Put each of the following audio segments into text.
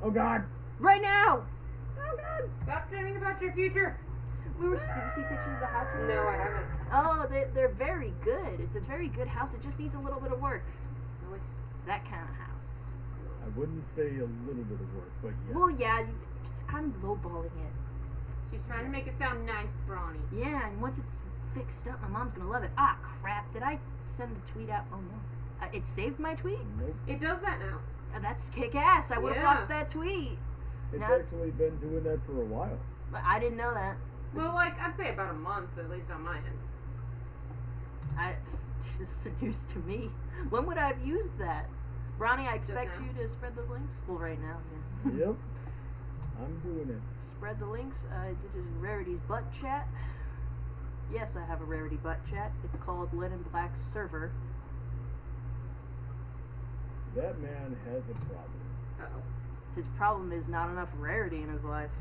Oh God! Right now! Oh God! Stop dreaming about your future. Did you see pictures of the house? No, I haven't. Oh, they're very good. It's a very good house. It just needs a little bit of work. It's that kind of house. I wouldn't say a little bit of work, but yeah. Well, yeah, I'm lowballing it. She's trying to make it sound nice, Brawny. Yeah, and once it's fixed up, my mom's gonna love it. Ah, crap. Did I send the tweet out? Oh, no. It saved my tweet? Nope. It does that now. That's kick-ass. I would have lost that tweet. It's Now, actually been doing that for a while. but I didn't know that. Well, I'd say about a month, at least on my end. This is news to me. When would I have used that? Ronnie, I expect you to spread those links. Well, right now, yeah. Yep. I'm doing it. Spread the links. I did it in Rarity's butt chat. Yes, I have a Rarity butt chat. It's called Linen Black's server. That man has a problem. Uh-oh. His problem is not enough rarity in his life.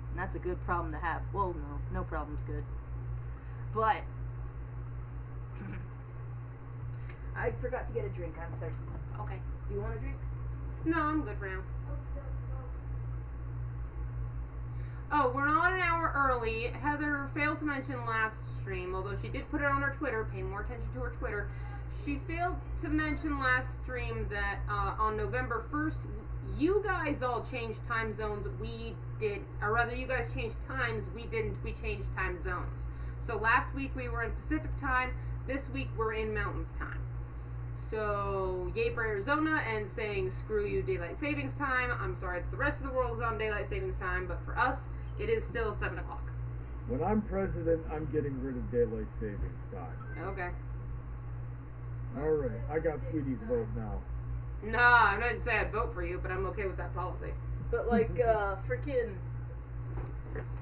And that's a good problem to have. Well, no problem's good. But I forgot to get a drink. I'm thirsty. Okay. Do you want a drink? No, I'm good for now. Oh, we're not an hour early. Heather failed to mention last stream, although she did put it on her Twitter. Pay more attention to her Twitter. She failed to mention last stream that on November 1st, you guys all changed time zones. We did, or rather, you guys changed times. We didn't. We changed time zones. So last week we were in Pacific time. This week we're in Mountains time. So yay for Arizona and saying screw you daylight savings time. I'm sorry that the rest of the world is on daylight savings time, but for us it is still 7 o'clock. When I'm president, I'm getting rid of daylight savings time. Okay. All right, I got Sweetie's vote now. Nah, I didn't say I'd vote for you, but I'm okay with that policy. But like, freaking,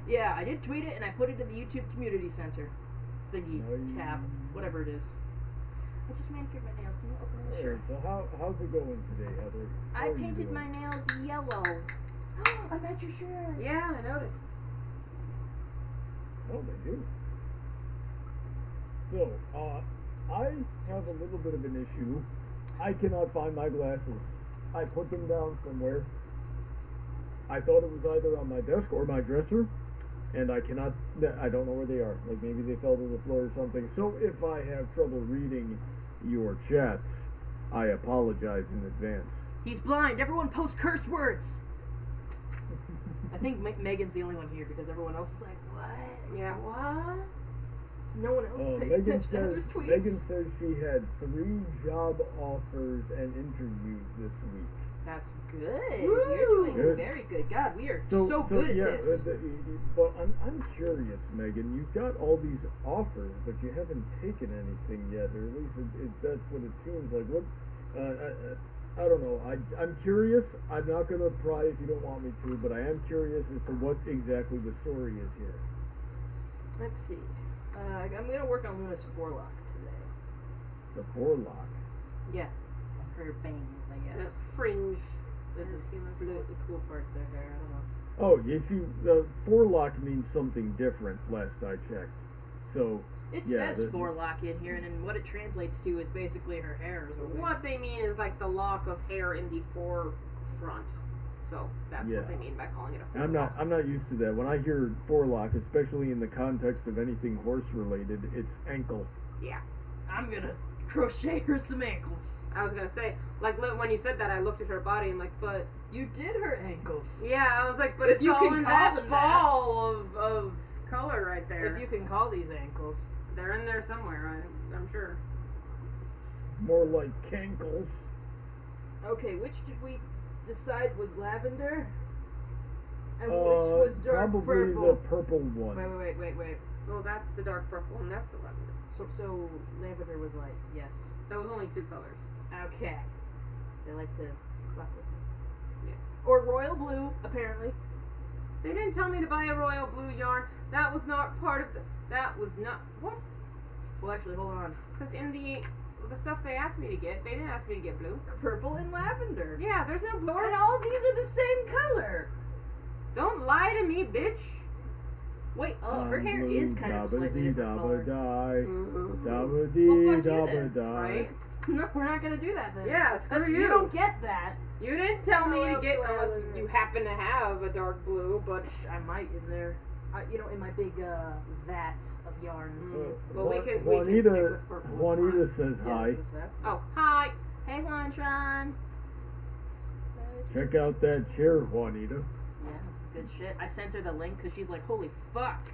yeah, I did tweet it and I put it in the YouTube Community Center thingy tab, whatever it is. I just manicured my nails. Can you open this? Sure. So how's it going today, Heather? I painted my nails yellow. I got your shirt. Yeah, I noticed. Oh, they do. So, I have a little bit of an issue. I cannot find my glasses. I put them down somewhere. I thought it was either on my desk or my dresser, and I don't know where they are. Like maybe they fell to the floor or something. So if I have trouble reading your chats, I apologize in advance. He's blind. Everyone post curse words. I think Megan's the only one here because everyone else is like, what? Yeah, what? No one else pays Megan attention to Heather's tweets. Megan says she had 3 job offers and interviews this week. That's good. Woo! You're doing Good. very good. God, we are so good at this. But I'm curious, Megan. You've got all these offers, but you haven't taken anything yet, or at least that's what it seems like. What? I don't know. I'm curious. I'm not going to pry if you don't want me to, but I am curious as to what exactly the story is here. Let's see. I'm going to work on Luna's forelock today. The forelock. Yeah. Her bangs, I guess. Fringe. That's the cool part of their hair. I don't know. Oh, you see, the forelock means something different last I checked. So, It yeah, says forelock in here, and then what it translates to is basically her hair or something. What they mean is like the lock of hair in the forefront. So that's what they mean by calling it a forelock. I'm not used to that. When I hear forelock, especially in the context of anything horse related, it's ankle. Yeah. I'm gonna crochet her some ankles. I was gonna say, like, when you said that, I looked at her body and like, but You did her ankles. yeah, I was like, but If it's you all can in call that them ball of color right there. If you can call these ankles. They're in there somewhere, I'm sure. More like cankles. Okay, which did we decide was lavender? And which was dark probably purple? the purple one. Wait. Well, that's the dark purple and that's the lavender. So lavender was like, yes. That was only 2 colors. Okay. They like to fuck with me. Yes. Or royal blue, apparently. They didn't tell me to buy a royal blue yarn. That was not part of the... That was not... What? Well, actually, hold on. Because in the stuff they asked me to get, they didn't ask me to get blue. Purple and lavender. Yeah, there's no blue. And all these are the same color. Don't lie to me, bitch. Wait, her hair is kind of a slightly different color. Dabba-dee, Well, fuck you then, dabba-die. Right? No, we're not gonna do that then. Yeah, screw you. You don't get that. You didn't tell me What to else get do I have unless in you there? happen to have a dark blue, but I might in there. In my big vat of yarns. well, we can stick Juanita, with purple. It's Juanita fine. says Yeah, hi. this is that. Oh, hi. Hey, Juantron. Check out that chair, Juanita. Yeah, good shit. I sent her the link because she's like, holy fuck.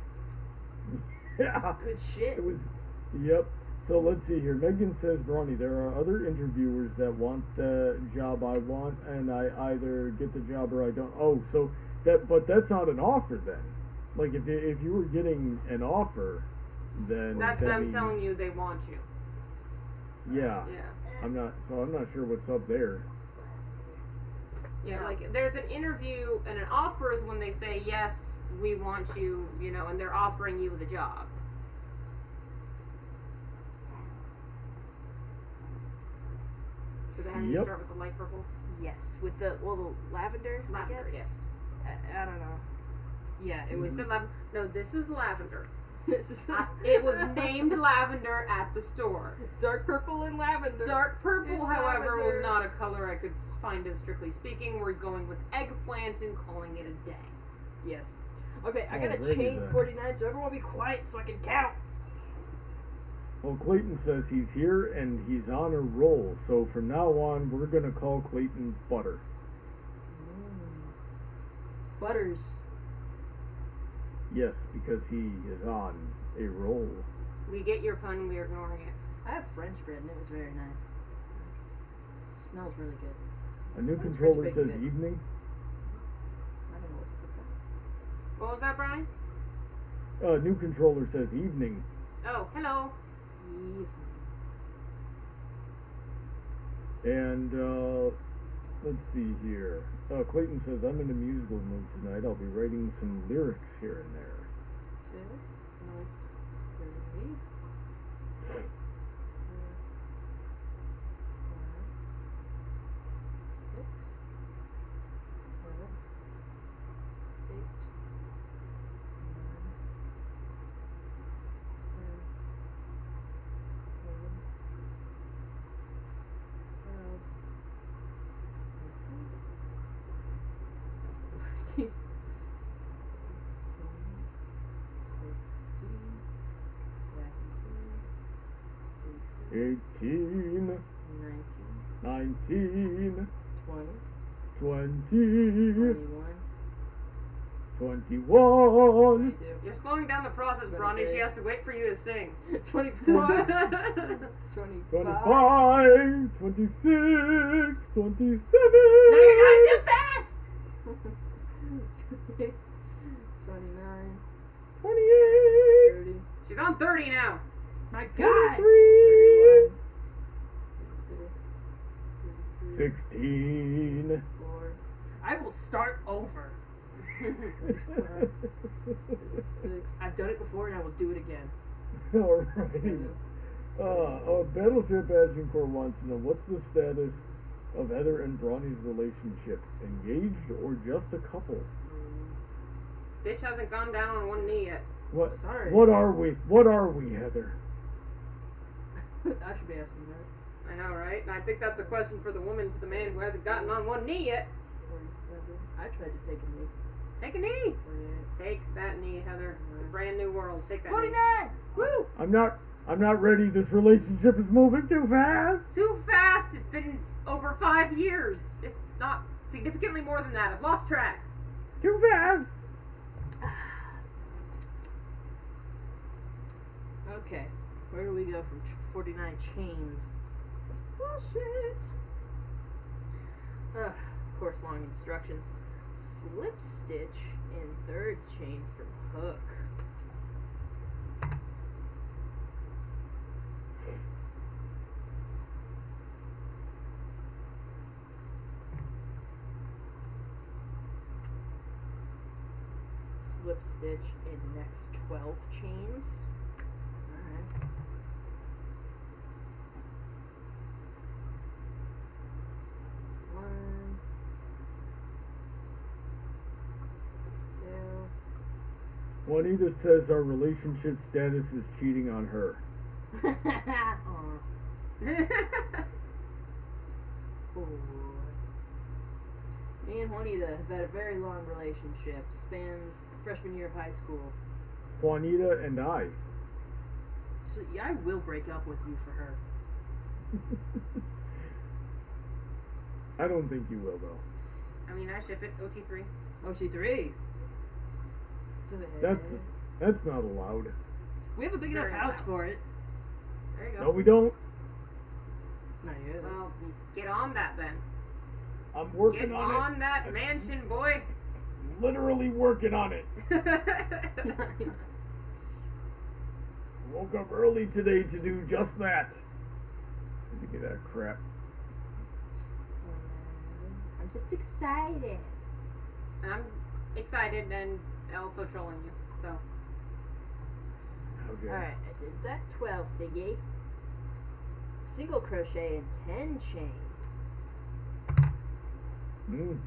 Yeah. This is good shit. It was, yep. So let's see here. Megan says, Bronny, there are other interviewers that want the job I want, and I either get the job or I don't. Oh, so but that's not an offer then. Like if you were getting an offer, then That's that them means, telling you they want you. Yeah. Yeah. I'm not sure what's up there. Yeah, like there's an interview and an offer is when they say, yes, we want you, and they're offering you the job. So then you Yep. start with the light purple? Yes, with the lavender, I Lavender, guess. yes. I don't know. Yeah, it was. No, this is lavender. This is It was named lavender at the store. dark purple and lavender. Dark purple, It's however, lavender. was not a color I could find as strictly speaking. We're going with eggplant and calling it a day. Yes. Okay, I Oh, got a very chain good. 49, so everyone be quiet so I can count. Well, Clayton says he's here and he's on a roll. So from now on, we're gonna call Clayton Butter. Butters. Yes, because he is on a roll. We get your pun, we're ignoring it. I have French bread and it was very nice. Smells really good. A new What's controller French says bacon good? evening. I don't know what's with that. What was that, Brian? New controller says evening. Oh, hello. Evening. And let's see here. Clayton says I'm in a musical mood tonight. I'll be writing some lyrics here and there. 2, nice. 3, 4, 5, 6, 7, 8, 9, 10, 11, 12, 13, 14, 16, 17, 18, 19, 19, 20, 20, 21, 21, 22, You're slowing down the process, Bronny. She has to wait for you to sing. 24, 25, 25. 26, 27. No, you're going too fast! 29, 28, 30. She's on 30 now. My God! 33, 32, 16. 4. I will start over. 36. I've done it before and I will do it again. Alrighty. Battleship Agincourt wants to know what's the status of Heather and Bronny's relationship? Engaged or just a couple? Bitch hasn't gone down on one knee yet. What? Sorry. What are we? What are we, Heather? I should be asking that. I know, right? And I think that's a question for the woman to the man who hasn't gotten on one knee yet. 47. I tried to take a knee. Take a knee. 48. Take that knee, Heather. It's a brand new world. Take that 49! knee. Woo! I'm not ready. This relationship is moving too fast. Too fast. It's been over 5 years. If not significantly more than that. I've lost track. Too fast. Okay. Where do we go from 49 chains? Bullshit! Of course, long instructions. Slip stitch in 3rd chain from hook. Slip stitch in next 12 chains. Alright. One, two. Juanita says our relationship status is cheating on her. Aw. 4, Me and Juanita have had a very long relationship. Spans freshman year of high school. Juanita and I. So yeah, I will break up with you for her. I don't think you will, though. I mean, I ship it. OT3. OT3. That's not allowed. We have a big enough house for it. There you go. No, we don't. Not yet. Well, get on that then. I'm working Get on on that mansion, boy. Literally working on it. Woke up early today to do just that. Give me that crap. I'm just excited. And I'm excited and also trolling you. So. Okay. Alright, I did that 12 thingy. Single crochet and 10 chain. Mm.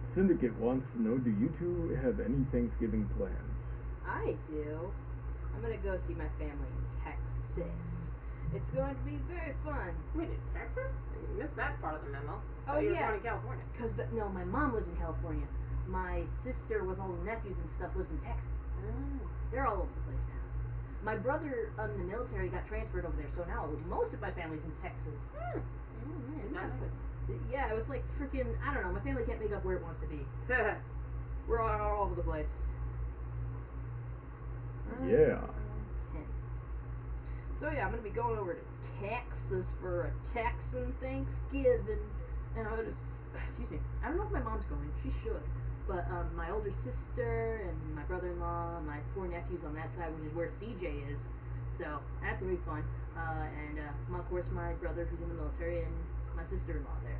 Syndicate wants to know, do you two have any Thanksgiving plans? I do. I'm gonna go see my family in Texas. It's going to be very fun. Wait, in Texas? You missed that part of the memo. Oh, you were yeah. going to California. Because, no, my mom lives in California. My sister with all the nephews and stuff lives in Texas. Oh. They're all over the place now. My brother in the military got transferred over there, so now most of my family's in Texas. Nice. Yeah, it was like freaking, I don't know, my family can't make up where it wants to be. We're all over the place. Yeah. 10. So yeah, I'm gonna be going over to Texas for a Texan Thanksgiving, and excuse me, I don't know if my mom's going. She should, but my older sister and my brother-in-law, my 4 nephews on that side, which is where CJ is. So that's gonna be fun. And of course my brother who's in the military and my sister-in-law there.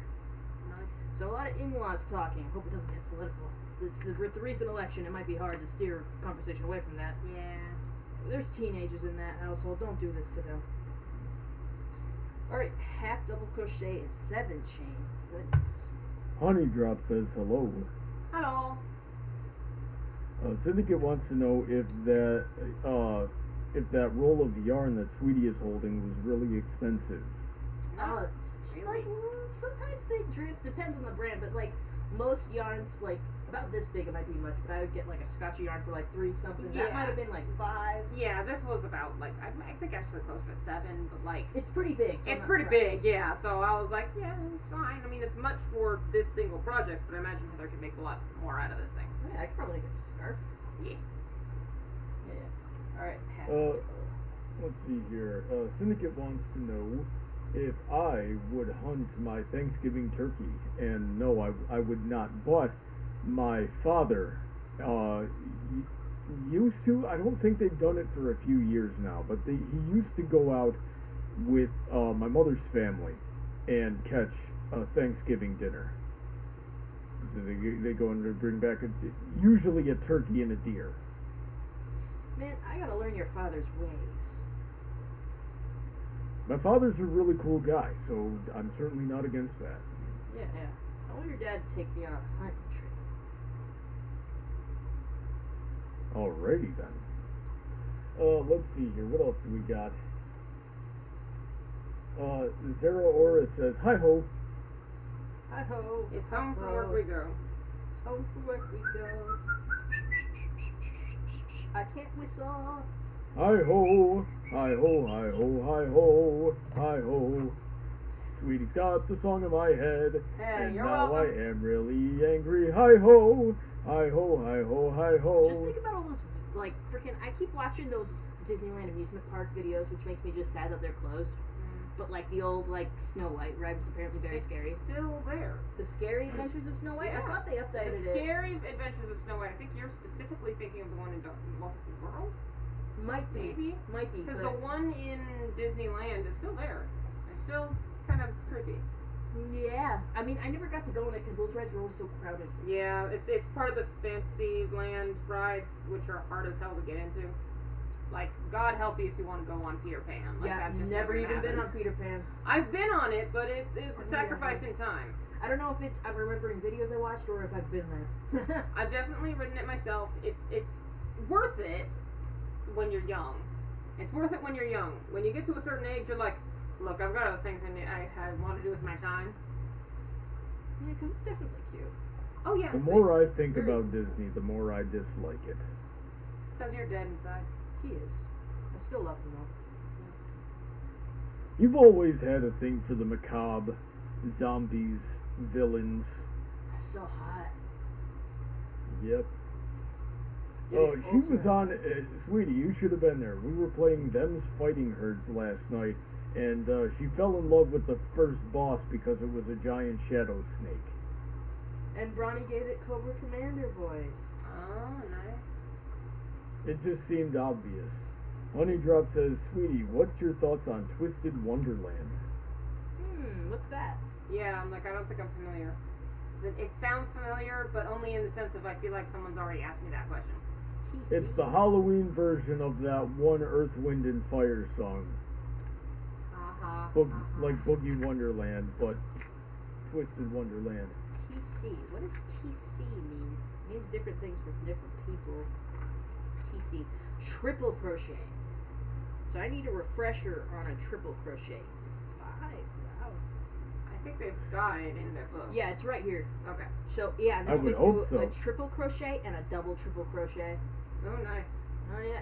Nice. So a lot of in-laws talking. Hope it doesn't get political. With the recent election, it might be hard to steer conversation away from that. Yeah. There's teenagers in that household. Don't do this to them. Alright, half double crochet and 7 chain. Goodness. Honey Drop says hello. Hello. Syndicate wants to know if that roll of yarn that Sweetie is holding was really expensive. Sometimes they drifts, depends on the brand, but like most yarns, like about this big, it might be much, but I would get like a scotchy yarn for like 3 something. Yeah. That might have been like 5. Yeah, this was about like I think actually closer to 7, but like it's pretty big. So it's pretty big, yeah. So I was like, yeah, it's fine. I mean, it's much for this single project, but I imagine Heather could make a lot more out of this thing. Yeah, I could probably make a scarf. Yeah. Yeah. All right. Half. Let's see here. Syndicate wants to know if I would hunt my Thanksgiving turkey, and no, I would not. But my father used to. I don't think they've done it for a few years now, but he used to go out with my mother's family and catch a Thanksgiving dinner. So they go and bring back usually a turkey and a deer. Man, I gotta learn your father's ways. My father's a really cool guy, so I'm certainly not against that. Yeah. So I want your dad to take me on a hunting trip. Alrighty then. Let's see here. What else do we got? Zero Aura says, "Hi ho." Hi ho. It's home from work we go. It's home from work we go. I can't whistle. Hi ho, hi ho, hi ho, hi ho, hi ho. Sweetie's got the song in my head, Hey, and you're now welcome. I am really angry. Hi ho, hi ho, hi ho, hi ho. Just think about all those, like, freaking. I keep watching those Disneyland amusement park videos, which makes me just sad that they're closed. But like the old Snow White ride was apparently very scary. It's still there. The Scary Adventures of Snow White. Yeah. I thought they updated The it. Scary Adventures of Snow White. I think you're specifically thinking of the one in Walt Disney World. Might be. Maybe. Might be. Because the one in Disneyland is still there. It's still kind of creepy. Yeah, I mean, I never got to go on it because those rides were always so crowded. Yeah, it's part of the Fantasyland rides, which are hard as hell to get into. Like, God help you if you want to go on Peter Pan. Like, Yeah, that's just never gonna even been happen. on Peter Pan. I've been on it, but it's a sacrifice in time. I don't know if it's I'm remembering videos I watched or if I've been there. I've definitely ridden it myself. It's worth it when you're young. It's worth it when you're young. When you get to a certain age, you're like, look, I've got other things I want to do with my time. Yeah, because it's definitely cute. Oh yeah. The more I think about Disney, the more I dislike it. It's because you're dead inside. He is. I still love him though. You've always had a thing for the macabre, zombies, villains. That's so hot. Yep. Yeah, Oh, she also- was on. Sweetie, you should have been there. We were playing Them's Fighting Herds last night, and she fell in love with the first boss because it was a giant shadow snake. And Bronny gave it Cobra Commander voice. Oh, nice. It just seemed obvious. Honeydrop says, Sweetie, what's your thoughts on Twisted Wonderland? What's that? Yeah, I'm like, I don't think I'm familiar. It sounds familiar, but only in the sense of I feel like someone's already asked me that question. TC. It's the Halloween version of that one Earth, Wind, and Fire song. Like Boogie Wonderland, but Twisted Wonderland. TC. What does TC mean? It means different things for different people. TC. Triple crochet. So I need a refresher on a triple crochet. 5. Wow. I think they've got it in their book. Yeah, it's right here. Okay. So yeah, and I then would we hope do so. a triple crochet and a double triple crochet. Oh, nice. Oh yeah,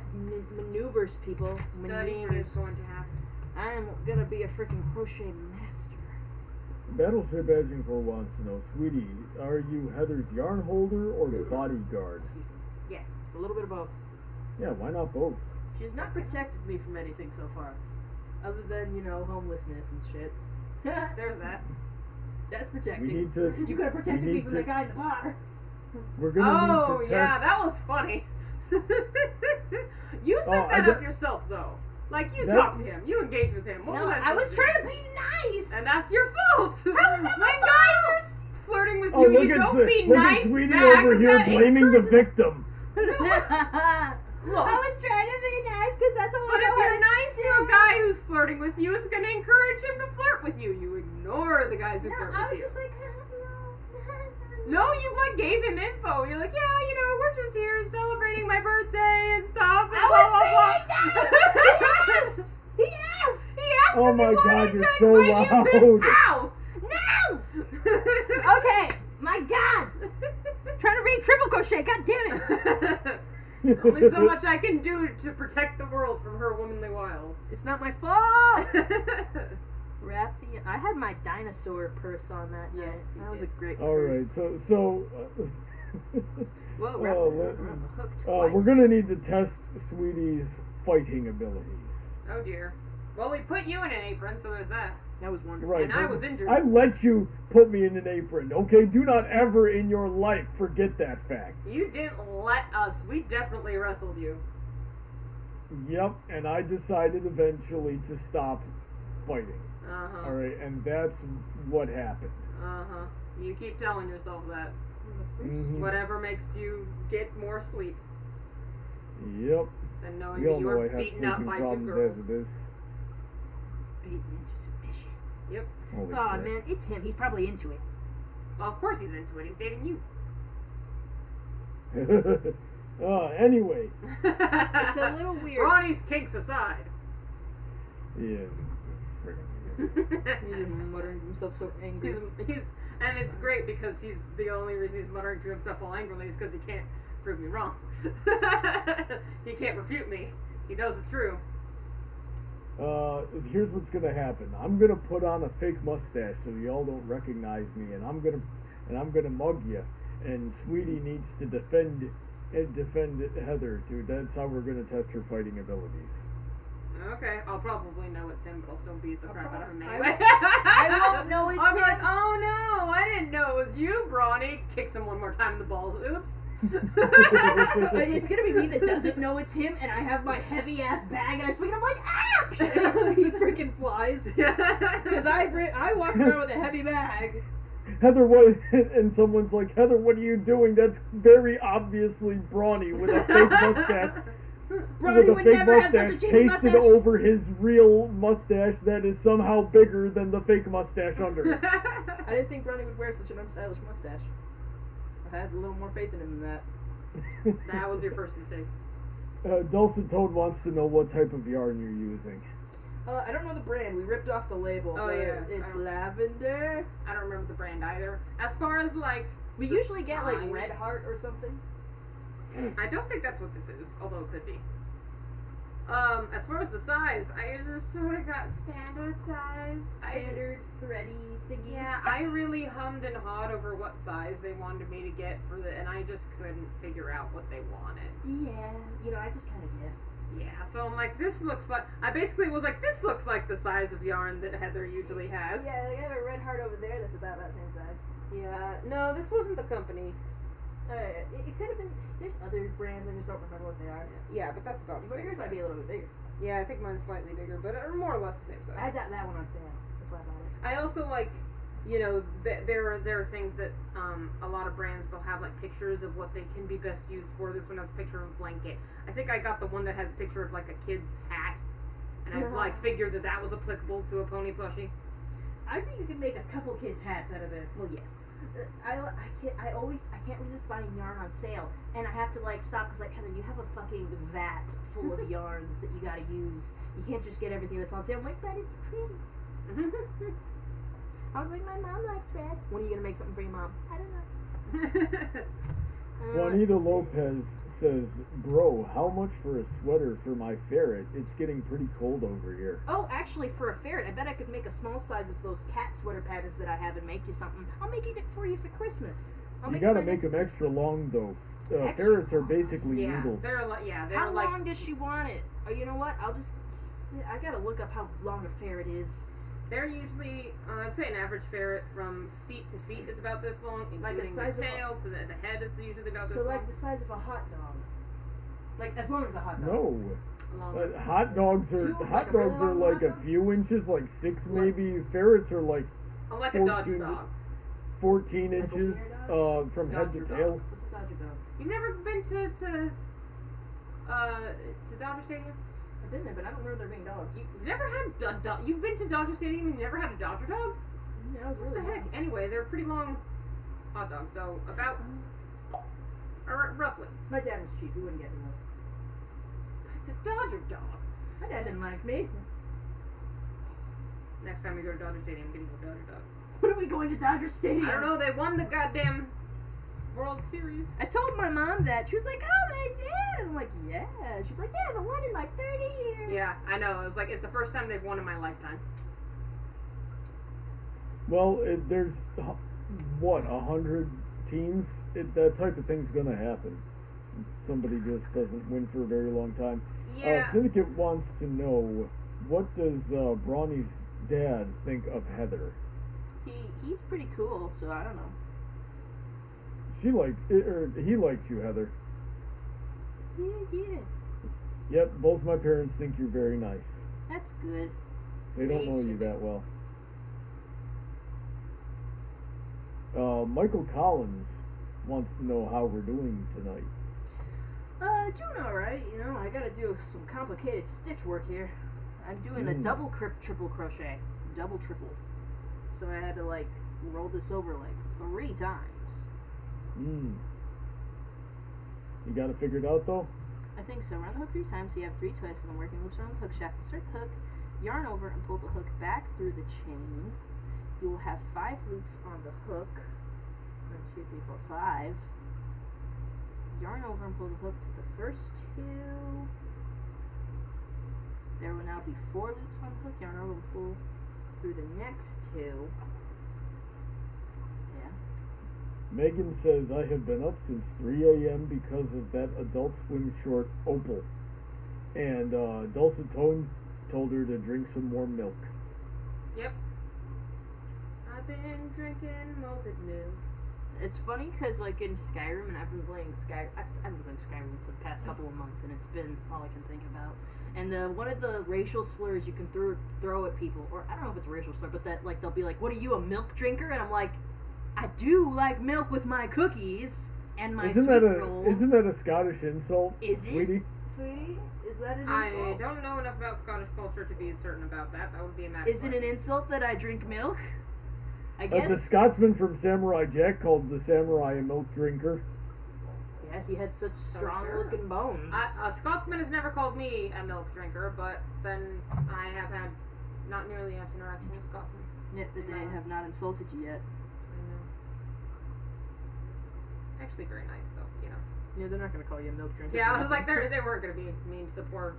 maneuvers, people. Studying Maneuvers. is going to happen. I am gonna be a freaking crochet master. Battleship Edging 4 wants to know, Sweetie, are you Heather's yarn holder or the bodyguard? Excuse me. Yes. A little bit of both. Yeah, why not both? She has not protected me from anything so far, other than homelessness and shit. There's that. That's We protecting. need to. You could have protected we me need from to- the guy in the bar. We're gonna Oh, need to yeah, test. that was funny. You set I that got- up yourself, though. Like, you That- talked to him. You engaged with him. What No, was I was supposed trying to be nice. And that's your fault. How is that my When guys are flirting with Oh, you, look you at don't Swe- be look nice at Sweetie back. over 'Cause here that blaming the encourages- victim. Look, I was trying to be nice because that's all but I if know how you're nice to a guy who's flirting with you, it's going to encourage him to flirt with you. You ignore the guys who flirt I with was you. just like, No, you gave him info. You're like, yeah, we're just here celebrating my birthday and stuff. And I blah, was blah, being blah. nice. He asked. He asked Oh because my he God, wanted you're to so invite you to his loud. house. No. Okay. My God. Trying to read triple crochet. God damn it. There's only so much I can do to protect the world from her womanly wiles. It's not my fault. Wrap the. I had my dinosaur purse on that night. Yes, you That was a did. great All right, purse. so Well, wrap Oh, the hook twice. we're gonna need to test Sweetie's fighting abilities. Oh dear. Well, we put you in an apron, so there's that. That was wonderful. Right. And I was injured. I let you put me in an apron, okay? Do not ever in your life forget that fact. You didn't let us. We definitely wrestled you. Yep, and I decided eventually to stop fighting. Uh-huh. All right, and that's what happened. Uh-huh. You keep telling yourself that. Mhm. Whatever makes you get more sleep Yep. than knowing We all that you know I were have beaten up sleeping by two problems girls. as it is. Beaten into submission. Yep. Holy Oh crap. man, it's him. He's probably into it. Well, of course he's into it. He's dating you. Anyway. It's a little weird. Ronnie's kinks aside. Yeah. He's just muttering to himself so angry. And it's great because he's the only reason he's muttering to himself all angrily is because he can't prove me wrong. He can't refute me. He knows it's true. Here's what's gonna happen. I'm gonna put on a fake mustache so y'all don't recognize me, and I'm gonna mug you. And Sweetie needs to defend Heather, dude. That's how we're gonna test her fighting abilities. Okay, I'll probably know it's him, but I'll still beat the crap out of him I anyway. I won't know it's I'll be him. like, oh no, I didn't know it was you, Brawny. Kicks him one more time in the balls. Oops. It's gonna be me that doesn't know it's him, and I have my heavy ass bag, and I swing, and I'm like, ah! He freaking flies. Because I walk around with a heavy bag. Heather, what? And someone's like, Heather, what are you doing? That's very obviously Brawny with a fake mustache. Brawny would never have such a cheesy pasted mustache. over his real mustache that is somehow bigger than the fake mustache under it. I didn't think Brawny would wear such an unstylish mustache. I had a little more faith in him than that. That was your first mistake. Dulcet Toad wants to know what type of yarn you're using. I don't know the brand. We ripped off the label. Oh, but yeah. It's lavender. I don't remember the brand either. As far as like We the usually get like size, Red Heart or something. I don't think that's what this is, although it could be. As far as the size, I just sort of got standard size. Standard, thready thingy. Yeah, I really hummed and hawed over what size they wanted me to get and I just couldn't figure out what they wanted. Yeah, I just kind of guessed. Yeah, so I'm like, I basically was like, this looks like the size of yarn that Heather usually has. Yeah, I have a Red Heart over there that's about that same size. Yeah, no, this wasn't the company. It could have been. There's other brands, I just don't remember what they are. Yeah, but that's about the But same yours size. might be a little bit bigger. Yeah, I think mine's slightly bigger, but more or less the same size. I had that one on sale. That's why I bought it. I also like, there are things that a lot of brands, they'll have like pictures of what they can be best used for. This one has a picture of a blanket. I think I got the one that has a picture of like a kid's hat, and I like figured that was applicable to a pony plushie. I think you could make a couple kids' hats out of this. Well, yes. I can't resist buying yarn on sale, and I have to like stop because like Heather, you have a fucking vat full of yarns that you gotta use. You can't just get everything that's on sale. I'm like, but it's pretty. I was like, my mom likes red. When are you gonna make something for your mom? I don't know. Juanita Lopez says, bro, how much for a sweater for my ferret? It's getting pretty cold over here. Oh, actually, for a ferret, I bet I could make a small size of those cat sweater patterns that I have and make you something. I'll make it for you for Christmas. You gotta make them extra long, though. Ferrets are basically noodles. How long does she want it? Oh, you know what? I gotta look up how long a ferret is. They're usually, I'd say an average ferret from feet to feet is about this long, Like the including size the of tail to the head is usually about this So long. like the size of a hot dog. Like as long as a hot dog. No. Longer. Hot dogs are like a really long like hot a dog? few inches, like 6 maybe. Ferrets are like Like a Dodger 14 dog. 14 inches from head to Dodger tail. dog. What's a Dodger dog? You've never been to Dodger Stadium? I've been there, but I don't remember there being dogs. You've never had you've been to Dodger Stadium and you never had a Dodger dog? Yeah, What the heck? Anyway, they're pretty long hot dogs, so about or roughly. My dad was cheap. He wouldn't get me one. It's a Dodger dog. My dad didn't like me. Next time we go to Dodger Stadium, I'm getting you a Dodger dog. When are we going to Dodger Stadium? I don't know. They won the goddamn World Series. I told my mom that. She was like, oh, they did. I'm like, yeah. She's like, they haven't won in like 30 years. Yeah, I know. It was like it's the first time they've won in my lifetime. Well, there's, 100 teams? That type of thing's gonna happen. Somebody just doesn't win for a very long time. Yeah. Syndicate wants to know, what does Brawny's dad think of Heather? He's pretty cool, so I don't know. He likes you, Heather. Yeah. Yep, both my parents think you're very nice. That's good. They don't know you that well. Michael Collins wants to know how we're doing tonight. Doing alright, I gotta do some complicated stitch work here. I'm doing a double triple crochet. Double triple. So I had to roll this over 3 times. You got it figured out though? I think so. Round the hook 3 times, so you have 3 twists and working loops around the hook shaft. Insert the hook, yarn over, and pull the hook back through the chain. You will have 5 loops on the hook. 1, 2, 3, 4, 5. Yarn over and pull the hook through the first 2. There will now be 4 loops on the hook. Yarn over and pull through the next 2. Yeah. Megan says, I have been up since 3 a.m. because of that Adult Swim short, Opal. And Dulcet told her to drink some more milk. Yep. I've been drinking malted milk. It's funny because, like, in Skyrim, and I've been playing I've been playing Skyrim for the past couple of months, and it's been all I can think about. And one of the racial slurs you can throw at people, or I don't know if it's a racial slur, but that, like, they'll be like, "What are you, a milk drinker?" And I'm like, I do like milk with my cookies and my sweet rolls. Isn't that a Scottish insult, Is it? sweetie? Sweetie? Is that an I insult? don't know enough about Scottish culture to be certain about that. That would be a matter. Is it an insult that I drink milk? I guess. The Scotsman from Samurai Jack called the samurai a milk drinker. Yeah, he had such strong-looking bones. A Scotsman has never called me a milk drinker, but then I have had not nearly enough interaction with Scotsmen. Yet the day have not insulted you yet. I know. It's actually very nice, so, you know. Yeah, they're not going to call you a milk drinker. Yeah, I was like, they weren't going to be mean to the poor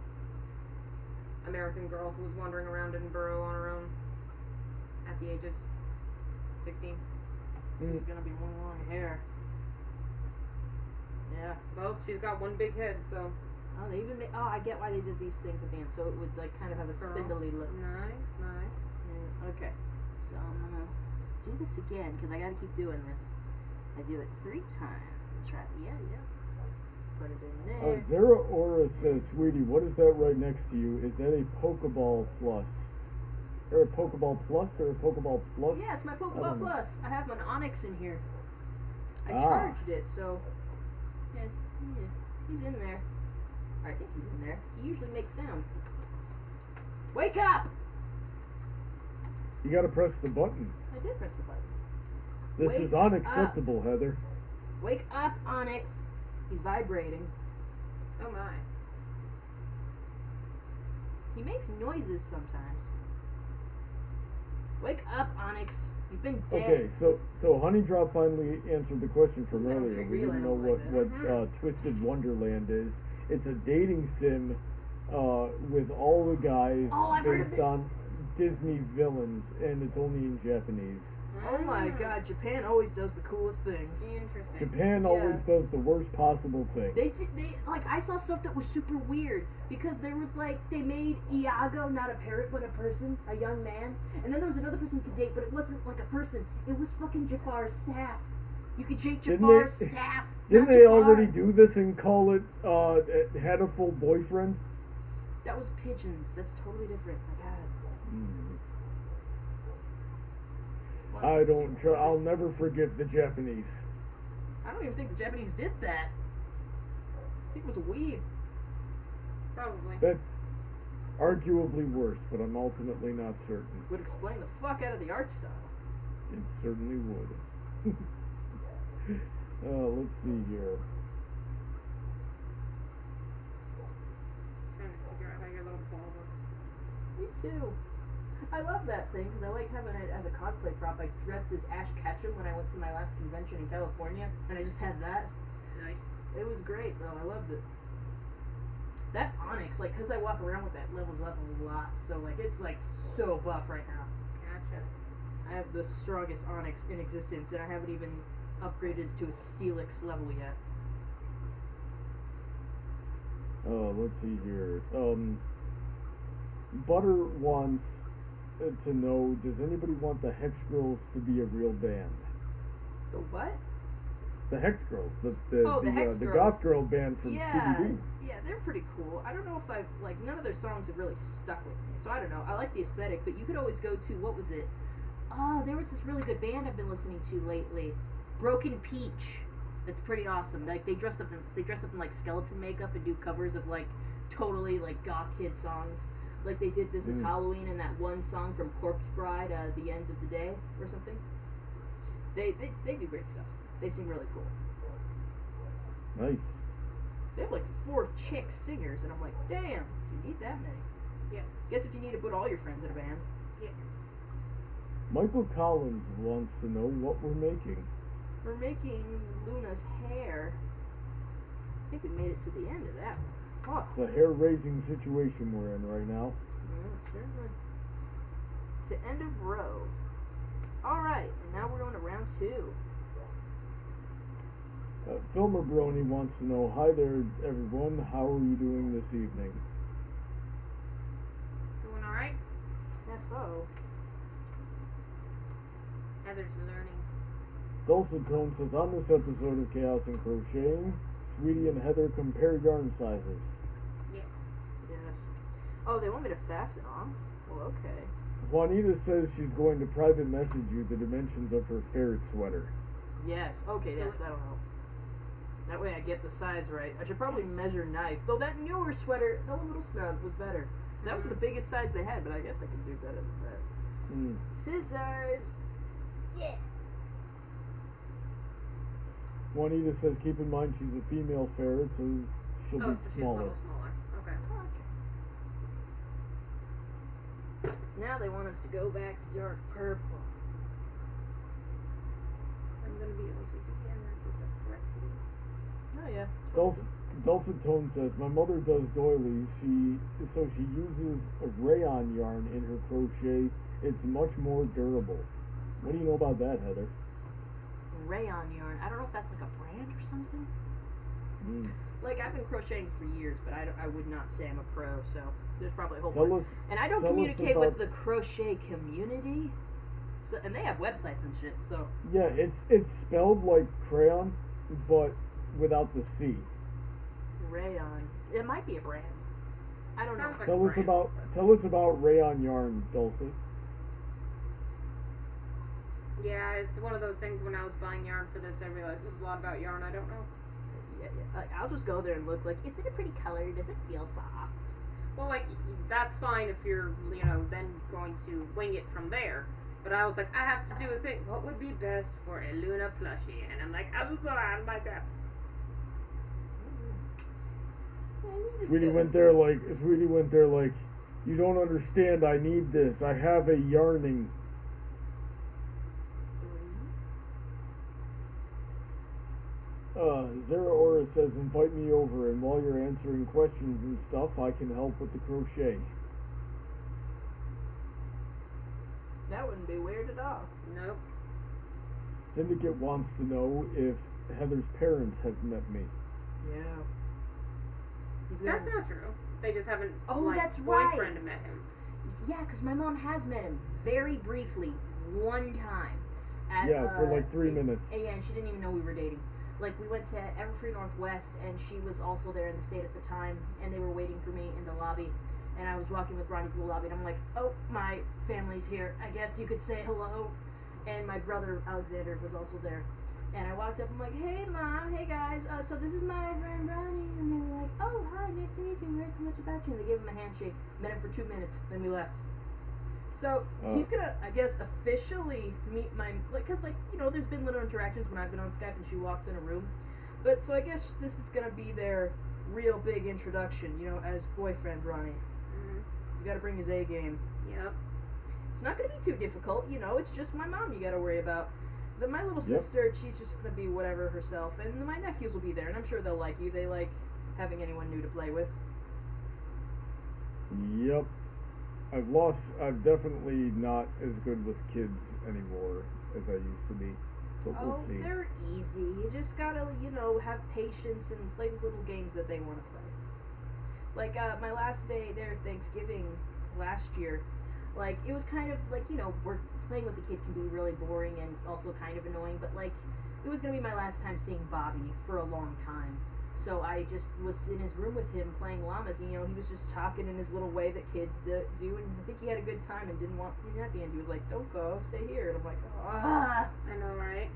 American girl who was wandering around Edinburgh on her own at the age of 16. There's going to be one long hair. Yeah. Well, she's got one big head, so. Oh, they even I get why they did these things at the end, so it would, like, kind of have a spindly look. Nice. Yeah, okay. So I'm going to do this again, because I got to keep doing this. I do it 3 times. Try. Yeah. Put it in there. Zara Aura says, "Sweetie, what is that right next to you? Is that a Pokeball Plus? Or a Pokeball Plus or a Pokeball Plus?" Yeah, it's my Pokeball Plus. I have an Onyx in here. I Ah. charged it, so yeah, he's in there. I think he's in there. He usually makes sound. Wake up! You gotta press the button. I did press the button. This Wake is unacceptable, Heather. Wake up, Onyx. He's vibrating. Oh my. He makes noises sometimes. Wake up, Onyx. You've been dead. Okay, so Honeydrop finally answered the question from Yeah, earlier. We didn't know what Twisted Wonderland is. It's a dating sim with all the guys I've heard of based this. on Disney villains, and it's only in Japanese. Oh my god, Japan always does the coolest things. Interesting. Japan always does the worst possible thing. They like, I saw stuff that was super weird because there was, like, they made Iago not a parrot but a person, a young man, and then there was another person you could date, but it wasn't like a person. It was fucking Jafar's staff. You could date Jafar's staff. Didn't not they Jafar. already do this and call it had a full boyfriend? That was pigeons. That's totally different. My god. I'll never forgive the Japanese. I don't even think the Japanese did that. I think it was a weeb. Probably. That's arguably worse, but I'm ultimately not certain. Would explain the fuck out of the art style. It certainly would. Let's see here. Trying to figure out how your little ball works. Me too. I love that thing because I like having it as a cosplay prop. I dressed as Ash Ketchum when I went to my last convention in California, and I just had that. Nice. It was great, though. I loved it. That Onyx, like, because I walk around with that, levels up a lot. So, like, it's, like, so buff right now. Gotcha. I have the strongest Onyx in existence, and I haven't even upgraded to a Steelix level yet. Let's see here. Butter wants to know, does anybody want the Hex Girls to be a real band? The what? The Hex Girls, the Hex the Girls. goth girl band from Scooby-Doo. Yeah, they're pretty cool. I don't know if none of their songs have really stuck with me, so I don't know. I like the aesthetic, but you could always go to, what was it? Oh, there was this really good band I've been listening to lately, Broken Peach. That's pretty awesome. Like, they dress up in like skeleton makeup and do covers of, like, totally, like, goth kid songs. Like they did This Is Halloween and that one song from Corpse Bride, The End of the Day or something. They do great stuff. They sing really cool. Nice. They have like 4 chick singers, and I'm like, damn, you need that many. Yes. Guess if you need to put all your friends in a band. Yes. Michael Collins wants to know what we're making. We're making Luna's hair. I think we made it to the end of that one. Oh. It's a hair-raising situation we're in right now. Certainly. To end of row. Alright, and now we're going to round 2. Filmer Brony wants to know, hi there everyone, how are you doing this evening? Doing alright? FO. Heather's learning. Dulcet Tone says, on this episode of Chaos and Crocheting, Sweetie and Heather compare yarn sizes. Yes. Yes. Oh, they want me to fasten off? Well, okay. Juanita says she's going to private message you the dimensions of her ferret sweater. Yes. Okay, yes, that'll help. That way I get the size right. I should probably measure knife. Though that newer sweater, though a little snug, was better. That was the biggest size they had, but I guess I could do better than that. Mm. Scissors! Yeah! Juanita says, keep in mind she's a female ferret, so she'll Oh, be so she's a smaller. little smaller. Okay. Okay. Now they want us to go back to dark purple. I'm gonna be able to begin this up correctly. Oh, yeah. Dulcet Tone says, my mother does doilies, so she uses a rayon yarn in her crochet. It's much more durable. What do you know about that, Heather? Rayon yarn. I don't know if that's like a brand or something. Mm. Like, I've been crocheting for years, but I would not say I'm a pro, so there's probably a whole Tell bunch. us, And I don't tell us communicate about- with the crochet community. So, and they have websites and shit, so. yeah, it's spelled like crayon, but without the C. Rayon. It might be a brand. I don't Sounds know. like Tell a us brand. tell us about rayon yarn, Dulcet. Yeah, it's one of those things when I was buying yarn for this, I realized there's a lot about yarn I don't know. Yeah. I'll just go there and look like, is it a pretty color? Does it feel soft? Well, like, that's fine if you're, then going to wing it from there. But I was like, I have to do a thing. What would be best for a Luna plushie? And I'm like, I'm so out of my depth. Yeah, you just Sweetie gotta- went there like, you don't understand, I need this. I have a yarning. Zara Aura says, invite me over, and while you're answering questions and stuff, I can help with the crochet. That wouldn't be weird at all. Nope. Syndicate wants to know if Heather's parents have met me. Yeah. He's gonna- That's not true. They just haven't, Oh, that's right. boyfriend met him. Yeah, because my mom has met him very briefly one time. At, Yeah, for like 3 minutes. Yeah, and she didn't even know we were dating. Like, we went to Everfree Northwest, and she was also there in the state at the time, and they were waiting for me in the lobby. And I was walking with Ronnie to the lobby, and I'm like, oh, my family's here. I guess you could say hello. And my brother, Alexander, was also there. And I walked up, I'm like, hey, Mom, hey, guys. So this is my friend Ronnie. And they were like, oh, hi, nice to meet you. We heard so much about you. And they gave him a handshake. Met him for 2 minutes. Then we left. So he's gonna, I guess, officially meet my, because there's been little interactions when I've been on Skype and she walks in a room, but so I guess this is gonna be their real big introduction, as boyfriend Ronnie. Mm-hmm. He's got to bring his A game. Yep. It's not gonna be too difficult, it's just my mom you got to worry about. Then my little sister, she's just gonna be whatever herself, and my nephews will be there, and I'm sure they'll like you. They like having anyone new to play with. Yep. I'm definitely not as good with kids anymore as I used to be. But we'll see. They're easy. You just gotta, have patience and play the little games that they want to play. Like, my last day there, Thanksgiving last year, it was kind of we're playing with a kid can be really boring and also kind of annoying, but it was gonna be my last time seeing Bobby for a long time. So I just was in his room with him playing llamas, and he was just talking in his little way that kids do, and I think he had a good time and didn't want. And at the end, he was like, "Don't go, stay here." And I'm like, "Ah." I know, right?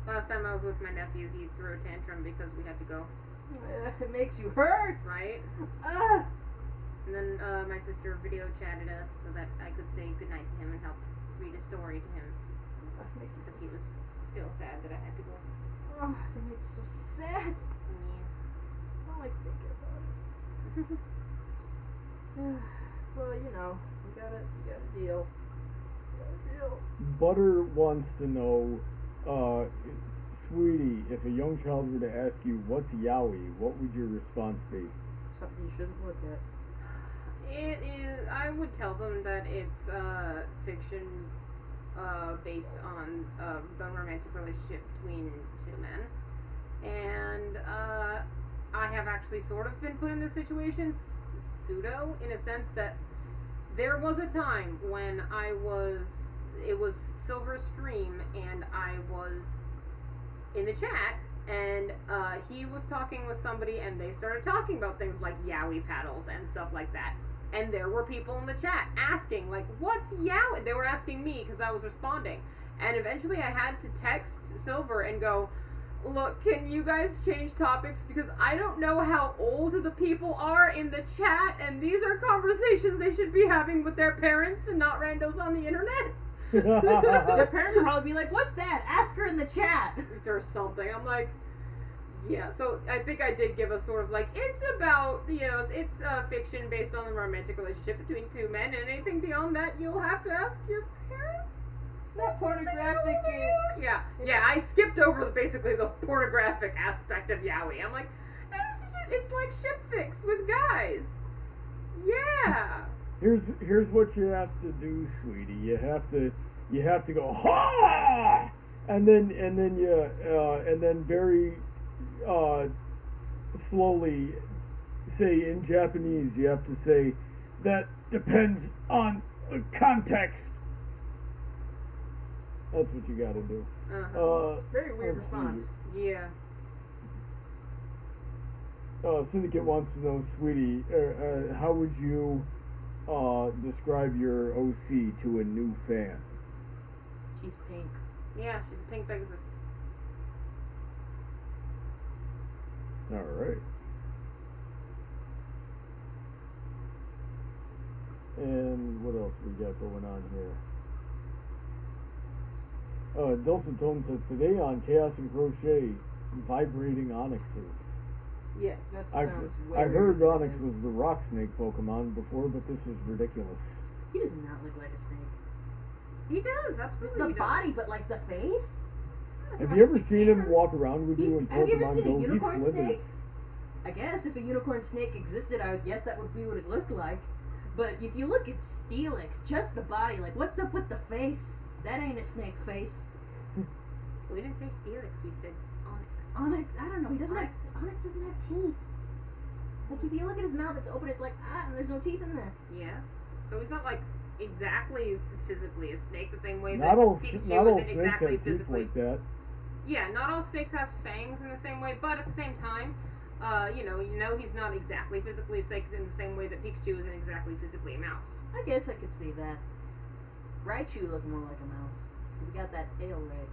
Last time I was with my nephew, he threw a tantrum because we had to go. It makes you hurt. Right? Ah. And then my sister video chatted us so that I could say goodnight to him and help read a story to him. It makes me Because so he was still sad that I had to go. Oh, they make you so sad. I don't like thinking about it. Well, you gotta deal. Butter wants to know, Sweetie, if a young child were to ask you, what's yaoi, what would your response be? Something you shouldn't look at. It is. I would tell them that it's fiction based on the romantic relationship between two men, and I have actually sort of been put in this situation, pseudo, in a sense that there was a time when I was it was Silver's stream, and I was in the chat, and he was talking with somebody, and they started talking about things like yaoi paddles and stuff like that. And there were people in the chat asking, like, what's yaoi? They were asking me because I was responding. And eventually I had to text Silver and go, look, can you guys change topics? Because I don't know how old the people are in the chat, and these are conversations they should be having with their parents and not randos on the internet. Their parents will probably be like, what's that? Ask her in the chat. Or something. I'm like, yeah. So I think I did give a sort of like, it's about, it's fiction based on a romantic relationship between two men, and anything beyond that you'll have to ask your parents. It's not pornographic. Yeah. I skipped over basically the pornographic aspect of yaoi. I'm like, it's like ship fix with guys. Yeah. Here's what you have to do, sweetie. You have to go ha, and then very slowly say in Japanese. You have to say that depends on the context. That's what you got to do. Very weird response. Yeah. Syndicate wants to know, sweetie, how would you describe your OC to a new fan? She's pink. Yeah, she's a pink Pegasus. All right. And what else we got going on here? Dulcet Tone says, today on Chaos and Crochet, vibrating onyxes. Yes, that I sounds way heard weirder Onyx than it was the rock snake Pokemon before, but this is ridiculous. is. He does not look like a snake. He does, absolutely. The he body, does. but like the face? Have you ever seen him walk around with you in Have you ever Pokemon seen a Go? He unicorn slithers. snake? I guess if a unicorn snake existed, I would guess that would be what it looked like. But if you look at Steelix, just the body, like, what's up with the face? That ain't a snake face. We didn't say Steelix, we said Onyx. Onyx, I don't know, he doesn't Onyx. have, Onyx doesn't have teeth. Like, if you look at his mouth, it's open, it's like, and there's no teeth in there. Yeah. So he's not like exactly physically a snake the same way Not that all Pikachu snakes isn't exactly have teeth physically. like that. Yeah, not all snakes have fangs in the same way, but at the same time, he's not exactly physically a snake in the same way that Pikachu isn't exactly physically a mouse. I guess I could see that. Raichu looked more like a mouse. He's got that tail right.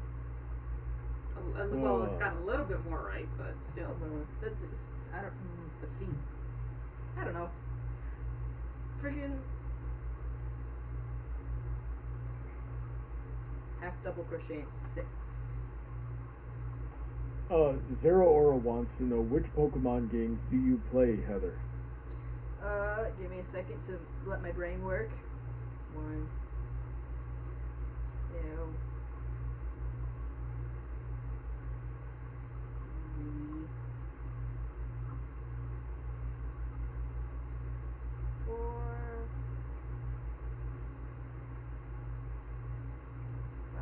Well, it's got a little bit more right, but still. The feet. I don't know. Friggin' half double crochet 6. Zero Aura wants to know, which Pokemon games do you play, Heather? Give me a second to let my brain work. 1, 2, 3, 4, 5,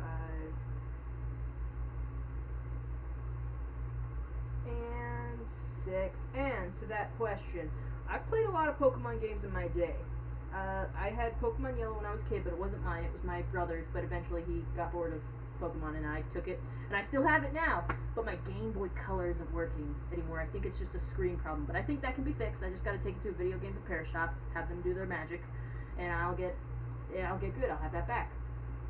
and 6. And to that question, I've played a lot of Pokemon games in my day. I had Pokemon Yellow when I was a kid, but it wasn't mine. It was my brother's, but eventually he got bored of Pokemon and I took it. And I still have it now, but my Game Boy Color isn't working anymore. I think it's just a screen problem, but I think that can be fixed. I just got to take it to a video game repair shop, have them do their magic, and I'll get good. I'll have that back.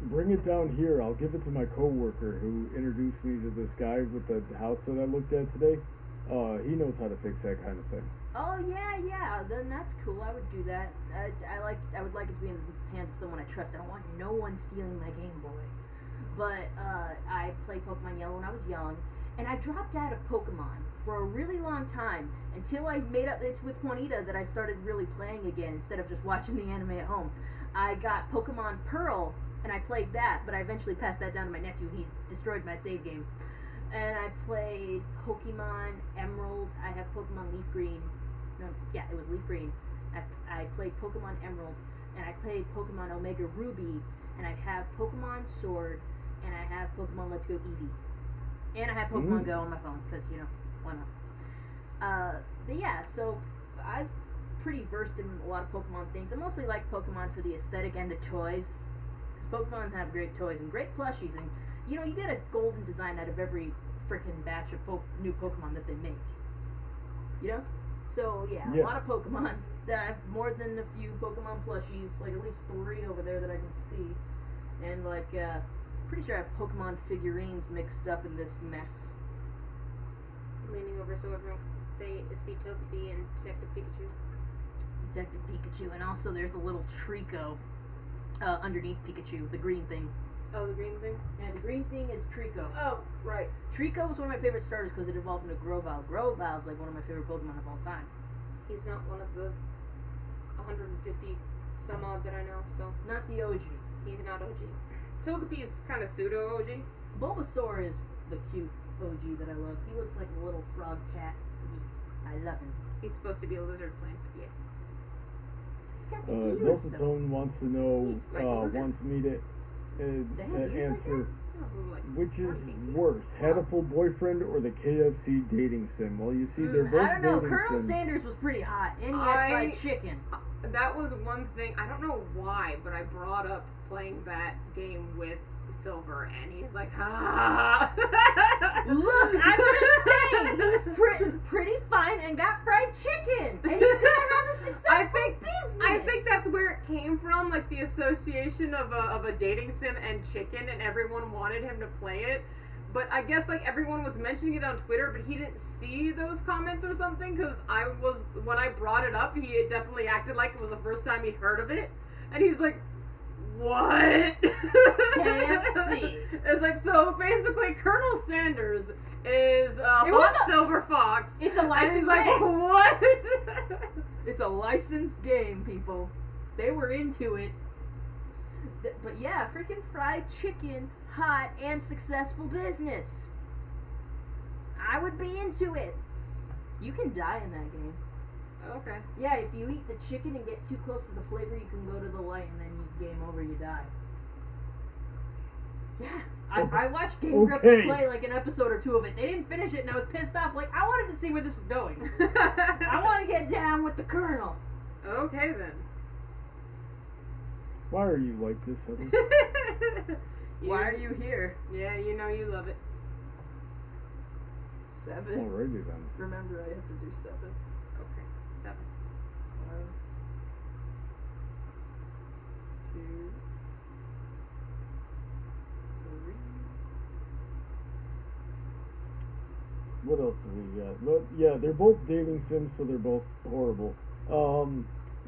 Bring it down here. I'll give it to my coworker who introduced me to this guy with the house that I looked at today. He knows how to fix that kind of thing. Oh yeah, then that's cool. I would do that. I would like it to be in the hands of someone I trust. I don't want no one stealing my Game Boy. But I played Pokemon Yellow when I was young, and I dropped out of Pokemon for a really long time until I made up it's with Juanita that I started really playing again instead of just watching the anime at home. I got Pokemon Pearl and I played that, but I eventually passed that down to my nephew. He destroyed my save game. And I played Pokemon Emerald. I have Pokemon Leaf Green. No, yeah, it was Leaf Green. I played Pokemon Emerald, and I played Pokemon Omega Ruby, and I have Pokemon Sword, and I have Pokemon Let's Go Eevee. And I have Pokemon Go on my phone, because, why not? But yeah, so I've pretty versed in a lot of Pokemon things. I mostly like Pokemon for the aesthetic and the toys. Because Pokemon have great toys and great plushies, and you know, you get a golden design out of every freaking batch of new Pokemon that they make. You know? So, yeah, a lot of Pokemon. I have more than a few Pokemon plushies, like at least 3 over there that I can see. And, like, pretty sure I have Pokemon figurines mixed up in this mess. Leaning over so everyone can see Togepi and Detective Pikachu. Detective Pikachu, and also there's a little Trico underneath Pikachu, the green thing. Oh, the green thing? Yeah, the green thing is Trico. Oh, right. Trico was one of my favorite starters because it evolved into Grovyle. Grovyle's like one of my favorite Pokemon of all time. He's not one of the 150 some odd that I know, so. Not the OG. He's not OG. Togepi is kind of pseudo OG. Bulbasaur is the cute OG that I love. He looks like a little frog cat. I love him. He's supposed to be a lizard plant, but yes. Got the ears, though. Deltatone wants to know, He's like a lizard. wants me to answer, Like which is monkeys. worse, Hatful Boyfriend or the KFC dating sim? Well, you see, they're both I don't know. dating Colonel sims. Sanders was pretty hot, and he had fried chicken. That was one thing. I don't know why, but I brought up playing that game with Silver, and he's like, ah. Look, I'm just saying, he's pretty fine and got fried chicken, and he's gonna have a successful business. I think that's where it came from, like the association of a dating sim and chicken, and everyone wanted him to play it. But I guess like everyone was mentioning it on Twitter, but he didn't see those comments or something, because when I brought it up, he had definitely acted like it was the first time he'd heard of it, and he's like, what? KFC. It's like, so basically Colonel Sanders is a silver fox. It's a licensed and he's like, game. what? It's a licensed game, people. They were into it. But yeah, freaking fried chicken, hot, and successful business. I would be into it. You can die in that game. Okay. Yeah, if you eat the chicken and get too close to the flavor, you can go to the light and then game over, you die. Yeah. I watched Game Grumps play like an episode or 2 of it. They didn't finish it and I was pissed off. Like, I wanted to see where this was going. I want to get down with the Colonel. Okay, then. Why are you like this, Heather? Why are you here? Yeah, you know you love it. 7. Alrighty then. Remember, I have to do 7. Okay, 7. 1, 2, 3. What else do we got? But yeah, they're both dating sims, so they're both horrible.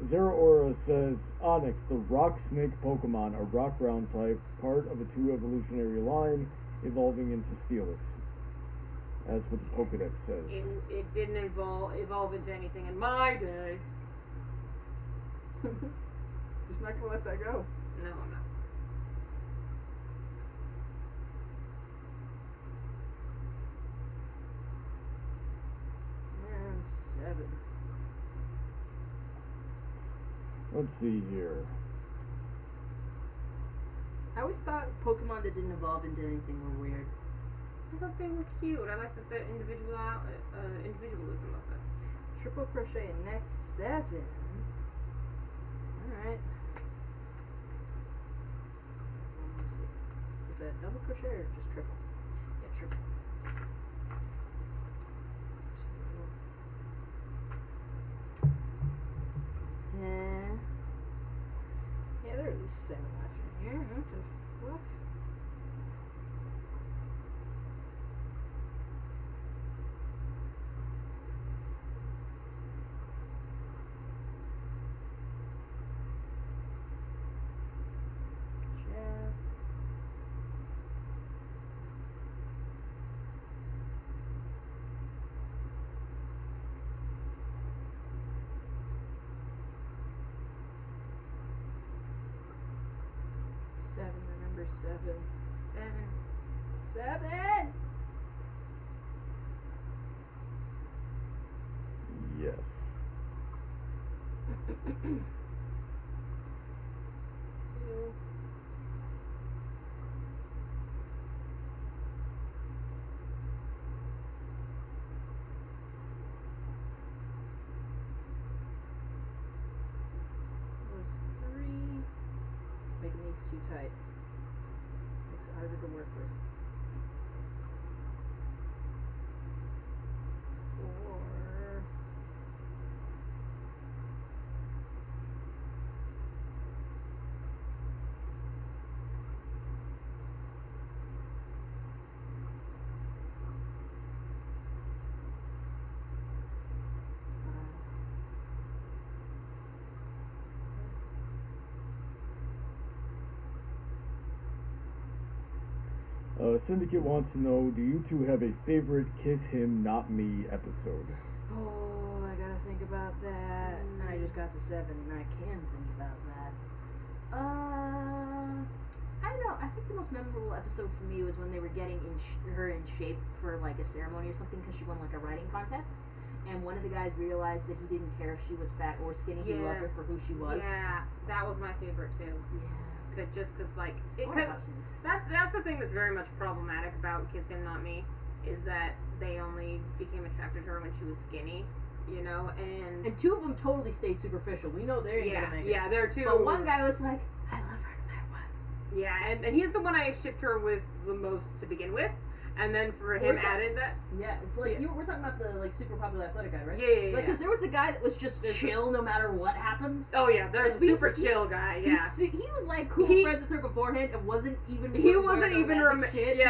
Zero Aura says Onyx, the rock snake Pokemon, a rock ground type, part of a 2 evolutionary line, evolving into Steelix. That's what the Pokedex says. It didn't evolve into anything in my day. Just not gonna let that go. No, I'm not. And 7. Let's see here. I always thought Pokemon that didn't evolve into anything were weird. I thought they were cute. I liked the individualism of them. Triple crochet next 7. Alright. Let me see. Is that double crochet or just triple? Yeah, triple. Yeah, there are at least 7 left in here. What the fuck? Remember 7. 7! Yes. Two. Was 3. Making me He's too tight. Makes it harder to work with. 4. Syndicate wants to know, do you two have a favorite Kiss Him Not Me episode? Oh, I gotta think about that. And I just got to 7, and I can think about that. I don't know. I think the most memorable episode for me was when they were getting her in shape for like a ceremony or something because she won like a writing contest. And one of the guys realized that he didn't care if she was fat or skinny. He loved her for who she was. Yeah, that was my favorite too. Yeah. Just because, like, that's the thing that's very much problematic about Kiss Him Not Me, is that they only became attracted to her when she was skinny, you know, and 2 of them totally stayed superficial. We know they ain't gonna make it. Yeah, there are 2. But one guy was like, I love her no matter what. Yeah, and he's the one I shipped her with the most to begin with. And then for him added that. Yeah, like we're talking about the like super popular athletic guy, right? Yeah. Like, because there was the guy that was just chill no matter what happened. Oh yeah, there's a super chill guy. Yeah, he was like cool friends with her beforehand and wasn't even. He wasn't even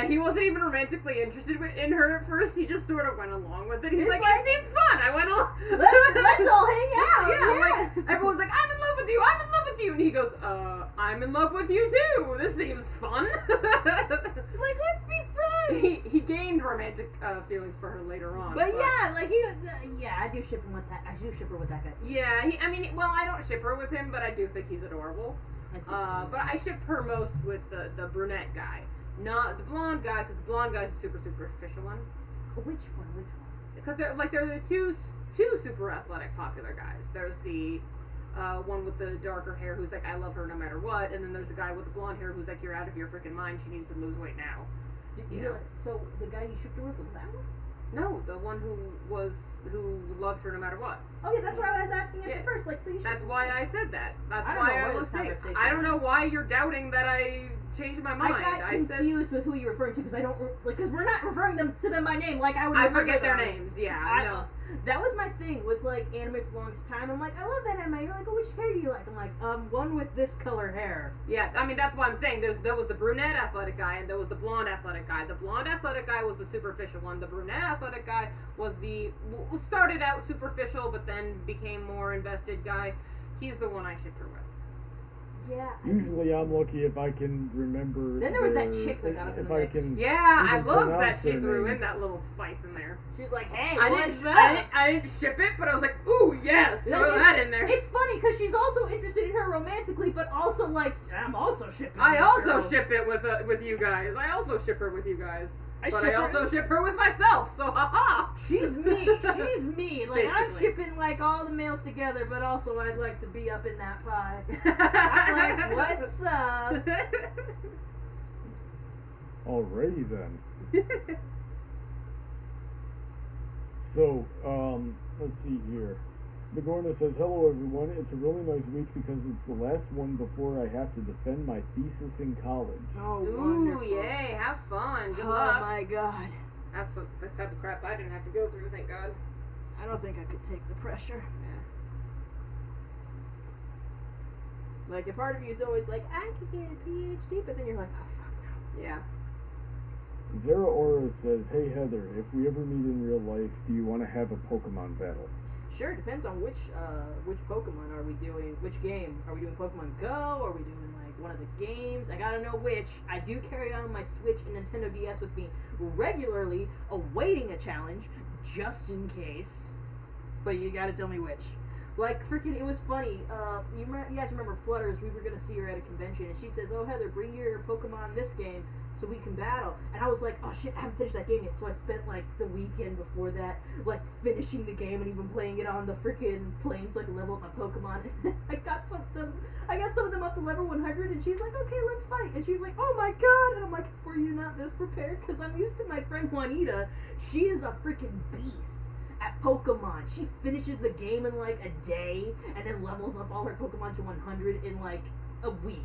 he wasn't even romantically interested in her at first. He just sort of went along with it. He's like, it seemed fun. I went on. Let's all hang out. Yeah, like everyone's like, I'm in love with you. I'm in love with you, and he goes, I'm in love with you too. This seems fun. Like, let's be friends. He gained romantic feelings for her later on. But yeah, like I do ship him with that. I do ship her with that guy too. Yeah, I don't ship her with him, but I do think he's adorable. But I ship her most with the brunette guy, not the blonde guy, because the blonde guy's a super superficial one. Which one? Because they're the two super athletic popular guys. There's the one with the darker hair who's like, I love her no matter what, and then there's a guy with the blonde hair who's like, you're out of your freaking mind. She needs to lose weight now. So the guy you shipped her with was that one? No, the one who loved her no matter what. Oh yeah, that's why I was asking at first. Like, so you. That's why I said that. That's I why I was saying. I don't know why you're doubting that I changed my mind. I got confused with who you're referring to because I don't because we're not referring to them by name like I would. I forget their names. Yeah, no. That was my thing with like anime for the longest time. I'm like, I love that anime. You're like, oh, which hair do you like? I'm like, one with this color hair. Yeah, I mean that's why I'm saying there was the brunette athletic guy and there was the blonde athletic guy. The blonde athletic guy was the superficial one. The brunette athletic guy was the started out superficial but then became more invested guy. He's the one I shipped her with. Yeah. Usually I'm lucky if I can remember. Then there was that chick that got up in the mix. I love that she threw in that little spice in there. She was like, hey, what's that? I didn't ship it, but I was like, ooh, yes, throw that in there. It's funny because she's also interested in her romantically, but also like, I'm also shipping I also ship it with you guys. I also ship her with you guys. But I also ship her with myself, so haha. She's me. She's me. Like, basically. I'm shipping like all the males together, but also I'd like to be up in that pie. I'm like, what's up? Alrighty then. So, let's see here. Bigorna says, hello everyone, it's a really nice week because it's the last one before I have to defend my thesis in college. Oh, ooh, wonderful. yay, have fun, good luck. Oh my god. That's the type of crap I didn't have to go through, thank God. I don't think I could take the pressure. Yeah. Like, a part of you is always like, I could get a PhD, but then you're like, oh fuck no. Yeah. Zara Aura says, hey Heather, if we ever meet in real life, do you want to have a Pokemon battle? Sure, depends on which Pokemon are we doing, which game. Are we doing Pokemon Go? Are we doing, like, one of the games? I gotta know which. I do carry on my Switch and Nintendo DS with me regularly, awaiting a challenge, just in case. But you gotta tell me which. Like, freaking, it was funny. You guys remember Flutters? We were gonna see her at a convention, and she says, oh, Heather, bring your Pokemon this game so we can battle. And I was like, oh shit, I haven't finished that game yet. So I spent like the weekend before that, like, finishing the game and even playing it on the freaking plane so I could level up my Pokemon. And I got some of them up to level 100, and she's like, okay, let's fight. And she's like, oh my god. And I'm like, were you not this prepared? Because I'm used to my friend Juanita. She is a freaking beast at Pokemon. She finishes the game in like a day and then levels up all her Pokemon to 100 in like a week.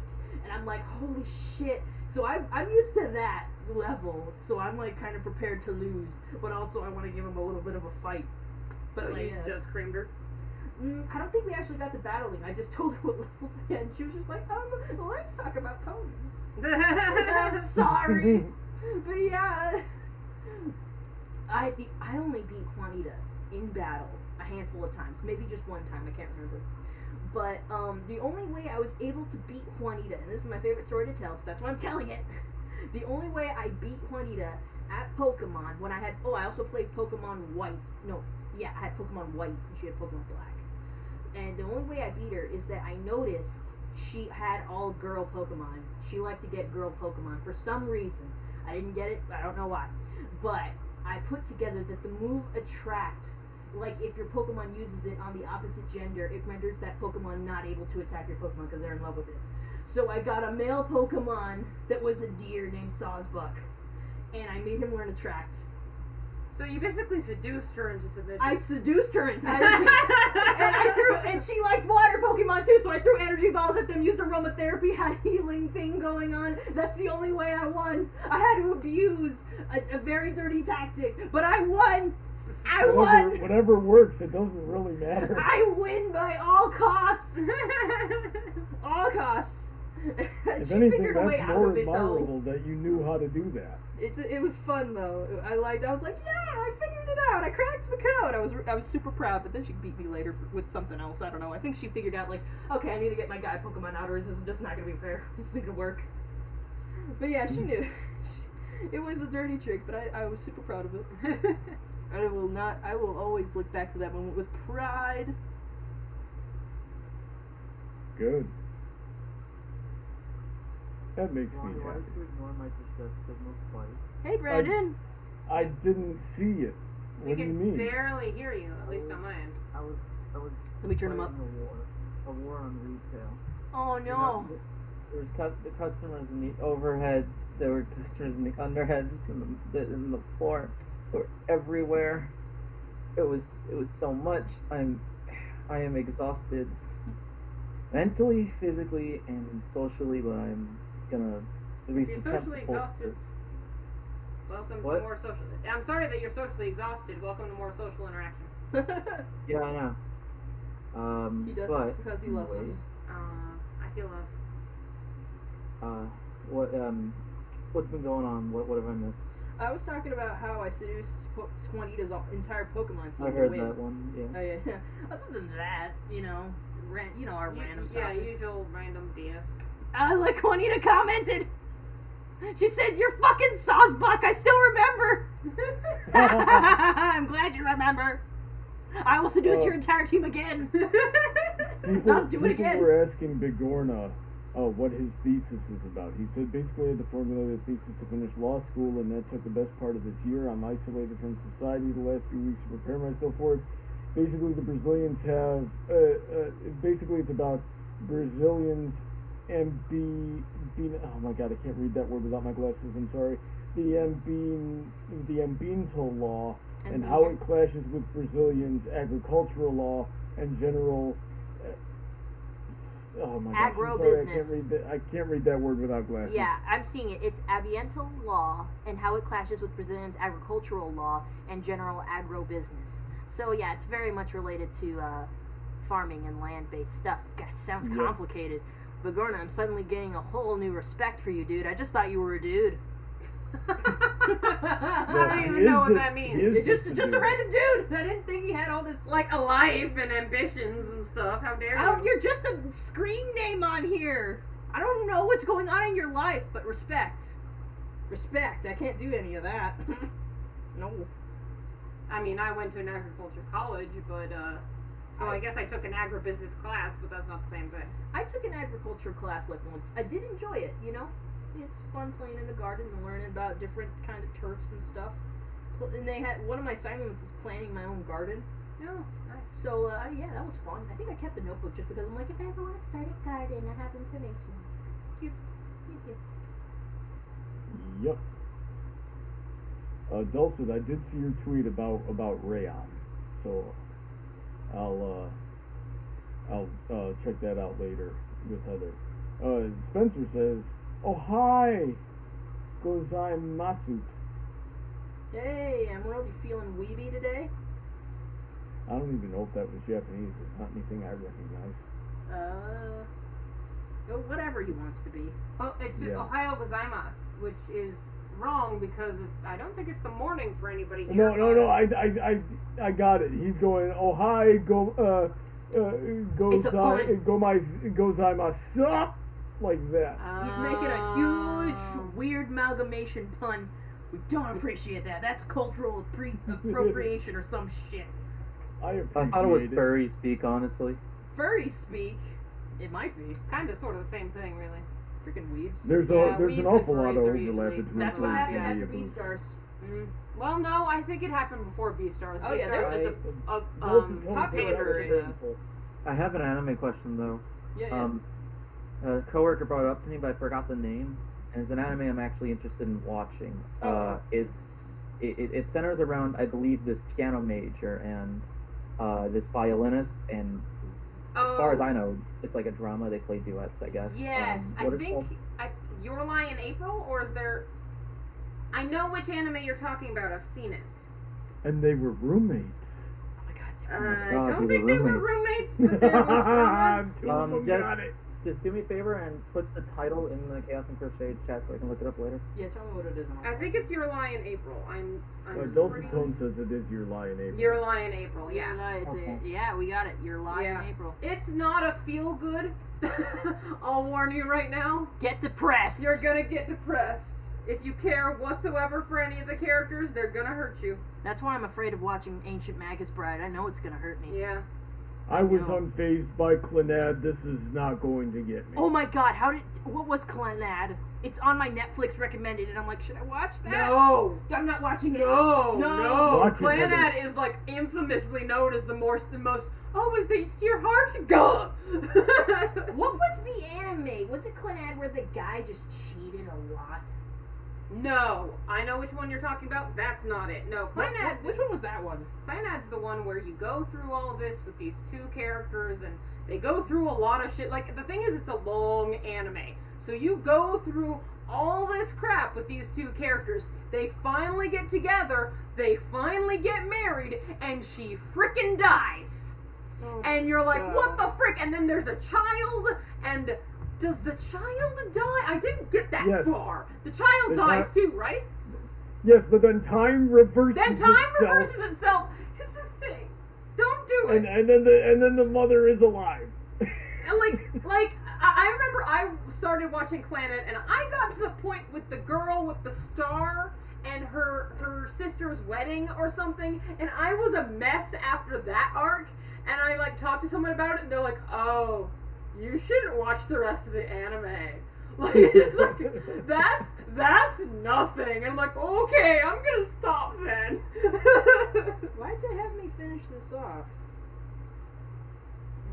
and I'm like, holy shit. So I'm used to that level, so I'm like kind of prepared to lose, but also I want to give him a little bit of a fight. But So like, you just creamed her? I don't think we actually got to battling. I just told her what levels I had, and she was just like, let's talk about ponies. I'm sorry. But yeah. I only beat Juanita in battle a handful of times. Maybe just one time, I can't remember. But the only way I was able to beat Juanita, and this is my favorite story to tell, so that's why I'm telling it. The only way I beat Juanita at Pokemon, when I had, I also played Pokemon White. I had Pokemon White, and she had Pokemon Black. And the only way I beat her is that I noticed she had all girl Pokemon. She liked to get girl Pokemon for some reason. I didn't get it, I don't know why. But I put together that the move Attract, like if your Pokemon uses it on the opposite gender, it renders that Pokemon not able to attack your Pokemon because they're in love with it. So I got a male Pokemon that was a deer named Sawsbuck, and I made him learn Attract. So you basically seduced her into submission. I seduced her entirely. and she liked water Pokemon too, so I threw energy balls at them, used aromatherapy, had a healing thing going on. That's the only way I won. I had to abuse a very dirty tactic, but I won. I won. Whatever works, it doesn't really matter. I win by all costs. All costs. If She anything, figured a way that's out more of it though. admirable that you knew how to do that. It was fun though. I was like, yeah, I figured it out. I cracked the code. I was super proud, but then she beat me later with something else. I don't know. I think she figured out like, okay, I need to get my guy Pokemon out, or this is just not gonna be fair. This isn't gonna work. But yeah, she knew. It was a dirty trick, but I was super proud of it. I will always look back to that moment with pride. Good. That makes me Why happy. did you ignore my distress signals twice? Hey, Brandon. I didn't see it. We What do you can mean? barely hear you, at least on my end. I was Let me turn 'em up. fighting a war on retail. Oh no. There was the customers in the overheads. There were customers in the underheads, in the floor. They were everywhere. It was so much. I am exhausted, mentally, physically, and socially. But I'm gonna at least You're attempt socially to pull exhausted. Welcome What? to more social. I'm sorry that you're socially exhausted. Welcome to more social interaction. Yeah, I know. He does but it because he loves anyway, us. I feel loved. What's been going on? What have I missed? I was talking about how I seduced Juanita's entire Pokemon team I to heard win. that one. Yeah. Oh yeah. Other than that, our random Yeah, topics. usual random DS. Like Juanita commented. She said, "You're fucking Sawsbuck. I still remember." I'm glad you remember. I will seduce your entire team again. I'll do it again. People were asking Bigorna what his thesis is about. He said basically I had to formulate a thesis to finish law school, and that took the best part of this year. I'm isolated from society the last few weeks to prepare myself for it. Basically, the Brazilians have basically it's about Brazilians and being oh my god, I can't read that word without my glasses. I'm sorry. The ambiental law and how it clashes with Brazilians' agricultural law and general. Oh my gosh, Agro-business. I can't read that word without glasses. Yeah, I'm seeing it. It's ambiental law and how it clashes with Brazilians' agricultural law and general agro-business. So yeah, it's very much related to farming and land-based stuff. God, it sounds complicated. But Gorna, I'm suddenly getting a whole new respect for you, dude. I just thought you were a dude. I don't even know what that means. You're just a random dude. I didn't think he had all this. Like a life and ambitions and stuff. How dare you? Oh, you're just a screen name on here. I don't know what's going on in your life, but respect. Respect. I can't do any of that. No. I mean, I went to an agriculture college, but so I guess I took an agribusiness class, but that's not the same thing. I took an agriculture class like once. I did enjoy it, It's fun playing in the garden and learning about different kind of turfs and stuff. And they had one of my assignments is planting my own garden. Oh, nice. So yeah, that was fun. I think I kept the notebook just because I'm like, if I ever want to start a garden, I have information. Cute. Yep. Dulcet, I did see your tweet about Rayon, so I'll check that out later with Heather. Spencer says, "Oh hi, gozaimasu." Hey, Emerald, you feeling weeby today? I don't even know if that was Japanese. It's not anything I recognize. Whatever he wants to be. Well, it's just Yeah. Ohio gozaimasu, which is wrong because I don't think it's the morning for anybody here. No. I got it. He's going. Oh hi, It's a pun. gozaimasu, like that. He's making a huge, weird amalgamation pun. We don't appreciate that. That's cultural appropriation or some shit. I appreciate I thought it was it. furry speak, honestly. Furry speak. It might be. Kind of, sort of the same thing, really. Freaking weebs. There's Yeah, there's an weebs and awful lot of furries are overlap usually- between. That's what furries happened and after weeaboos. Beastars. Well, no, I think it happened before Beastars. Oh, yeah, Beastars is Hot paper and, I have an anime question though. Yeah. A coworker brought it up to me, but I forgot the name. And it's an anime I'm actually interested in watching. It centers around, I believe, this piano major and this violinist, and as far as I know, it's like a drama. They play duets, I guess. Yes, I what is it think called? Your Lie in April, or is there? I know which anime you're talking about. I've seen it. And they were roommates. Oh my god. I God, don't they think were they were roommates, but there was drama. Two of them got it. Just do me a favor and put the title in the Chaos and Crochet chat so I can look it up later. Yeah, tell me what it is. and I'll I think it's Your Lie in April. I'm Dulcet pretty. Tone says it is your lie in April. Your Lie in April. You're Yeah. lying, Okay. yeah, we got it. You're lying Yeah. in April. It's not a feel good. I'll warn you right now. Get depressed. You're gonna get depressed. If you care whatsoever for any of the characters, they're gonna hurt you. That's why I'm afraid of watching Ancient Magus Bride. I know it's gonna hurt me. Yeah. I was No. unfazed by Clannad. This is not going to get me. Oh my god, what was Clannad? It's on my Netflix recommended, and I'm like, should I watch that? No. I'm not watching it. No. Watch it, Heather. Clannad is like infamously known as the most. Oh, is this your heart? Duh. What was the anime? Was it Clannad where the guy just cheated a lot? No, I know which one you're talking about. That's not it. No, Clannad. Which one was that one? Clannad's the one where you go through all of this with these two characters, and they go through a lot of shit. Like, the thing is, it's a long anime. So you go through all this crap with these two characters. They finally get together, they finally get married, and she frickin' dies. Oh, And you're like, God. what the frick? And then there's a child, and does the child die? I didn't get that Yes. far. The child The dies chi- too, right? Yes, but then time reverses Then time itself. reverses itself. It's a thing. Don't do it. And then the mother is alive. And like I remember I started watching Clannad, and I got to the point with the girl with the star and her sister's wedding or something, and I was a mess after that arc. And I like talked to someone about it, and they're like, "Oh, you shouldn't watch the rest of the anime." Like, it's like that's nothing. And I'm like, okay, I'm gonna stop then. Why'd they have me finish this off?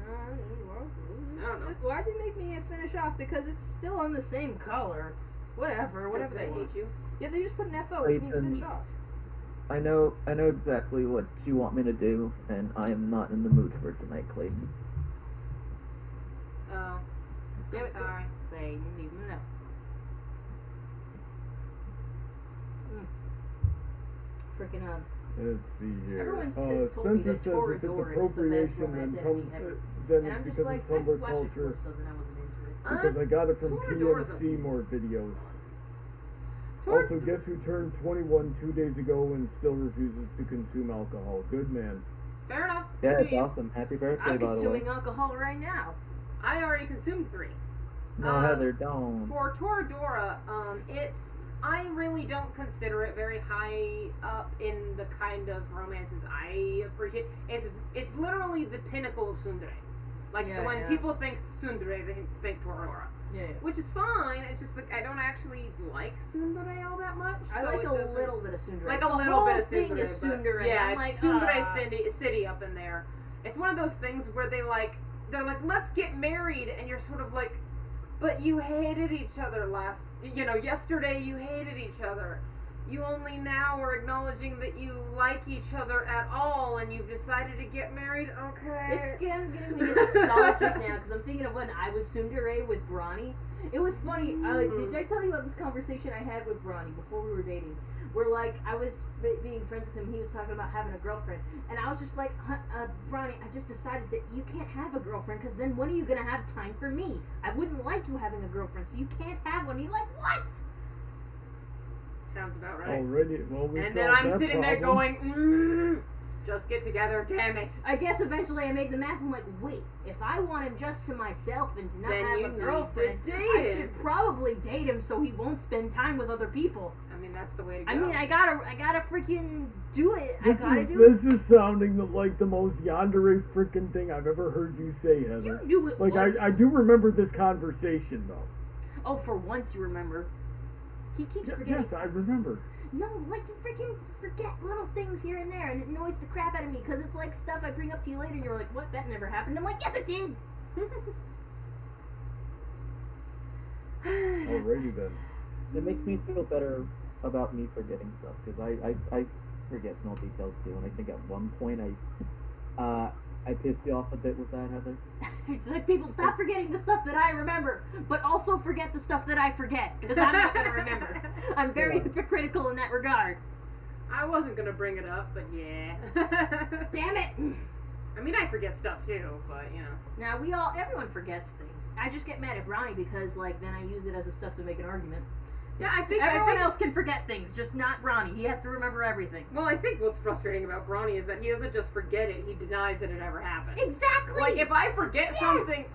I don't know. Why'd they make me finish off? Because it's still on the same color. Whatever Just they they want. hate you. Yeah, they just put an FO, which means Clayton. finish off. I know exactly what you want me to do, and I am not in the mood for it tonight, Clayton. Oh, Damn I'm it. sorry. They leave me know. Freaking Let's see here. Everyone's just told me Spencer that says if it's Toradora is the best appropriation, romance then, anime ever. then And I'm it's just because like, of I Tumblr watched it culture. first, so then I wasn't into it. Because I got it from Toradora's PNC more videos. Tor- Also, guess who turned 21 2 days ago and still refuses to consume alcohol? Good man. Fair enough. Yeah, Good it's for you. awesome. Happy birthday, I'm by the way. consuming alcohol right now. I already consumed 3. No, Heather, don't. For Toradora, I really don't consider it very high up in the kind of romances I appreciate. It's literally the pinnacle of tsundere. Like, Yeah, when yeah. people think tsundere, they think Toradora. Yeah. Which is fine, it's just like, I don't actually like tsundere all that much. I so like it a doesn't- little bit of tsundere. Like The a little whole bit of thing tsundere. is but- tsundere. Yeah, I'm it's like, tsundere city up in there. It's one of those things where they're like, let's get married, and you're sort of like, but you hated each other yesterday you hated each other. you only now are acknowledging that you like each other at all, and you've decided to get married. Okay. It's getting me nostalgic now because I'm thinking of when I was tsundere with Bronny. It was funny. Did I tell you about this conversation I had with Bronny before we were dating? Where, like, I was being friends with him, he was talking about having a girlfriend, and I was just like, Bronny, I just decided that you can't have a girlfriend, because then when are you going to have time for me? I wouldn't like you having a girlfriend, so you can't have one. He's like, what? Sounds about right. Already, well, we And then solved I'm that sitting there problem. going, just get together, damn it. I guess eventually I made the math. I'm like, wait, if I want him just to myself and to not Then have you a need to girlfriend, date I him. should probably date him so he won't spend time with other people. I mean, that's the way to go. I mean, I gotta freaking do it. This is sounding like the most yandere freaking thing I've ever heard you say, Heather. You knew it Like, was. I do remember this conversation, though. Oh, for once you remember. He keeps forgetting. Yes, I remember. No, like you freaking forget little things here and there, and it annoys the crap out of me because it's like stuff I bring up to you later, and you're like, "What? That never happened." I'm like, "Yes, it did." Alrighty then. It makes me feel better about me forgetting stuff because I forget small details too, and I think at one point I pissed you off a bit with that, Heather. It's like people stop forgetting the stuff that I remember, but also forget the stuff that I forget because I'm not gonna remember. I'm very hypocritical in that regard. I wasn't gonna bring it up, but yeah. Damn it! I mean, I forget stuff too, but you know. Now everyone forgets things. I just get mad at Brownie because like then I use it as a stuff to make an argument. Yeah, I think everyone else can forget things, just not Bronny. He has to remember everything. Well, I think what's frustrating about Bronny is that he doesn't just forget it; he denies that it ever happened. Exactly. Like if I forget something,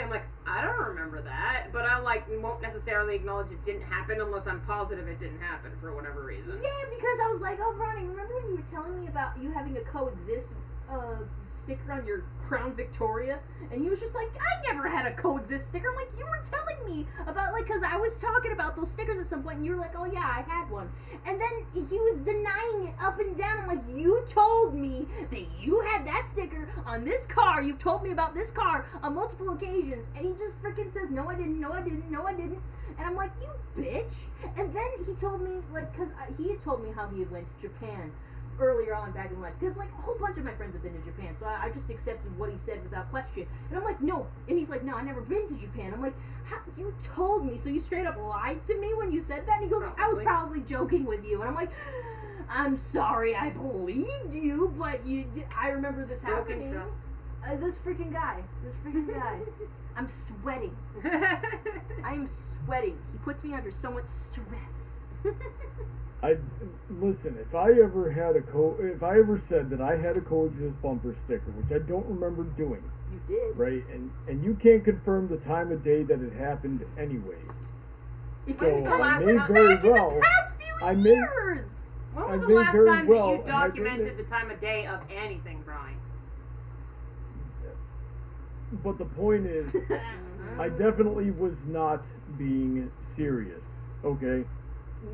I'm like, I don't remember that, but I won't necessarily acknowledge it didn't happen unless I'm positive it didn't happen for whatever reason. Yeah, because I was like, oh, Bronny, remember when you were telling me about you having a coexist sticker on your Crown Victoria? And he was just like, I never had a coexist sticker. I'm like, you were telling me about, like, because I was talking about those stickers at some point, and you were like, oh yeah, I had one. And then he was denying it up and down. I'm like, you told me that you had that sticker on this car. You've told me about this car on multiple occasions. And he just freaking says, no, I didn't, no, I didn't, no, I didn't. And I'm like, you bitch. And then he told me, like, because he had told me how he had went to Japan earlier on back in life, because like a whole bunch of my friends have been to Japan, so I just accepted what he said without question. And I'm like, no. And he's like, no, I never been to Japan. I'm like, how? You told me. So you straight up lied to me when you said that? And he goes, I was probably joking with you. And I'm like, I'm sorry, I believed you, but I remember this happening. This freaking guy. I'm sweating. I am sweating. He puts me under so much stress. Listen. If I ever said that I had a coexist bumper sticker, which I don't remember doing, you did, right? And you can't confirm the time of day that it happened anyway. If So it was I back may very in the well. past few I may. years. When was I the may last very time well that you have documented the time of day of anything, Brian? But the point is, I definitely was not being serious. Okay.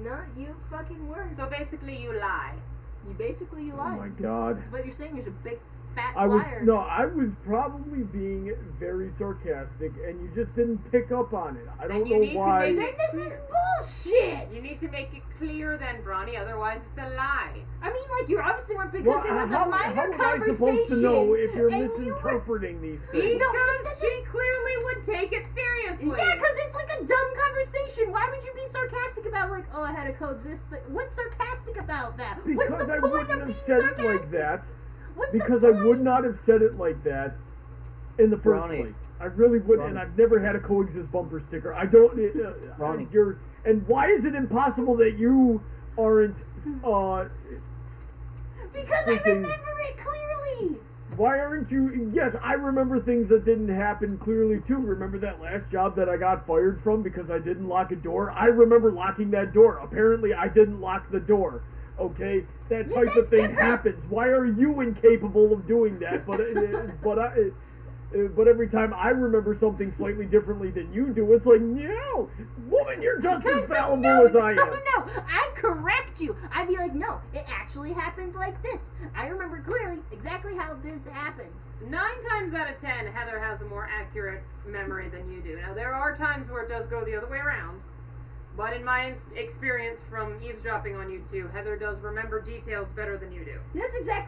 No, you fucking were. So basically, you lie. You Oh lied. my God. But you're saying you're a big fat I liar. was probably being very sarcastic, and you just didn't pick up on it. I Then don't you know need to why. make Then this is bullshit. You need to make it clear then, Bronny, otherwise it's a lie. I mean, like, you obviously weren't because it was how a minor am I conversation. supposed to know if you're and misinterpreting these things? Because she clearly would take it seriously. Yeah, because it's like a dumb conversation. Why would you be sarcastic about, like, oh, I had a coexist? Like, what's sarcastic about that? What's Because the I point wouldn't of have being said sarcastic? it like that. What's Because the I point? would not have said it like that in the first Ronnie. place. I really wouldn't, and Ronnie. I've never had a coexist bumper sticker. I don't. Ronnie. And why is it impossible that you aren't? Because I freaking- remember it clearly. Why aren't you? Yes, I remember things that didn't happen clearly too. Remember that last job that I got fired from because I didn't lock a door? I remember locking that door. Apparently, I didn't lock the door. Okay, that Yeah, type of that's thing different. happens. Why are you incapable of doing that? But every time I remember something slightly differently than you do, it's like, no, woman, you're just as fallible as I am. No, I correct you. I'd be like, no, it actually happened like this. I remember clearly exactly how this happened. 9 times out of 10, Heather has a more accurate memory than you do. Now, there are times where it does go the other way around, But in my experience from eavesdropping on you two, Heather does remember details better than you do.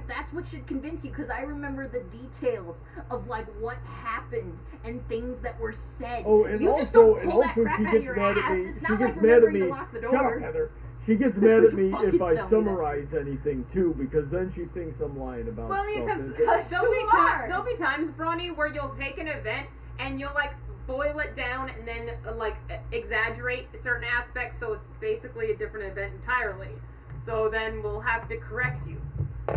That's what should convince you, because I remember the details of like what happened and things that were said. Oh, and you also, just don't and pull that also crap she out of gets your mad at ass. me. It's She not gets like mad at remembering me. to lock the Shut up, door. Heather. She gets mad at me Fucking if I tell me that. summarize anything too, because then she thinks I'm lying about Well, yeah, stuff. because You are. there'll be times, Bronny, where you'll take an event and you'll like boil it down and then exaggerate certain aspects, so it's basically a different event entirely. So then we'll have to correct you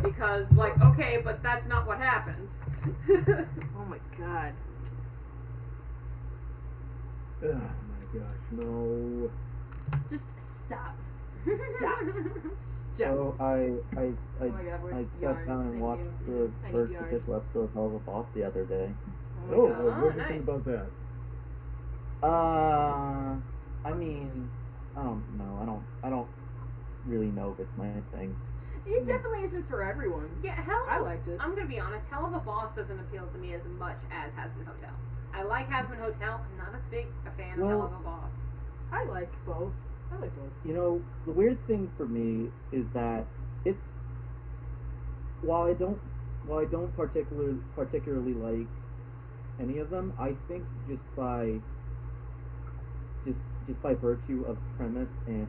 because, like, okay, but that's not what happens. Oh my god. Oh my gosh, no. Just stop. Stop. Stop. So I Oh my god, I where's sat yarn? down and Thank watched you. the I need first yarn. official episode of Hell of a Boss the other day. Oh my Oh, god. what do you nice. think about that? I mean, I don't know. I don't really know if it's my thing. It definitely isn't for everyone. Yeah, I liked it. I'm gonna be honest. Hell of a Boss doesn't appeal to me as much as Has-Been Hotel. I like Has-Been Hotel. I'm not as big a fan of Hell of a Boss. I like both. You know, the weird thing for me is that it's while I don't particularly like any of them, I think just by virtue of premise and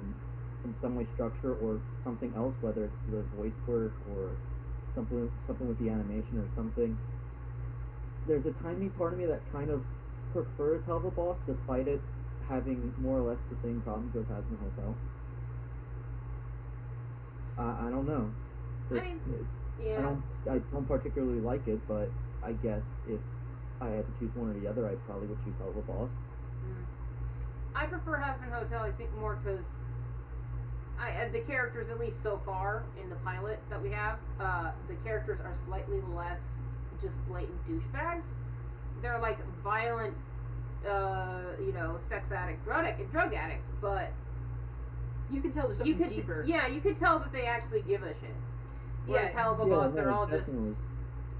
in some way structure or something else, whether it's the voice work or something with the animation or something, there's a tiny part of me that kind of prefers Hell of a Boss despite it having more or less the same problems as Has-Been Hotel. I don't know. Yeah. I don't particularly like it, but I guess if I had to choose one or the other, I probably would choose Hell of a Boss. I prefer Has-Been Hotel, I think, more because the characters, at least so far in the pilot that we have, the characters are slightly less just blatant douchebags. They're like violent, sex addict, drug addicts, but You can tell there's something deeper. you could tell that they actually give a shit. Whereas Hell of a Boss, they're all definitely. just...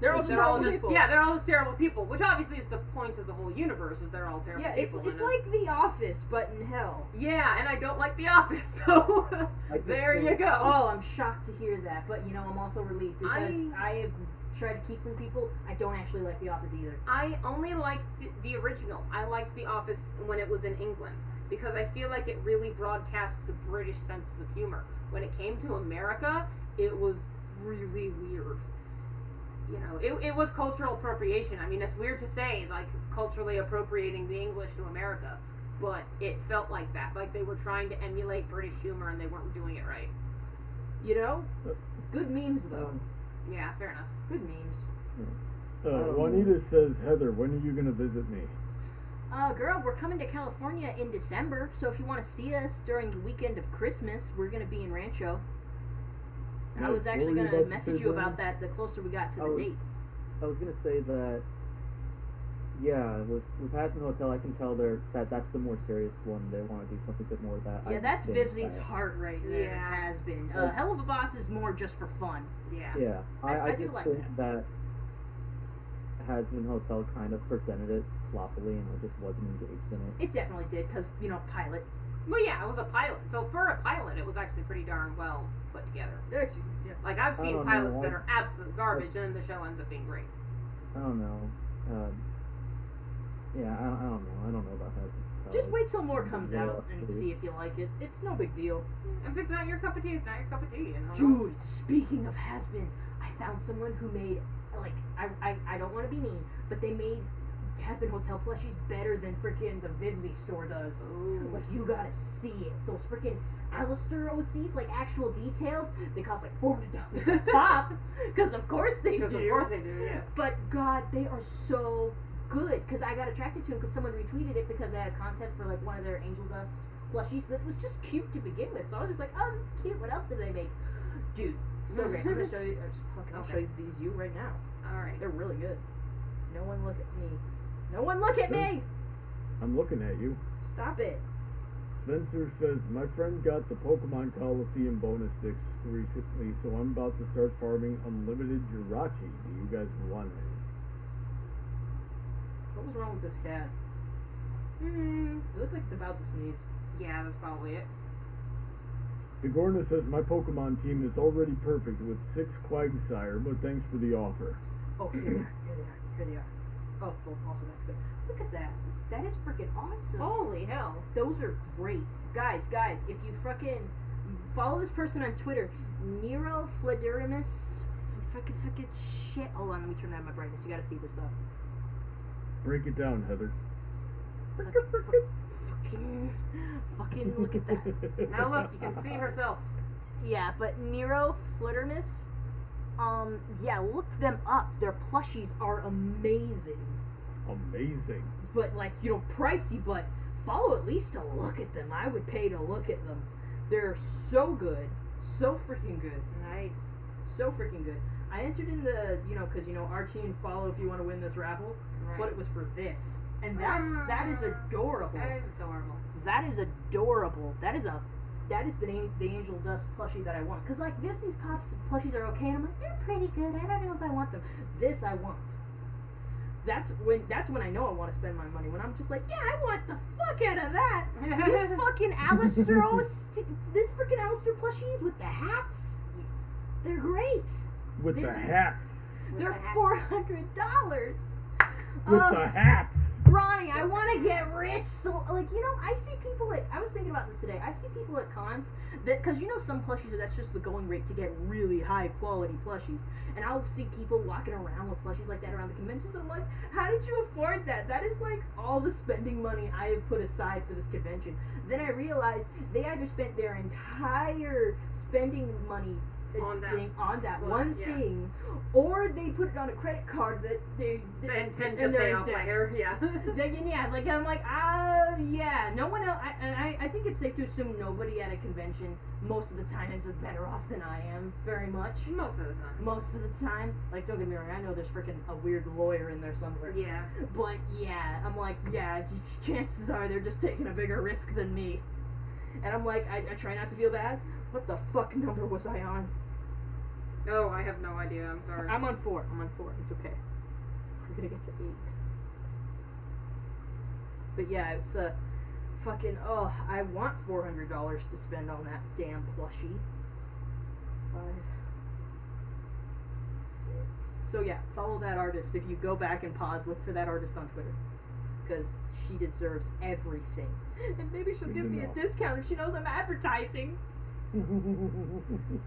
They're all just terrible people. Yeah, they're all just terrible people, which obviously is the point of the whole universe, is they're all terrible Yeah, people. it's like The Office, but in hell. Yeah, and I don't like The Office, so there you go. Oh, I'm shocked to hear that, but I'm also relieved because I have tried to keep from people. I don't actually like The Office either. I only liked the original. I liked The Office when it was in England, because I feel like it really broadcast to British senses of humor. When it came to America, it was really weird. It was cultural appropriation. I mean, it's weird to say, like, culturally appropriating the English to America, but it felt like that. Like they were trying to emulate British humor and they weren't doing it right. Good memes, though. Yeah, fair enough. Good memes. Juanita says, Heather, when are you going to visit me? Girl, we're coming to California in December, so if you want to see us during the weekend of Christmas, we're going to be in Rancho. I Nice. was actually What were you going to about to message say, you Brian? about that the closer we got to the date. I was gonna say that. Yeah, with Has-Been Hotel, I can tell that's the more serious one. They want to do something a bit more with that. Yeah, I that's think Vivzi's that- heart right there. Yeah. It has been. Yeah. Hell of a Boss is more just for fun. Yeah. Yeah, I I do just like think that Has-Been Hotel kind of presented it sloppily, and I just wasn't engaged in it. It definitely did, because, pilot. Well, yeah, it was a pilot. So for a pilot, it was actually pretty darn well put together. Actually, yeah. Like, I've seen don't pilots know. that are absolute garbage, and the show ends up being great. I don't know. Yeah, I don't know. I don't know about Has-Been Hotel. Just wait till more comes Yeah, out and see if you like it. It's no big deal. If it's not your cup of tea, it's not your cup of tea. Dude, speaking of has-been, I found someone who made, I don't want to be mean, but they made has-been hotel plushies better than freaking the Vivzi store does. Ooh. Like, you gotta see it. Those freaking Alistair OCs, like actual details, they cost like $400 a pop, because of course they do. Because of course they do, yes. But God, they are so good, because I got attracted to them because someone retweeted it because they had a contest for like one of their Angel Dust plushies that was just cute to begin with. So I was just like, oh, this is cute. What else did they make? Dude, so great. I'm gonna show you. I'll show you these right now. Alright. They're really good. No one look at me. No one look at me! I'm looking at you. Stop it. Spencer says, my friend got the Pokemon Coliseum bonus sticks recently, so I'm about to start farming unlimited Jirachi. Do you guys want any? What was wrong with this cat? It looks like it's about to sneeze. Yeah, that's probably it. Bigorna says, my Pokemon team is already perfect with 6 Quagsire, but thanks for the offer. Oh, here they are. Here they are. Oh, well, also that's good. Look at that. That is freaking awesome. Holy hell. Those are great. Guys, if you fucking follow this person on Twitter, Nero Fliderimus, fucking shit. Hold on, let me turn down my brightness. You gotta see this stuff. Break it down, Heather. Fucking look at that. Now look, you can see herself. Yeah, but Nero Fliderimus, yeah, look them up. Their plushies are amazing. Amazing. But, like, you know, pricey, but follow at least to look at them. I would pay to look at them. They're so good. So freaking good. Nice. So freaking good. I entered in the, you know, because, you know, RT and follow if you want to win this raffle. Right. But it was for this. And that is adorable. That is adorable. That is adorable. That is the Angel Dust plushie that I want. Because, like, these Pops plushies are okay, and I'm like, they're pretty good. I don't know if I want them. This I want. That's when I know I want to spend my money. When I'm just like, yeah, I want the fuck out of that. This fucking Alistair, this freaking Alistair plushies with the hats. Yes. They're great. With the hats. They're $400. With the hats. Ronnie, I want to get rich, so, like, you know, I see people I was thinking about this today, I see people at cons, that, because, you know, some plushies, that's just the going rate to get really high quality plushies, and I'll see people walking around with plushies like that around the conventions, and I'm like, how did you afford that? That is, like, all the spending money I have put aside for this convention. Then I realized they either spent their entire spending money on that one thing, or they put it on a credit card that they intend to pay off later. Yeah. Like I'm like, yeah. No one else. I think it's safe to assume nobody at a convention most of the time is better off than I am. Very much. Most of the time. Most of the time. Like, don't get me wrong. I know there's freaking a weird lawyer in there somewhere. Yeah. But yeah, I'm like, yeah. Chances are they're just taking a bigger risk than me. And I'm like, I try not to feel bad. What the fuck number was I on? Oh, I have no idea. I'm sorry. I'm on 4. It's okay. We're gonna get to 8. But yeah, it's fucking. Oh, I want $400 to spend on that damn plushie. 5, 6. So yeah, follow that artist. If you go back and pause, look for that artist on Twitter, because she deserves everything. And maybe she'll give me a discount if she knows I'm advertising.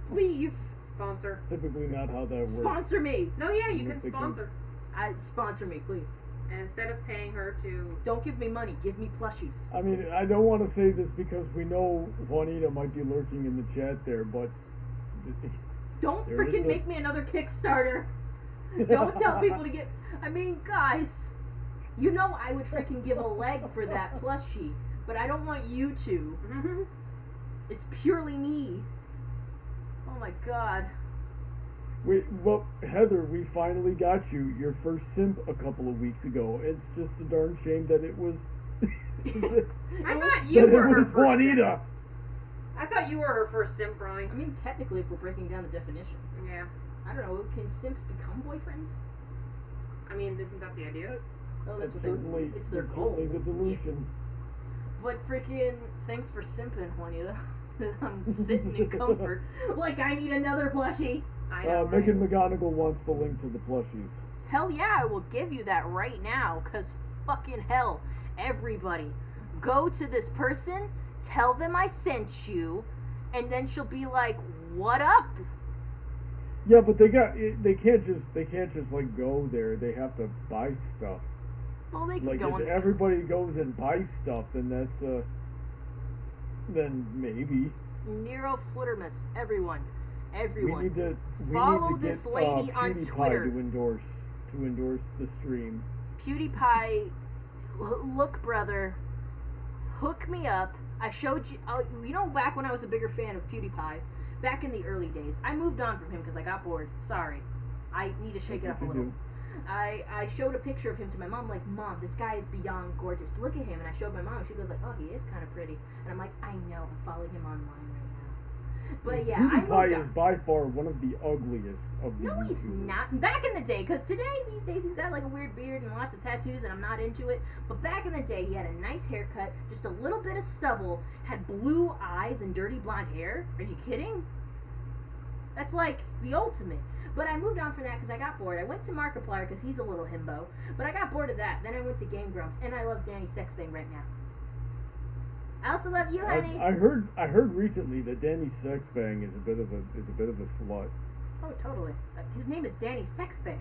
Please sponsor. Typically not how that works. Sponsor me. No, yeah, you can sponsor. Sponsor me, please. And instead of paying her to... Don't give me money. Give me plushies. I mean, I don't want to say this because we know Juanita might be lurking in the chat there, but... Don't freaking make me another Kickstarter. Don't tell people to get... I mean, guys, you know I would freaking give a leg for that plushie, but I don't want you to. It's purely me. Oh my god. Well, Heather, we finally got you your first simp a couple of weeks ago. It's just a darn shame that it was. I thought you were her first Juanita. Simp. I thought you were her first simp, Ronnie. I mean, technically, if we're breaking down the definition. Yeah. I don't know. Can simps become boyfriends? I mean, isn't that the idea? Oh, that's certainly. It's their goal. Certainly the delusion. But freaking, thanks for simping, Juanita. I'm sitting in comfort. Like I need another plushie. I know, Megan McGonigal wants the link to the plushies. Hell yeah, I will give you that right now, because fucking hell, everybody, go to this person, tell them I sent you, and then she'll be like, what up? Yeah, but they can't just like go there. They have to buy stuff. Well, they can like go if everybody goes and buys stuff, then that's then maybe. Nero Flittermus, everyone. We need to follow get, this lady on Twitter to endorse the stream. PewDiePie, look, brother, hook me up. I showed you. You know, back when I was a bigger fan of PewDiePie, back in the early days, I moved on from him because I got bored. Sorry, I need to shake it up a little. I showed a picture of him to my mom, like, Mom, this guy is beyond gorgeous. Look at him. And I showed my mom, and she goes like, oh, he is kind of pretty. And I'm like, I know. I'm following him online right now. But yeah, I moved PewDiePie is on. by far one of the ugliest of the No, he's YouTubers. not. Back in the day, because these days, he's got like a weird beard and lots of tattoos, and I'm not into it. But back in the day, he had a nice haircut, just a little bit of stubble, had blue eyes and dirty blonde hair. Are you kidding? That's like the ultimate. But I moved on from that because I got bored. I went to Markiplier because he's a little himbo. But I got bored of that. Then I went to Game Grumps, and I love Danny Sexbang right now. I also love you, honey. I heard recently that Danny Sexbang is a bit of a slut. Oh, totally. His name is Danny Sexbang.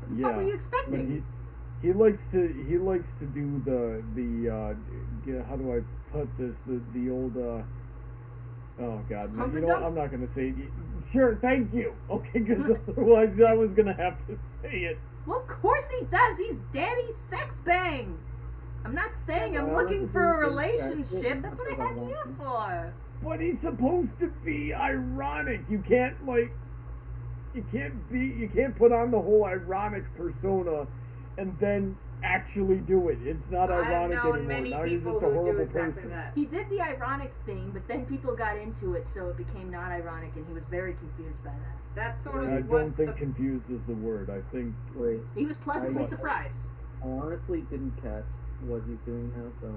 What the Yeah, fuck were you but expecting? he likes to do the how do I put this, the old oh god, Hump you and know what, dump? I'm not gonna say it. Sure, thank you. Okay, because otherwise I was gonna have to say it. Well, of course he does. He's Danny Sexbang. I'm not saying I'm Well, looking that's for a a good relationship. strategy. That's what I have you for. But he's supposed to be ironic. You can't you can't put on the whole ironic persona and then actually do it. It's not I've ironic known anymore. many Now you're people just a who do horrible exactly person. that. He did the ironic thing, but then people got into it, so it became not ironic, and he was very confused by that. That's sort of I what don't think confused is the word. I think Wait, He was pleasantly I- surprised. I honestly didn't catch what he's doing now, so.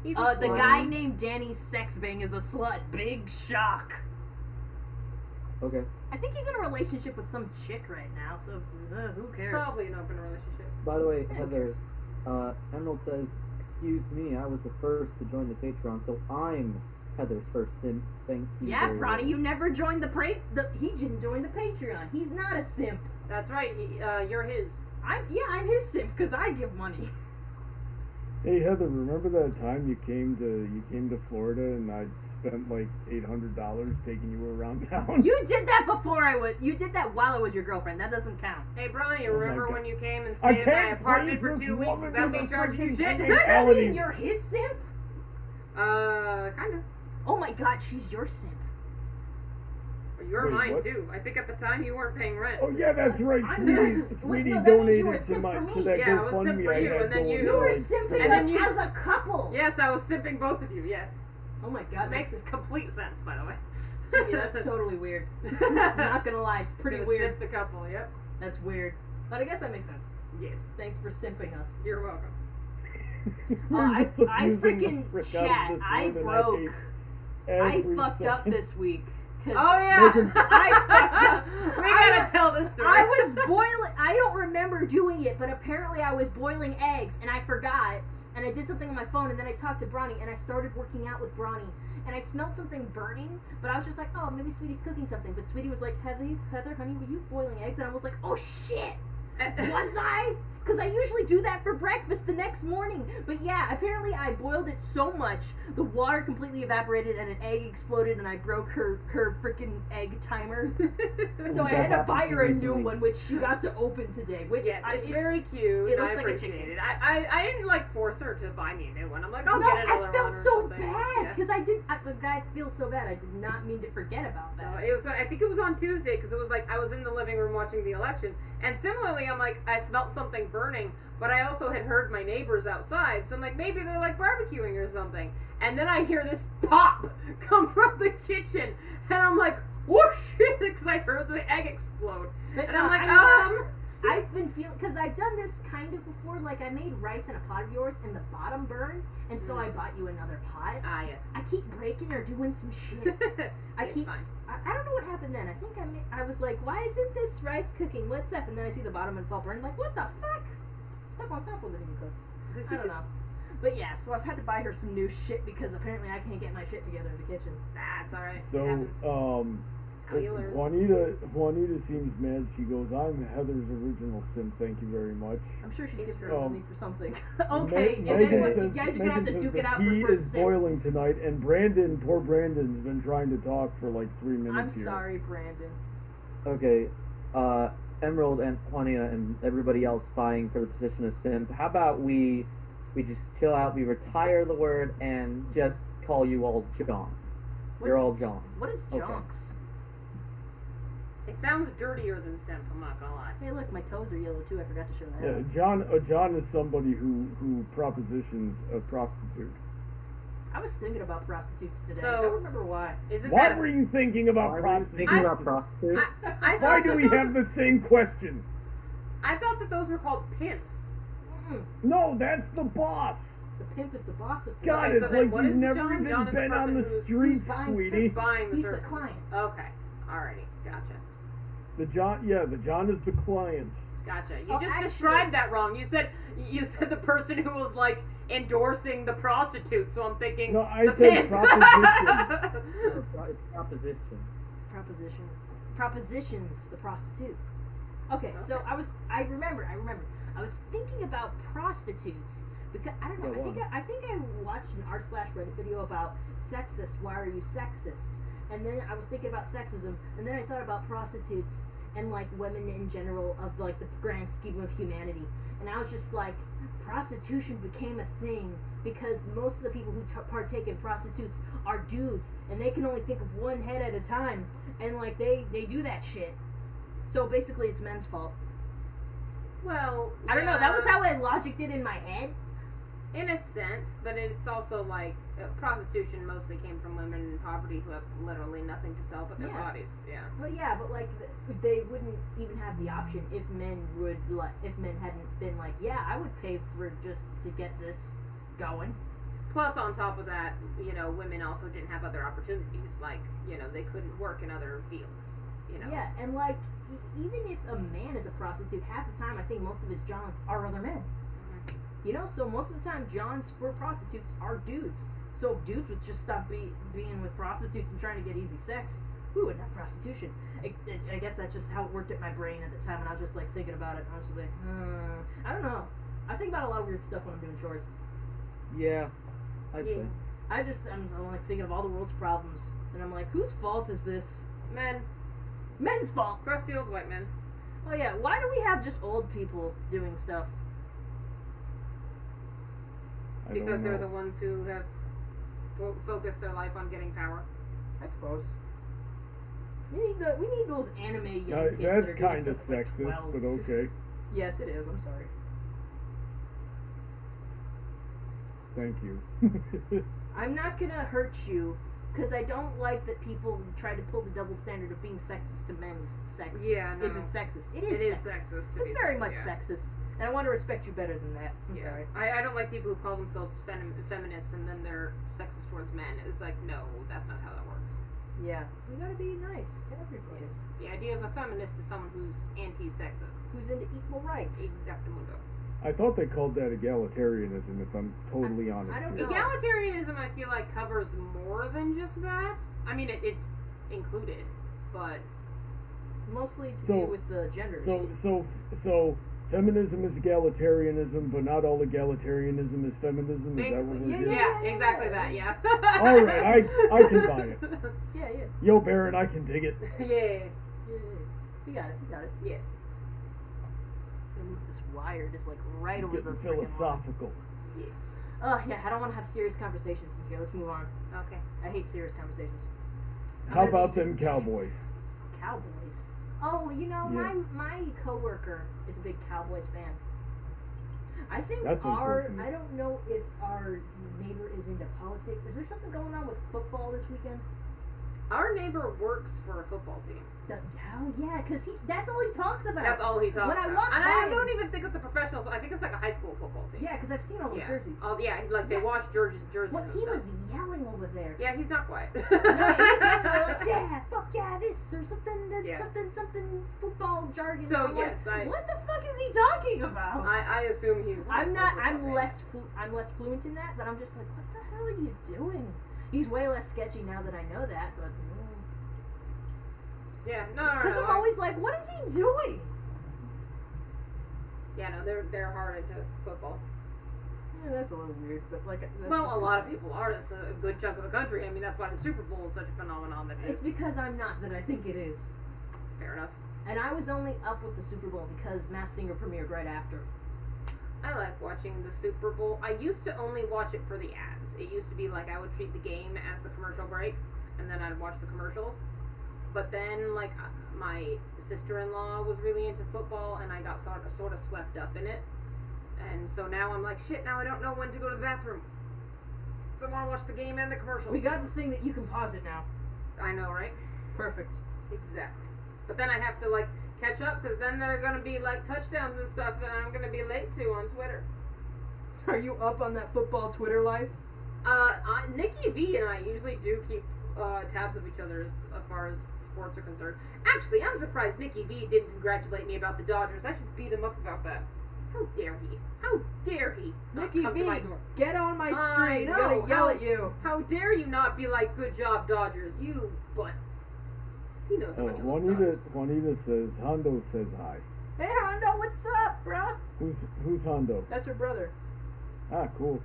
he's a The slut. guy named Danny Sexbang is a slut. Big shock. Okay. I think he's in a relationship with some chick right now, so who cares? Probably an open relationship. By the way, Yeah, who Heather, Emerald says, "Excuse me, I was the first to join the Patreon, so I'm Heather's first simp. Thank you." Yeah, very Bronny, much." you never joined he didn't join the Patreon. He's not a simp. That's right. You're his. I'm his simp because I give money. Mm-hmm. Hey Heather, remember that time you came to Florida and I spent like $800 taking you around town? You did that before you did that while I was your girlfriend. That doesn't count. Hey, Bronny, you Oh my remember God. when you came and I stayed in my can't apartment praise for this 2 weeks woman without as me a charging you freaking shit? fucking Does that mean Ellie. you're his simp? Kinda. Oh my god, she's your simp. You're Wait, mine what? too. I think at the time you weren't paying rent. Oh yeah, that's right. I'm Sweetie, this- Sweetie wait, no, that means you were donated to simp for me. to that Yeah, I was simp GoFundMe for I you, had and then going. you- You were like, simping And us then you- as a couple. Yes, I was simping both of you. Yes. Oh my That god, makes that's complete sense, by the way. sweetie, that's totally weird. I'm not gonna lie, it's pretty Gonna weird. Simp the couple. Yep. That's weird. But I guess that makes sense. Yes. Thanks for simping us. You're welcome. We're I just abusing the freaking frick out of chat. this I word, and broke. hate I every fucked up second. this week. Cause Oh yeah. Megan- I fucked up. We I- gotta tell this story. I was boiling. I don't remember doing it, but apparently I was boiling eggs and I forgot. And I did something on my phone, and then I talked to Bronny, and I started working out with Bronny, and I smelled something burning. But I was just like, oh, maybe Sweetie's cooking something. But Sweetie was like, Heather, honey, were you boiling eggs? And I was like, oh shit, was I? Because I usually do that for breakfast the next morning. But yeah, apparently I boiled it so much, the water completely evaporated and an egg exploded and I broke her freaking egg timer. So I That had to buy happened her a to me new recently. one, which she got to open today. Which Yes, I, it's very cute. it and looks I like a appreciate chicken. it. I didn't like force her to buy me a new one. I'm like, I'll no, get another I one felt or so something. bad Yeah. because I didn't. The guy feels so bad. I did not mean to forget about So that. it was. I think it was on Tuesday because it was like I was in the living room watching the election, and similarly, I'm like I smelt something burning, but I also had heard my neighbors outside, so I'm like maybe they're like barbecuing or something, and then I hear this pop come from the kitchen, and I'm like whoosh because I heard the egg explode, But and no, I'm like I've been feeling because I've done this kind of before. Like I made rice in a pot of yours, and the bottom burned, and so I bought you another pot. yes. I keep breaking or doing some shit. I It's keep. fine. I don't know what happened then. I think I was like, why isn't this rice cooking? What's up? And then I see the bottom and it's all burned. I'm like, what the fuck? Stuff on top wasn't even cooked. This I is don't know. But yeah, so I've had to buy her some new shit because apparently I can't get my shit together in the kitchen. That's all right. It So, happens. How you learn. Juanita seems mad. She goes, "I'm Heather's original sim. Thank you very much." I'm sure she's It's giving her true. money for something. Okay, Megan and then says- you guys are gonna have to Megan duke says it out the for tea first is sips. boiling tonight, and poor Brandon's been trying to talk for like 3 minutes I'm here. sorry, Brandon. Okay, Emerald and Juanita and everybody else vying for the position of simp. How about we just chill out, we retire the word, and just call you all Johns. You're What's- all Johns. What is Okay. jonks? It sounds dirtier than simp. I'm not gonna lie. Hey, look, my toes are yellow too. I forgot to show that. Yeah, John is somebody who propositions a prostitute. I was thinking about prostitutes today. So- I don't remember why. Is it Why that? were you thinking about Why were you prostitutes? thinking about prostitutes? I Why thought do that we those- have the same question? I thought that those were called pimps. Mm-mm. No, that's the boss. The pimp is the boss of God, Okay, so it's then like what you've is the never John? even John is the been on person the who's streets, buying sweetie. Who's buying the He's the services. client. Okay. Alrighty. Gotcha. The John is the client. Gotcha. You Oh, just actually- described that wrong. You said the person who was like endorsing the prostitute. So I'm thinking No, I the said pimp. proposition. It's proposition. Proposition. Propositions, the prostitute. Okay, so I remember. I was thinking about prostitutes because I don't know. Go I think I watched an r/Reddit video about sexist. Why are you sexist? And then I was thinking about sexism, and then I thought about prostitutes and like women in general of like the grand scheme of humanity. And I was just like, prostitution became a thing because most of the people who partake in prostitutes are dudes, and they can only think of one head at a time, and like they do that shit. So basically, it's men's fault. Well, I don't know. That was yeah, how I logicked it in my head. in a sense, but it's also like prostitution mostly came from women in poverty who have literally nothing to sell but their Yeah. bodies. Yeah. But yeah, but like they wouldn't even have the option if men hadn't been like, yeah, I would pay for just to get this going. Plus, on top of that, women also didn't have other opportunities. Like, they couldn't work in other fields. Yeah, and like even if a man is a prostitute, half the time I think most of his johns are other men. So most of the time johns for prostitutes are dudes. So if dudes would just stop being with prostitutes and trying to get easy sex, we wouldn't have prostitution. I guess that's just how it worked at my brain at the time, and I was just like thinking about it, and I was just like, I don't know. I think about a lot of weird stuff when I'm doing chores. Yeah, I'd say. I'm like thinking of all the world's problems, and I'm like, whose fault is this? Men, Men's fault. crusty old white men. Oh yeah, why do we have just old people doing stuff? I Because don't they're know. the ones who have focused their life on getting power. I suppose. We need those anime young Now, kids that's that are doing kinda stuff at, like, sexist, 12. but okay. Yes, it is. I'm sorry. Thank you. I'm not gonna hurt you because I don't like that people try to pull the double standard of being sexist to men's sex. Yeah, no. Isn't sexist. It It is is sexist. sexist. to It's be very said, much yeah. sexist, and I want to respect you better than that. I'm Yeah. sorry. I don't like people who call themselves feminists and then they're sexist towards men. It's like, no, that's not how that works. Yeah, we gotta be nice to everybody. Yes. The idea of a feminist is someone who's anti-sexist. Who's into equal rights? Exactamundo. I thought they called that egalitarianism, if I'm totally honest. I don't here. know. Egalitarianism, I feel like, covers more than just that. I mean, it's included, but Mostly to So- do with the genders. So, feminism is egalitarianism, but not all egalitarianism is feminism. Is that what basically, we're Yeah, doing? yeah, exactly that, yeah. All right, I can buy it. yeah. Yo, Baron, I can dig it. Yeah. Yeah. We got it. Yes. Gonna move this wire just like right over the Getting freaking line. philosophical. Yes. Yeah, I don't want to have serious conversations in here. Let's move on. Okay. I hate serious conversations. How about them Cowboys? Cowboys? Oh, Yeah. my coworker is a big Cowboys fan. I think That's I unfortunate. don't know if our neighbor is into politics. Is there something going on with football this weekend? Our neighbor works for a football team. Yeah, because that's all he talks about. That's all he talks When I about. walk And by I him- don't even think it's a professional. I think it's like a high school football team. Yeah, because I've seen all those Yeah. jerseys. Oh yeah, like they Yeah. wash jerseys What and he stuff. was yelling over there. Yeah, he's not quiet. No, he's yelling over like, yeah, fuck yeah, this or something, Yeah. something football jargon. So, I'm yes, like, what the fuck is he talking about? I assume he's. I'm football less fluent in that, but I'm just like, what the hell are you doing? He's way less sketchy now that I know that, but Yeah, no, because I'm always like, what is he doing? Yeah, no, they're hard into football. Yeah, that's a little weird, but like, that's Well, just a lot of people are. That's a good chunk of the country. I mean, that's why the Super Bowl is such a phenomenon. That it It's is. because I'm not that I think it is, Fair enough. and I was only up with the Super Bowl because Masked Singer premiered right after. I like watching the Super Bowl. I used to only watch it for the ads. It used to be like I would treat the game as the commercial break, and then I'd watch the commercials. But then, like, my sister-in-law was really into football, and I got sort of swept up in it. And so now I'm like, shit, now I don't know when to go to the bathroom. because I want to watch the game and the commercials. We got the thing that you can pause it now. I know, right? Perfect. Exactly. But then I have to, like, catch up, because then there are going to be, like, touchdowns and stuff that I'm going to be late to on Twitter. Are you up on that football Twitter life? Nikki V and I usually do keep tabs of each other as far as sports are concerned. Actually, I'm surprised Nikki V didn't congratulate me about the Dodgers. I should beat him up about that. How dare he? How dare he? not Nikki come to V, my door? get on my I stream. I'm know. gonna yell at you. How dare you not be like, good job, Dodgers, you butt. He knows how much I love Dodgers. Juanita says, Hondo says hi. Hey Hondo, what's up, bruh? Who's Hondo? That's her brother. Ah, cool.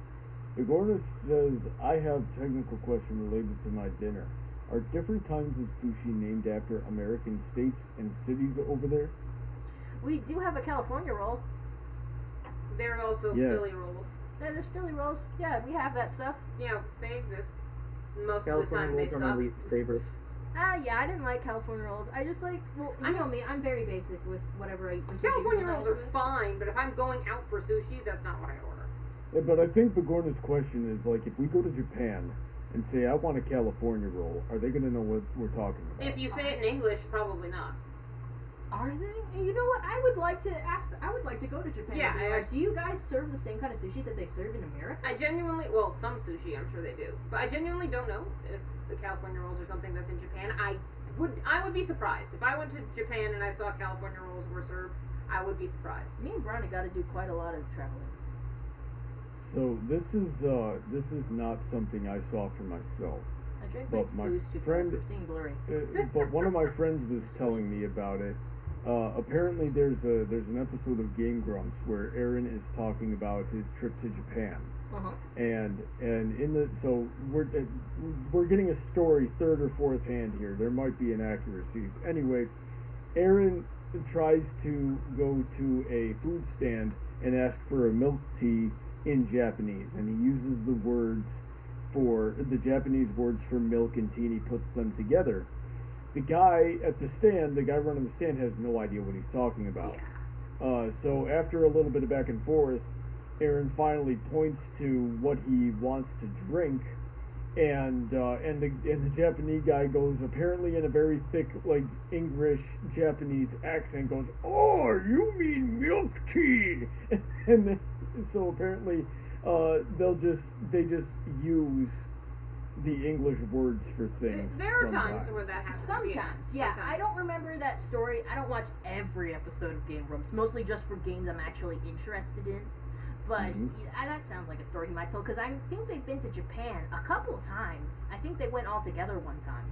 Igornis says, I have technical question related to my dinner. Are different kinds of sushi named after American states and cities over there? We do have a California roll. There are also Yeah. Philly rolls. Yeah, there's Philly rolls. Yeah, we have that stuff. Yeah, they exist. Most California of the time they rolls are my suck. least favorite. Yeah, I didn't like California rolls. I just like, well, you know me, I'm very basic with whatever I eat for sushi. California because rolls are fine, but if I'm going out for sushi, that's not what I order. Yeah, but I think Begorna's question is, like, if we go to Japan and say, I want a California roll, are they going to know what we're talking about? If you say it in English, probably not. Are they? You know what? I would like to ask. I would like to go to Japan. Yeah, and be I like, actually- do you guys serve the same kind of sushi that they serve in America? I genuinely, well, some sushi, I'm sure they do, but I genuinely don't know if the California rolls are something that's in Japan. I would be surprised if I went to Japan and I saw California rolls were served. I would be surprised. Me and Brownie got to do quite a lot of traveling. So this is not something I saw for myself. I drank But my my booze too friend- fast. I'm seeing blurry. But one of my friends was telling me about it. Apparently, there's an episode of Game Grumps where Aaron is talking about his trip to Japan, and in the so we're getting a story third or fourth hand here. There might be inaccuracies. Anyway, Aaron tries to go to a food stand and ask for a milk tea in Japanese, and he uses the words for the Japanese words for milk and tea, and he puts them together. The guy at the stand, the guy running the stand, has no idea what he's talking about. Yeah. So after a little bit of back and forth, Aaron finally points to what he wants to drink, and the Japanese guy goes, apparently in a very thick, like, English Japanese accent, goes, "Oh, you mean milk tea?" And then, so apparently they just use the English words for things. There are times where that happens. Sometimes, yeah. I don't remember that story. I don't watch every episode of Game Grumps, mostly just for games I'm actually interested in. But yeah, that sounds like a story he might tell, because I think they've been to Japan a couple times. I think they went all together one time.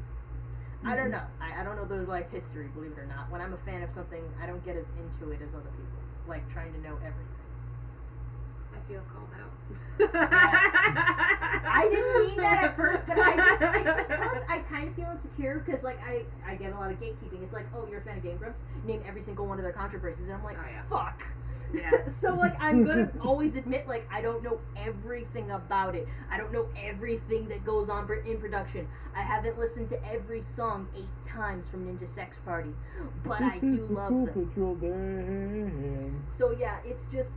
I don't know. I don't know their life history, believe it or not. When I'm a fan of something, I don't get as into it as other people, like trying to know everything. I feel called out. I didn't mean that at first, but it's because I kind of feel insecure, because like I get a lot of gatekeeping. It's like, oh, you're a fan of Game Grumps? Name every single one of their controversies, and I'm like, Oh, yeah. fuck. Yeah. So like I'm gonna always admit, like, I don't know everything about it. I don't know everything that goes on in production. I haven't listened to every song 8 times from Ninja Sex Party, but I do love them. So yeah, it's just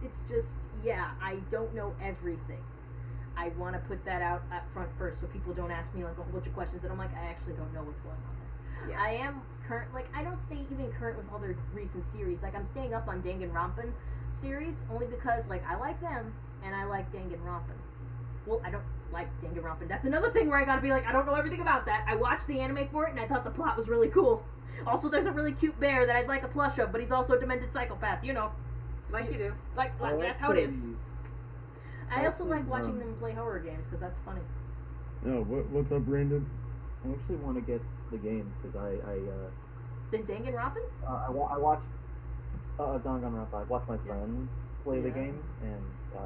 yeah, I don't know everything. I want to put that out at front first, so people don't ask me like a whole bunch of questions, and I'm like, I actually don't know what's going on there. Yeah. I am current, like, I don't stay even current with other recent series. Like, I'm staying up on Danganronpa series only because, like, I like them and I like Danganronpa. Well, I don't like Danganronpa. That's another thing where I gotta be like, I don't know everything about that. I watched the anime for it and I thought the plot was really cool. Also, there's a really cute bear that I'd like a plush of, but he's also a demented psychopath, you know. Like you do. Like that's how it is. I also like watching them play horror games because that's funny. Oh, what's up, Brandon? I actually want to get the games because The Danganronpa? I watched Danganronpa. I watched my friend play the game, and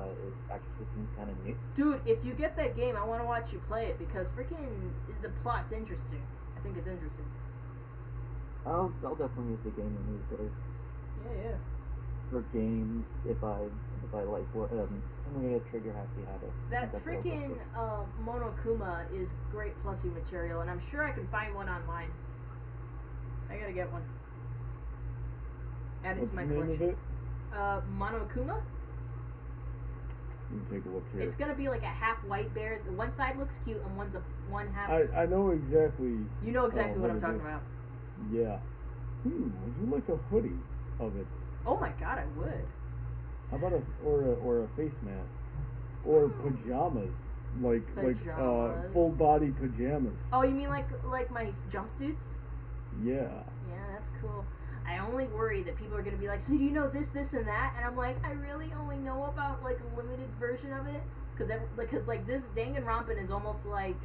it actually seems kind of neat. Dude, if you get that game, I want to watch you play it because freaking the plot's interesting. I think it's interesting. I'll definitely get the game in these days. Yeah. For games, if I like what I'm gonna get Trigger Happy Habit. That That's what I'll go freaking Monokuma is great plushie material, and I'm sure I can find one online. I gotta get one. Add it What's to my the name of collection. it? Monokuma? Let me take a look here. It's gonna be like a half white bear. The one side looks cute, and one half. I know exactly. You know exactly what I'm it talking is. about. Yeah. Would you like a hoodie of it? Oh my god, I would. How about a face mask or pajamas, like Pajamas. full body pajamas? Oh, you mean like my jumpsuits? Yeah. Yeah, that's cool. I only worry that people are gonna be like, so do you know this, this, and that? And I'm like, I really only know about like a limited version of it, because like this Danganronpa is almost like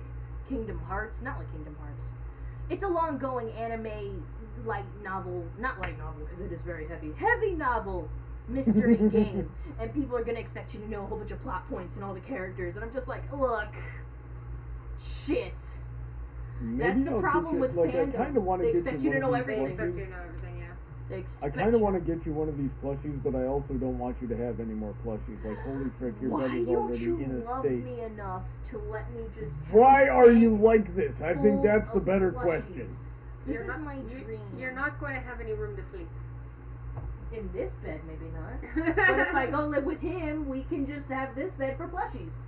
Kingdom Hearts, not like Kingdom Hearts. It's a long-going anime light novel, not light novel because it is very heavy novel mystery game, and people are gonna expect you to know a whole bunch of plot points and all the characters, and I'm just like, look, shit. Maybe That's the I'll problem get with you, I fandom. kind of want They to expect get you you to one know of these everything. They expect you plushies. to know everything, yeah. They I expect kind of you- want to get you one of these plushies, but I also don't want you to have any more plushies. Like, holy frick, your Why bed is don't already you in a love state. me enough to let me just have Why a are you bed like this? I think full that's the of better plushies? question. This You're is not- my you- dream. You're not going to have any room to sleep. In this bed, maybe not. But if I go live with him, we can just have this bed for plushies.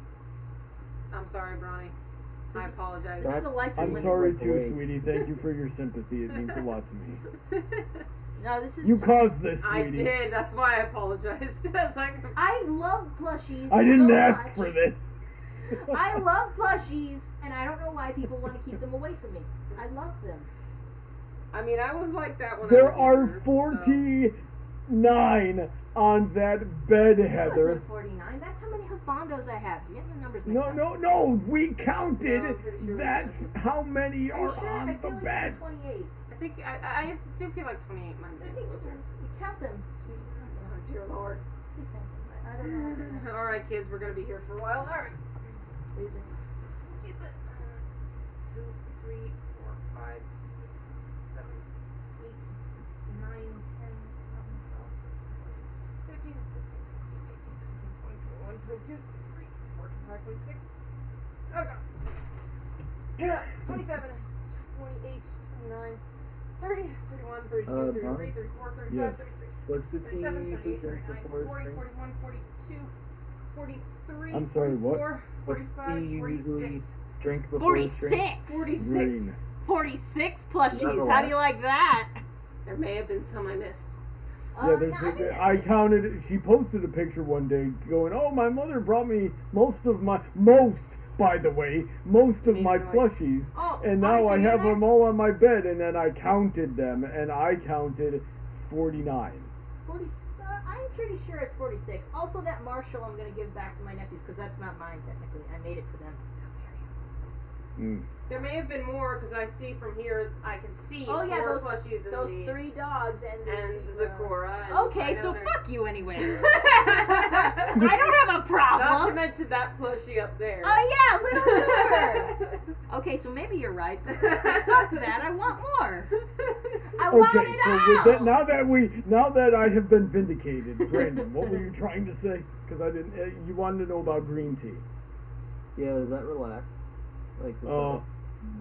I'm sorry, Bronny. I This is- apologize. This is a life you're I'm living. sorry like the too, way- sweetie. Thank you for your sympathy. It means a lot to me. No, this is. You just- caused this, I sweetie. did. That's why I apologized. I was like, I love plushies. I didn't so ask much. for this. I love plushies, and I don't know why people want to keep them away from me. I love them. I mean, I was like that when There I was are younger, 49 on that bed, It Heather. wasn't 49. That's how many husbandos I have. You're getting the numbers mixed up. No. We counted. No, I'm pretty sure we That's counted. how many Are you are sure? on I the feel like bed. it's 28. I think I do feel like 28 mine's I think closer. you count them, sweetie. Oh, dear Lord. Please count them. I don't know. All right, kids, we're gonna be here for a while. All right. What do you think? 2, 3, 4, 5, 6, 7, 8, 9, 10, 11, 12, 15, 16, 17, 18, 19, 20, 21, 22, 23, 24, 25, 26. Oh, God. 27, 28, 29, 30, 31, 32, 33, Mom? 34, 35, Yes. 36. What's the tea 37, you 38, drink 39, before 40, spring? 41, 42, 43, I'm sorry, what? 44, What's 45, tea you 46. usually drink before 46. 46. 46 plushies. Never How do you mind. like that? There may have been some I missed. Yeah, there's no, I think that's I it. counted. She posted a picture one day going, "Oh, my mother brought me most of my Made noise. plushies, Oh, and now aren't I you have in there? them all on my bed." And then I counted them, and I counted 49. 40, I'm pretty sure it's 46. Also, that Marshall I'm going to give back to my nephews because that's not mine technically. I made it for them. There may have been more because I see from here, I can see Oh yeah, 4 those plushies in those the, 3 dogs and and the Zakora. And Okay, I know so there's- fuck you anyway. I don't have a Not to problem. mention that plushie up there. Oh yeah, little goober. Okay, so maybe you're right. But fuck that. I want more. I want Okay, it so all. with that, now that I have been vindicated, Brandon, what were you trying to say? Because I didn't. You wanted to know about green tea. Yeah, does that relax? Like, does Oh.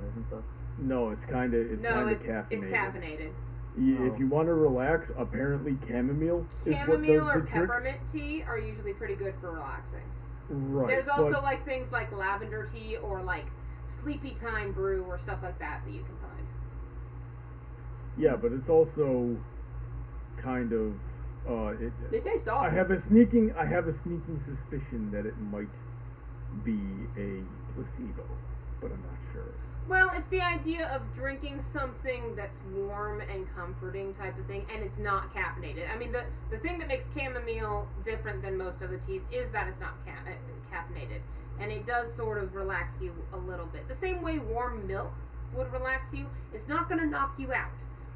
that and stuff? No, it's kind of no, caffeinated. it's caffeinated. If you want to relax, apparently chamomile is what Chamomile does or the trick. peppermint tea are usually pretty good for relaxing. Right. There's also but- like things like lavender tea or like sleepy time brew or stuff like that you can find. Yeah, but it's also kind of. They taste awful. I have a sneaking suspicion that it might be a placebo, but I'm not sure. Well, it's the idea of drinking something that's warm and comforting type of thing, and it's not caffeinated. I mean, the thing that makes chamomile different than most other teas is that it's not caffeinated, and it does sort of relax you a little bit. The same way warm milk would relax you, it's not going to knock you out.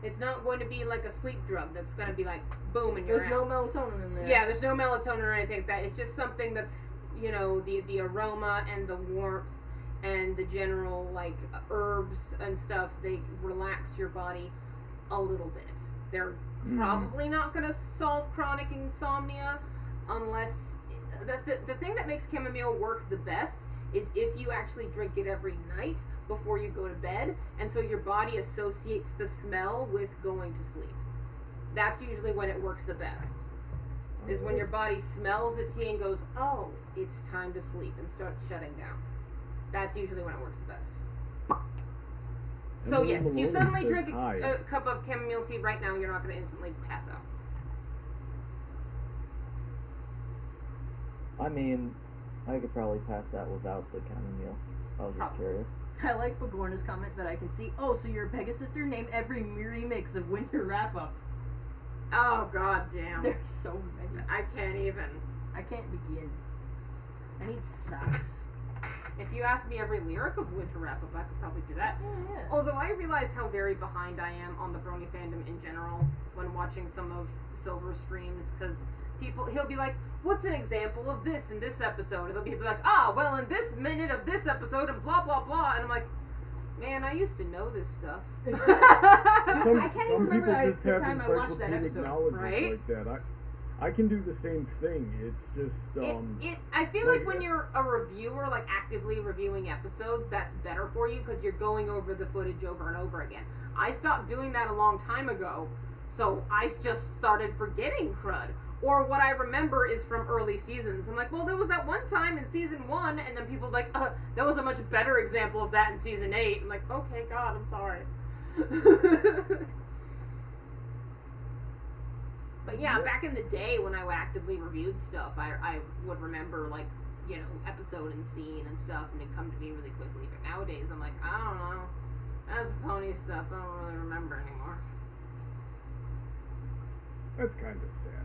It's not going to be like a sleep drug that's going to be like, boom, and you're There's out. no melatonin in there. Yeah, there's no melatonin or anything like that. It's just something that's, you know, the aroma and the warmth and the general, like, herbs and stuff, they relax your body a little bit. They're probably not going to solve chronic insomnia unless... The thing that makes chamomile work the best is if you actually drink it every night before you go to bed, and so your body associates the smell with going to sleep. That's usually when it works the best. Is when your body smells the tea and goes, oh, it's time to sleep and starts shutting down. That's usually when it works the best. So yes, if you suddenly drink a cup of chamomile tea right now, you're not going to instantly pass out. I mean, I could probably pass out without the chamomile. I was just curious. I like Bagorna's comment that I can see. Oh, so you're a Pegasister? Name every remix of Winter Wrap Up. Oh, god damn. There's so many. I can't even. I can't begin. I need socks. If you asked me every lyric of Winter Wrap Up, I could probably do that. Yeah. Although I realize how very behind I am on the Brony fandom in general when watching some of Silver's streams, because he'll be like, what's an example of this in this episode? And they'll be like, well, in this minute of this episode, and blah, blah, blah. And I'm like, man, I used to know this stuff. I can't even remember the time I watched that episode. Right? Like that. I can do the same thing. It's just I feel like when you're a reviewer, like actively reviewing episodes, that's better for you because you're going over the footage over and over again. I stopped doing that a long time ago, so I just started forgetting crud. Or what I remember is from early seasons. I'm like, well, there was that one time in season 1, and then people are like, that was a much better example of that in season 8. I'm like, okay, God, I'm sorry. But yeah, back in the day when I actively reviewed stuff, I would remember, like, you know, episode and scene and stuff, and it'd come to me really quickly. But nowadays, I'm like, I don't know. That's pony stuff. I don't really remember anymore. That's kind of sad.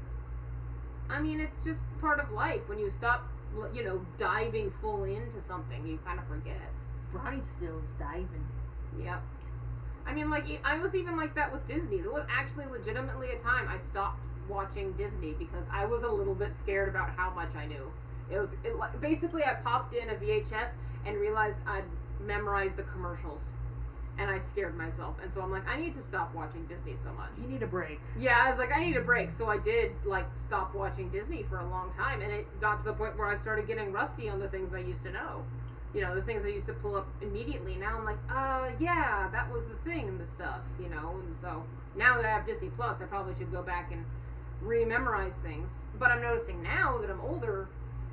I mean, it's just part of life. When you stop, you know, diving full into something, you kind of forget. Bronny's still diving. Yep. I mean, like, I was even like that with Disney. There was actually legitimately a time I stopped watching Disney because I was a little bit scared about how much I knew. Basically, I popped in a VHS and realized I'd memorized the commercials. And I scared myself. And so I'm like, I need to stop watching Disney so much. You need a break. Yeah, I was like, I need a break. So I did, like, stop watching Disney for a long time. And it got to the point where I started getting rusty on the things I used to know. You know, the things I used to pull up immediately. Now I'm like, yeah, that was the thing and the stuff, you know. And so now that I have Disney Plus, I probably should go back and re-memorize things. But I'm noticing now that I'm older,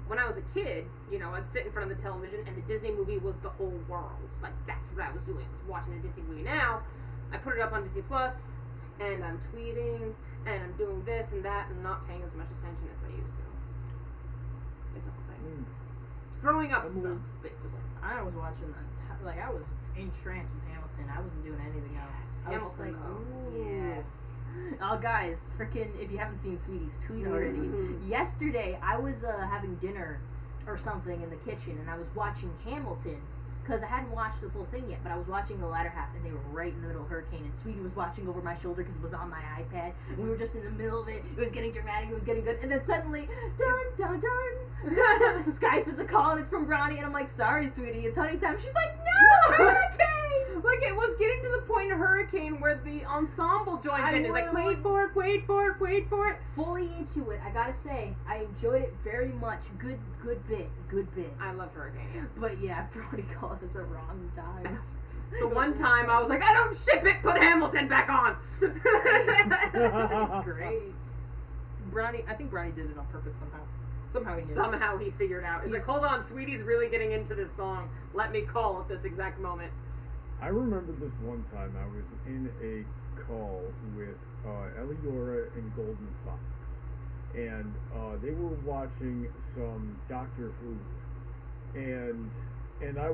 when I was a kid, you know, I'd sit in front of the television and the Disney movie was the whole world. Like, that's what I was doing. I was watching the Disney movie. Now, I put it up on Disney Plus, and I'm tweeting, and I'm doing this and that, and not paying as much attention as I used to. It's a whole thing. Growing up sucks, basically. I was watching, I was entranced with Hamilton. I wasn't doing anything else. I was just like, ooh. Yes. Oh, guys, freaking, if you haven't seen Sweetie's tweet already, yesterday I was having dinner or something in the kitchen, and I was watching Hamilton, because I hadn't watched the full thing yet, but I was watching the latter half, and they were right in the middle of Hurricane, and Sweetie was watching over my shoulder because it was on my iPad, and we were just in the middle of it. It was getting dramatic, it was getting good, and then suddenly, dun, dun, dun, dun, dun, Skype is a call, and it's from Bronny, and I'm like, sorry, Sweetie, it's honey time. She's like, no, Hurricane! Like, it was getting to the point in Hurricane where the ensemble joins in. It's like, wait for it, wait for it, wait for it. Fully into it, I gotta say, I enjoyed it very much. Good bit. I love Hurricane. But yeah, Brody called it the wrong time. The one time I was like, I don't ship it, put Hamilton back on. It's great. It's great. I think Bronny did it on purpose somehow. Somehow he figured out. He's like, hold on, Sweetie's really getting into this song. Let me call at this exact moment. I remember this one time I was in a call with Eliora and Golden Fox, and they were watching some Doctor Who, and I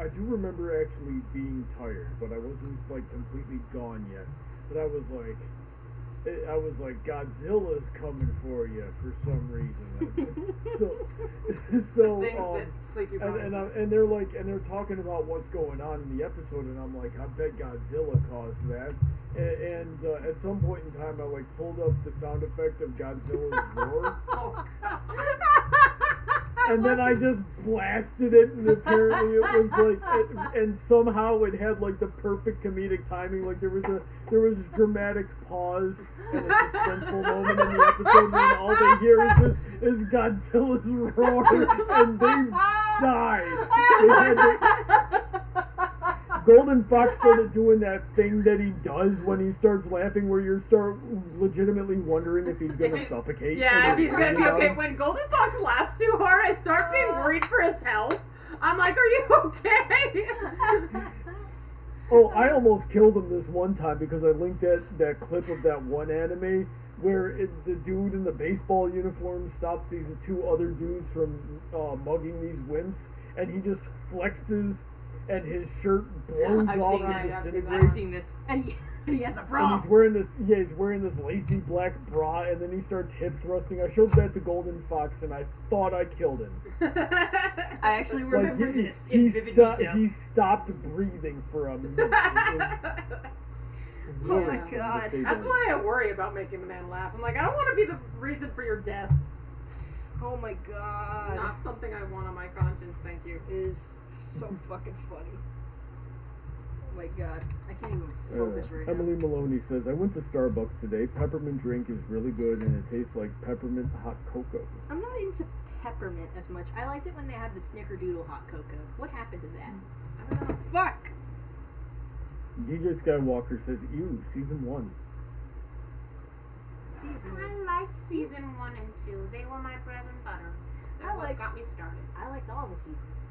do remember actually being tired, but I wasn't like completely gone yet. But I was like, Godzilla's coming for you for some reason. so things that Sleepy Brown and they're talking about what's going on in the episode, and I'm like, I bet Godzilla caused that. And at some point in time, I like pulled up the sound effect of Godzilla's roar. Oh God. And then I just blasted it, and apparently it was like, and somehow it had like the perfect comedic timing. Like there was a dramatic pause and a suspenseful moment in the episode, and then all they hear is Godzilla's roar, and they died. Golden Fox started doing that thing that he does when he starts laughing, where you start legitimately wondering if he's gonna suffocate. Yeah, if he's gonna be okay. down. When Golden Fox laughs too hard, I start being worried for his health. I'm like, are you okay? Oh, I almost killed him this one time because I linked that clip of that one anime where the dude in the baseball uniform stops these two other dudes from mugging these wimps, and he just flexes, and his shirt blows I've off seen and this. disintegrates. I've seen this. And he has a And bra. he's wearing this lacy black bra, and then he starts hip thrusting. I showed that to Golden Fox, and I thought I killed him. I actually remember Like, this in vivid detail. he stopped breathing for a minute. Oh Really my something to God. say That's that. why I worry about making the man laugh. I'm like, I don't want to be the reason for your death. Oh my god. Not something I want on my conscience, thank you. It is so fucking funny. Oh my god. I can't even focus right now. Emily Maloney says, I went to Starbucks today. Peppermint drink is really good, and it tastes like peppermint hot cocoa. I'm not into peppermint as much. I liked it when they had the Snickerdoodle hot cocoa. What happened to that? I don't know. Fuck! DJ Skywalker says, ew, season 1. Season. I liked season 1 and 2. They were my bread and butter. They're I what liked- got me started. I liked all the seasons.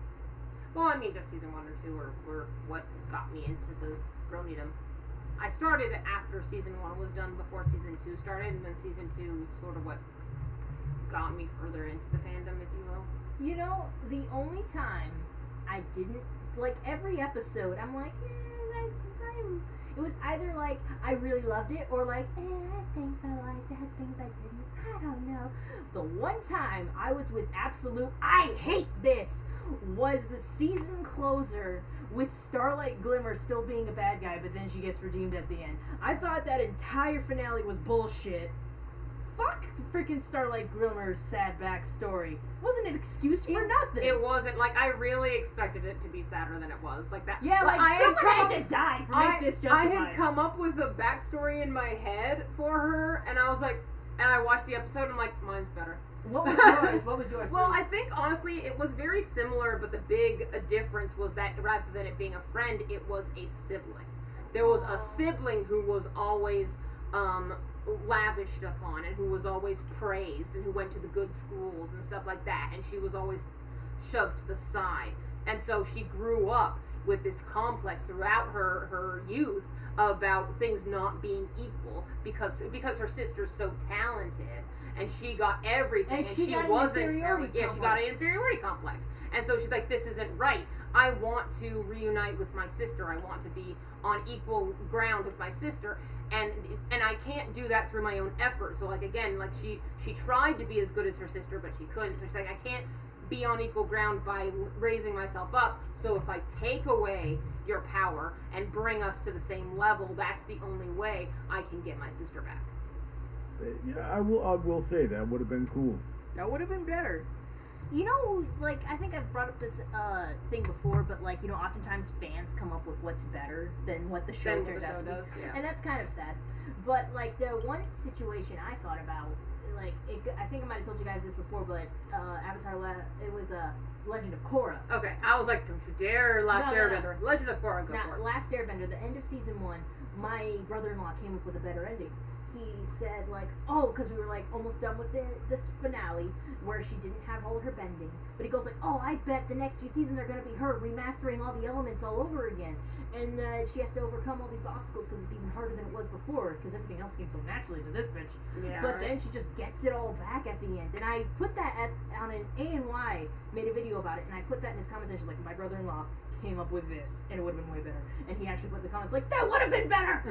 Well, I mean, just season 1 or 2 were what got me into the Gronydom. I started after season 1 was done, before season 2 started, and then season 2 sort of what got me further into the fandom, if you will. You know, the only time I didn't, like, every episode, I'm like, it was either like, I really loved it, or like, had things I liked, had things I didn't, I don't know. The one time I was with absolute, I hate this, was the season closer with Starlight Glimmer still being a bad guy, but then she gets redeemed at the end. I thought that entire finale was bullshit. Fuck freaking Starlight Glimmer's sad backstory. Wasn't an excuse for nothing. It wasn't, like, I really expected it to be sadder than it was. Like that. Yeah, like, I someone had had to die for make this justified. I had come up with a backstory in my head for her, and I was like, and I watched the episode, and I'm like, mine's better. What was yours? What was yours? Well, please? I think, honestly, it was very similar, but the big difference was that rather than it being a friend, it was a sibling. There was a sibling who was always lavished upon, and who was always praised, and who went to the good schools and stuff like that, and she was always shoved to the side. And so she grew up with this complex throughout her youth about things not being equal because her sister's so talented, and she got everything, and she got an wasn't inferiority yeah, she got an complex. inferiority complex. And so she's like, this isn't right. I want to reunite with my sister. I want to be on equal ground with my sister, and I can't do that through my own effort. So, like, again, like, she tried to be as good as her sister, but she couldn't. So she's like, I can't be on equal ground by raising myself up. So if I take away your power and bring us to the same level, that's the only way I can get my sister back. Yeah, I will say that would have been cool. That would have been better. You know, like, I think I've brought up this thing before, but, like, you know, oftentimes fans come up with what's better than what the show Than what turns the out to show be. does, yeah. And that's kind of sad. But, like, the one situation I thought about, like, I think I might have told you guys this before, but it was Legend of Korra. Okay, I was like, don't you dare, Last No. Airbender. Legend of Korra, go Now, for it. Last Airbender, the end of season 1, my brother-in-law came up with a better ending. He said, like, oh, because we were, like, almost done with this finale where she didn't have all of her bending. But he goes, like, oh, I bet the next few seasons are going to be her remastering all the elements all over again. And she has to overcome all these obstacles because it's even harder than it was before because everything else came so naturally to this bitch. Yeah, But right. then she just gets it all back at the end. And I put that on an ANY, made a video about it, and I put that in his comments section, like, my brother-in-law came up with this, and it would have been way better. And he actually put in the comments, like, that would have been better!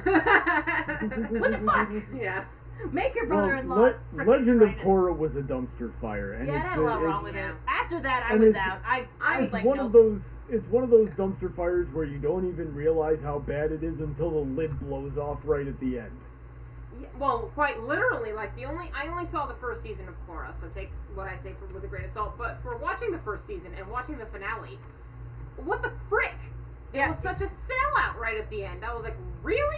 What the fuck? Yeah. Make your brother-in-law frickin' Legend of write it. Korra was a dumpster fire, and Yeah, it it's had a lot wrong it's- with it. After that, I and was it's- out. I was It's like, one nope. of those. It's one of those dumpster fires where you don't even realize how bad it is until the lid blows off right at the end. Yeah, well, quite literally, like, I only saw the first season of Korra, so take what I say with a grain of salt. But for watching the first season and watching the finale, what the frick? It was such a sellout right at the end. I was like, really?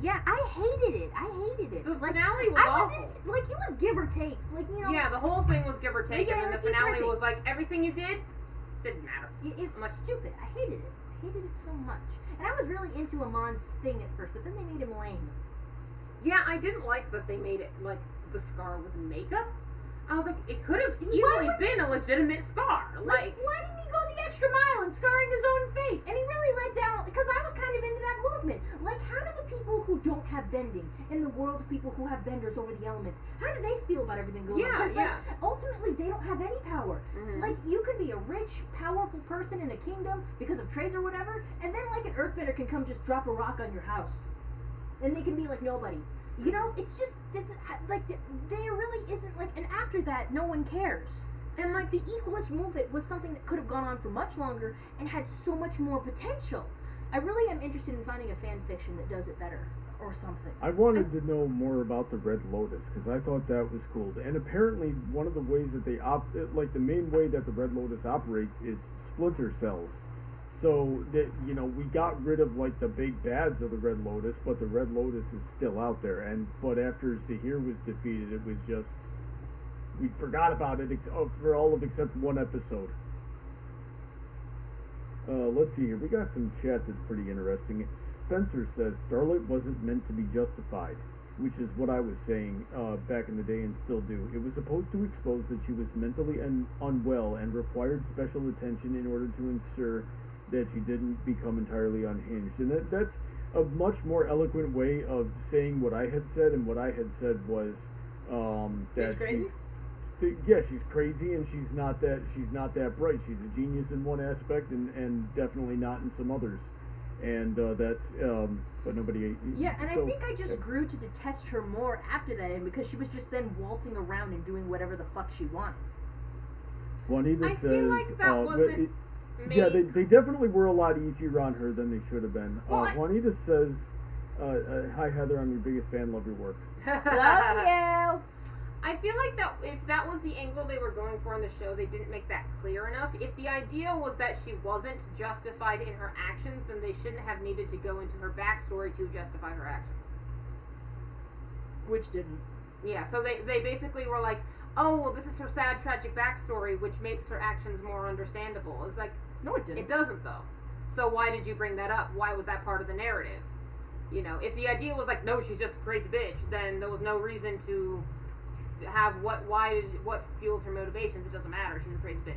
Yeah, I hated it. The Like, finale was I awful. wasn't, like, it was give or take. Like, you know. Yeah, the whole thing was give or take, Yeah, and then like, the it's finale everything. was like, everything you did didn't matter. It's I'm like, stupid. I hated it. hated it so much. And I was really into Amon's thing at first, but then they made him lame. Yeah, I didn't like that they made it like the scar was makeup. I was like, it could have easily been a legitimate scar. Like, why didn't he go the extra mile in scarring his own face? And he really let down, because I was kind of into that movement. Like, how do the people who don't have bending, in the world of people who have benders over the elements, how do they feel about everything going on? Because, like, ultimately, they don't have any power. Mhm. Like, you could be a rich, powerful person in a kingdom because of trades or whatever, and then, like, an earthbender can come just drop a rock on your house. And they can be like nobody. You know, it's just, like, there really isn't, like, and after that, no one cares. And, like, the Equalist movement was something that could have gone on for much longer and had so much more potential. I really am interested in finding a fan fiction that does it better, or something. I wanted to know more about the Red Lotus, because I thought that was cool. And apparently, one of the ways that they the main way that the Red Lotus operates is splinter cells. So that, you know, we got rid of like the big bads of the Red Lotus, but the Red Lotus is still out there. But after Zahir was defeated, it was just, we forgot about it for all of except one episode. Let's see here. We got some chat that's pretty interesting. Spencer says Starlight wasn't meant to be justified, which is what I was saying back in the day and still do. It was supposed to expose that she was mentally unwell and required special attention in order to ensure that she didn't become entirely unhinged. And that's a much more eloquent way of saying what I had said, and what I had said was that She's crazy? She's crazy, and she's not that bright. She's a genius in one aspect, and definitely not in some others. And that's but nobody. Yeah, and I think I just grew to detest her more after that end, because she was just then waltzing around and doing whatever the fuck she wanted. Juanita I says, feel like that wasn't. yeah, they definitely were a lot easier on her than they should have been. Well, Juanita says, "Hi Heather, I'm your biggest fan. Love your work." Love you. I feel like that if that was the angle they were going for in the show, they didn't make that clear enough. If the idea was that she wasn't justified in her actions, then they shouldn't have needed to go into her backstory to justify her actions. Which didn't. Yeah, so they basically were like, oh, well, this is her sad, tragic backstory, which makes her actions more understandable. It's like, No, it didn't. it doesn't, though. So why did you bring that up? Why was that part of the narrative? You know, if the idea was like, no, she's just a crazy bitch, then there was no reason to have what fueled her motivations. It doesn't matter. She's a crazy bitch.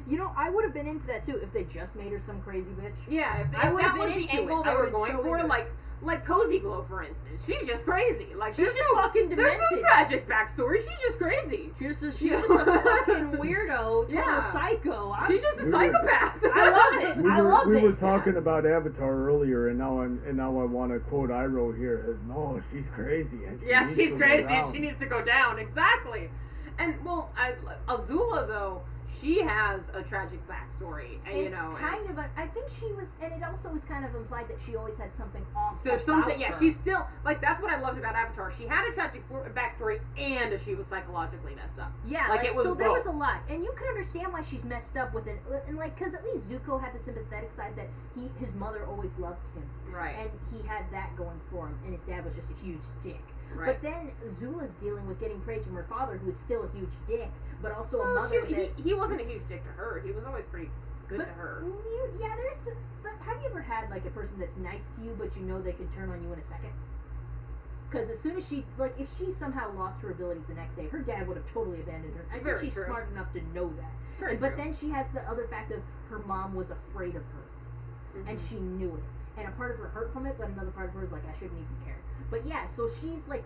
You know, I would have been into that too if they just made her some crazy bitch. Yeah, if I would've that been was the into angle it. they I were would've going so for, into it. like Cozy Glow, for instance. She's just crazy. Like She's just fucking There's no demented. tragic backstory. She's just crazy. She's just a fucking weirdo, total Yeah. psycho. She's just a We were- psychopath. I love it. I love we it. were talking about Avatar earlier, and now I want to quote Iroh here as, "No, she's crazy." And she Yeah, needs she's to go crazy and down." she needs to go down. Exactly. And, well, Azula, though, she has a tragic backstory. And, It's kind of I think she was, and it also was kind of implied that she always had something off. There's about something, yeah, her. she's still, like, that's what I loved about Avatar. She had a tragic backstory and she was psychologically messed up. Yeah, Like, it was so there was a both. lot, and you can understand why she's messed up with it, and like, because at least Zuko had the sympathetic side that his mother always loved him, Right. and he had that going for him, and his dad was just a huge dick. Right. But then Zula's dealing with getting praise from her father, who is still a huge dick, but also a Well, mother that. he wasn't a huge dick to her. He was always pretty good to her. But have you ever had like a person that's nice to you, but you know they could turn on you in a second? Because as soon as she, like, if she somehow lost her abilities the next day, her dad would have totally abandoned her. I Very think she's true. smart enough to know that. Very But true. then she has the other fact of her mom was afraid of her, and she knew it. And a part of her hurt from it, but another part of her is like, I shouldn't even care. But yeah, so she's like,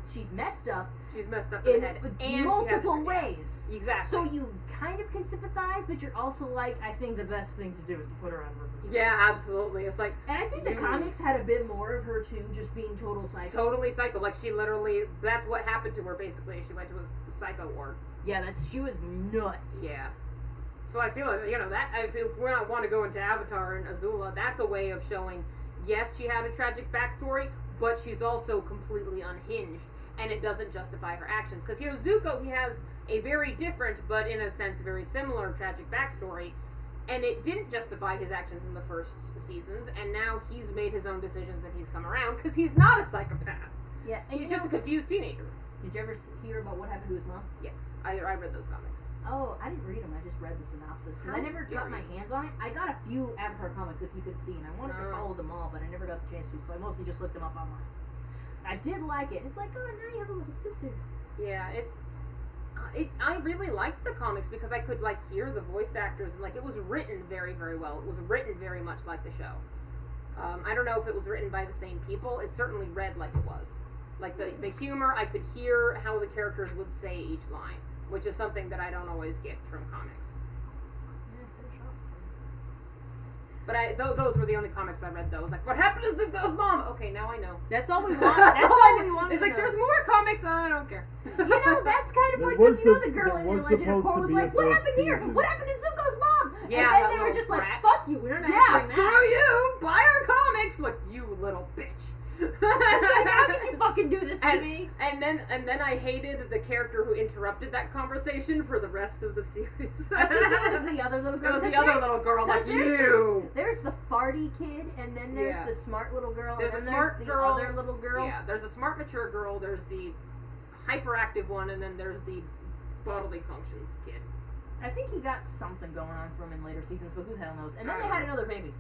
she's messed up She's messed up in in the head. And multiple she has, ways. Exactly. So you kind of can sympathize, but you're also like, I think the best thing to do is to put her on purpose. Yeah, absolutely. It's like, And I think the comics had a bit more of her too, just being total psycho. totally psycho. Like, she literally, that's what happened to her, basically. She went to a psycho ward. Yeah, she was nuts. Yeah. So I feel like, you know, that if we want to go into Avatar and Azula, that's a way of showing, yes, she had a tragic backstory, but she's also completely unhinged, and it doesn't justify her actions. Because here's Zuko, he has a very different, but in a sense very similar tragic backstory, and it didn't justify his actions in the first seasons, and now he's made his own decisions and he's come around, because he's not a psychopath. Yeah, and He's just a confused teenager. Did you ever hear about what happened to his mom? Yes, I read those comics. Oh, I didn't read them. I just read the synopsis because How I never dare got my you. hands on it. I got a few Avatar comics, if you could see, and I wanted to Oh. follow them all, but I never got the chance to, so I mostly just looked them up online. I did like it. It's like, oh, now you have a little sister. Yeah, it's. I really liked the comics because I could like hear the voice actors and like it was written very, very well. It was written very much like the show. I don't know if it was written by the same people. It certainly read like it was. Like the humor, I could hear how the characters would say each line, which is something that I don't always get from comics. Yeah, finish off. But those were the only comics I read though. It was like, what happened to Zuko's mom? Okay, now I know. That's all we want. That's all we want. It's like, there's more comics, I don't care. You know, that's kind of There like, was because you know sup- the girl there in the was Legend of supposed Korra to was be like, a what fourth happened here? season. What happened to Zuko's mom? Yeah, and that then they were little just like, brat. fuck you, we're not Yeah, answering screw that. you! Buy our comics! Like, you little bitch. It's like, how could you fucking do this to me? And then I hated the character who interrupted that conversation for the rest of the series. I think it was the other little girl. It was the because other little girl, like because you. There's the farty kid, and then there's Yeah. the smart little girl, There's and a then smart there's the girl. other little girl. Yeah, there's the smart, mature girl, there's the hyperactive one, and then there's the bodily functions kid. I think he got something going on for him in later seasons, but who the hell knows? And then they Right. had another baby.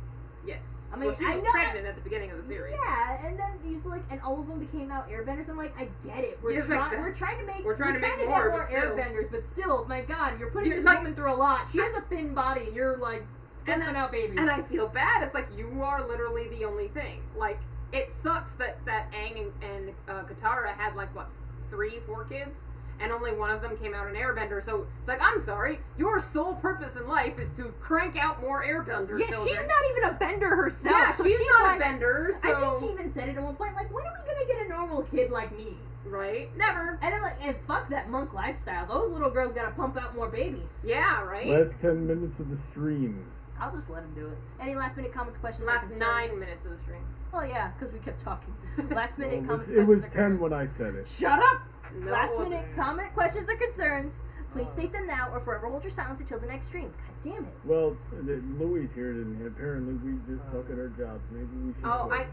Yes. I mean, well, she I was know- pregnant at the beginning of the series. Yeah, and then he's like, and all of them became out airbenders. I'm like, I get it. We're, Yeah, it's like trying. that. We're trying to make. We're trying to make get more, more but still. airbenders, but still, my God, you're putting You're this like- woman through a lot. She has a thin body, and you're like pumping out babies. And I feel bad. It's like you are literally the only thing. Like it sucks that Aang and Katara had like what 3-4 kids, and only one of them came out an airbender. So it's like, I'm sorry, your sole purpose in life is to crank out more airbender yeah, children. she's not even a bender herself. Yeah, so she's not like, a bender. So I think she even said it at one point, like, when are we gonna get a normal kid like me? right, never. And I'm like, and fuck that monk lifestyle. Those little girls gotta pump out more babies. Yeah, right. Last 10 minutes of the stream. I'll just let them do it. Any last minute comments, questions, or Last concerns? 9 minutes of the stream. Oh yeah, because we kept talking. Last minute Well, comments, it was questions, or 10 when concerns. I said it. Shut up! No, Last it wasn't. minute comment, questions, or concerns. Please state them now or forever hold your silence until the next stream. God damn it. Well, Louis here, and apparently we just suck at our jobs. Maybe we should. Oh, quit.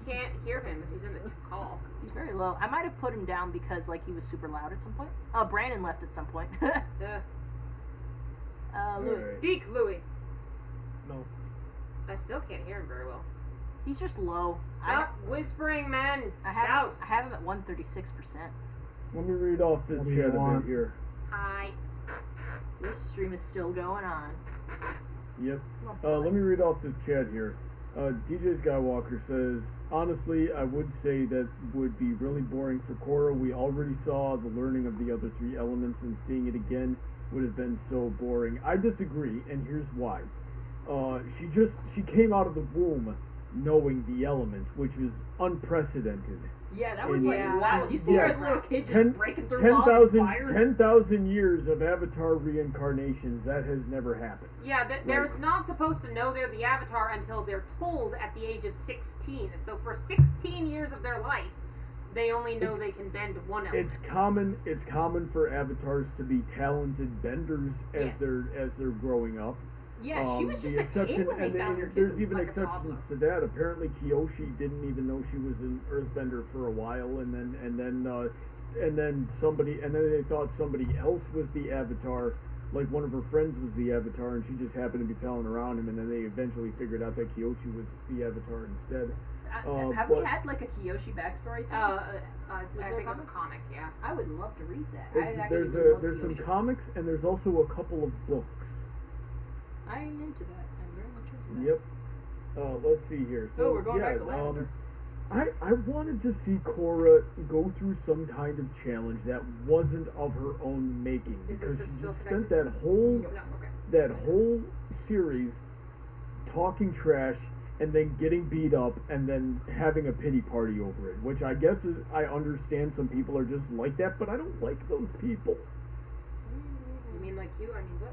I can't hear him if he's in the call. He's very low. I might have put him down because like he was super loud at some point. Brandon left at some point. Louis. Alright. Speak, Louis. No. I still can't hear him very well. He's just low. Stop whispering, man. I have Shout. I have him at 136%. Let me read off this What do you chat a want? bit here. Hi. This stream is still going on. Yep. Let me read off this chat here. DJ Skywalker says, honestly, I would say that would be really boring for Korra. We already saw the learning of the other 3 elements, and seeing it again would have been so boring. I disagree, and here's why. She came out of the womb knowing the elements, which was unprecedented. Yeah, that was like, wow. You see her as a little kid just 10 breaking through laws of fire. 10,000 years of Avatar reincarnations, that has never happened. Yeah, they're not supposed to know they're the Avatar until they're told at the age of 16. So for 16 years of their life, they only know they can bend one element. It's common for avatars to be talented benders as Yes. they're growing up. Yeah, she was The just a exception, kid when they and found her there's too. even like a exceptions to that. Apparently, Kyoshi didn't even know she was an Earthbender for a while, and then they thought somebody else was the Avatar, like one of her friends was the Avatar, and she just happened to be palling around him, and then they eventually figured out that Kyoshi was the Avatar instead. Have we had like a Kyoshi backstory thing? I there think a it's a comic, yeah. I would love to read that. I actually There's would love there's some Kyoshi. comics, and there's also a couple of books. I'm into that. I'm very much into that. Yep. Let's see here. So we're going back to Lavender. I wanted to see Korra go through some kind of challenge that wasn't of her own making, Is because this she still just spent connected? that No, okay. whole series talking trash and then getting beat up and then having a pity party over it, which I guess is, I understand some people are just like that, but I don't like those people. You mean like you? I mean, what?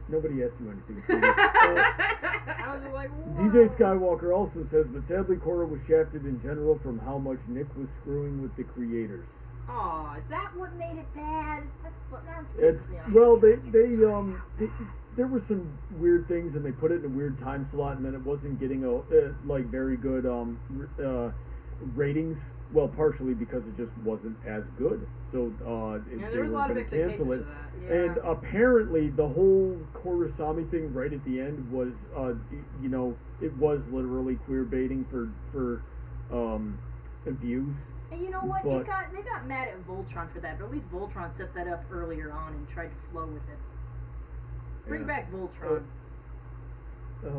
Nobody asked you anything. I was like, whoa. DJ Skywalker also says, but sadly Korra was shafted in general from how much Nick was screwing with the creators. Aw, is that what made it bad? That It's pisses me off. well, there were some weird things, and they put it in a weird time slot, and then it wasn't getting a like very good ratings. Well, partially because it just wasn't as good. So Yeah, they there was a were lot of going to expectations cancel for it. that. Yeah. And apparently, the whole Korosami thing right at the end was, it was literally queer baiting for views. And you know what? But- They got mad at Voltron for that, but at least Voltron set that up earlier on and tried to flow with it. Bring Yeah. back Voltron.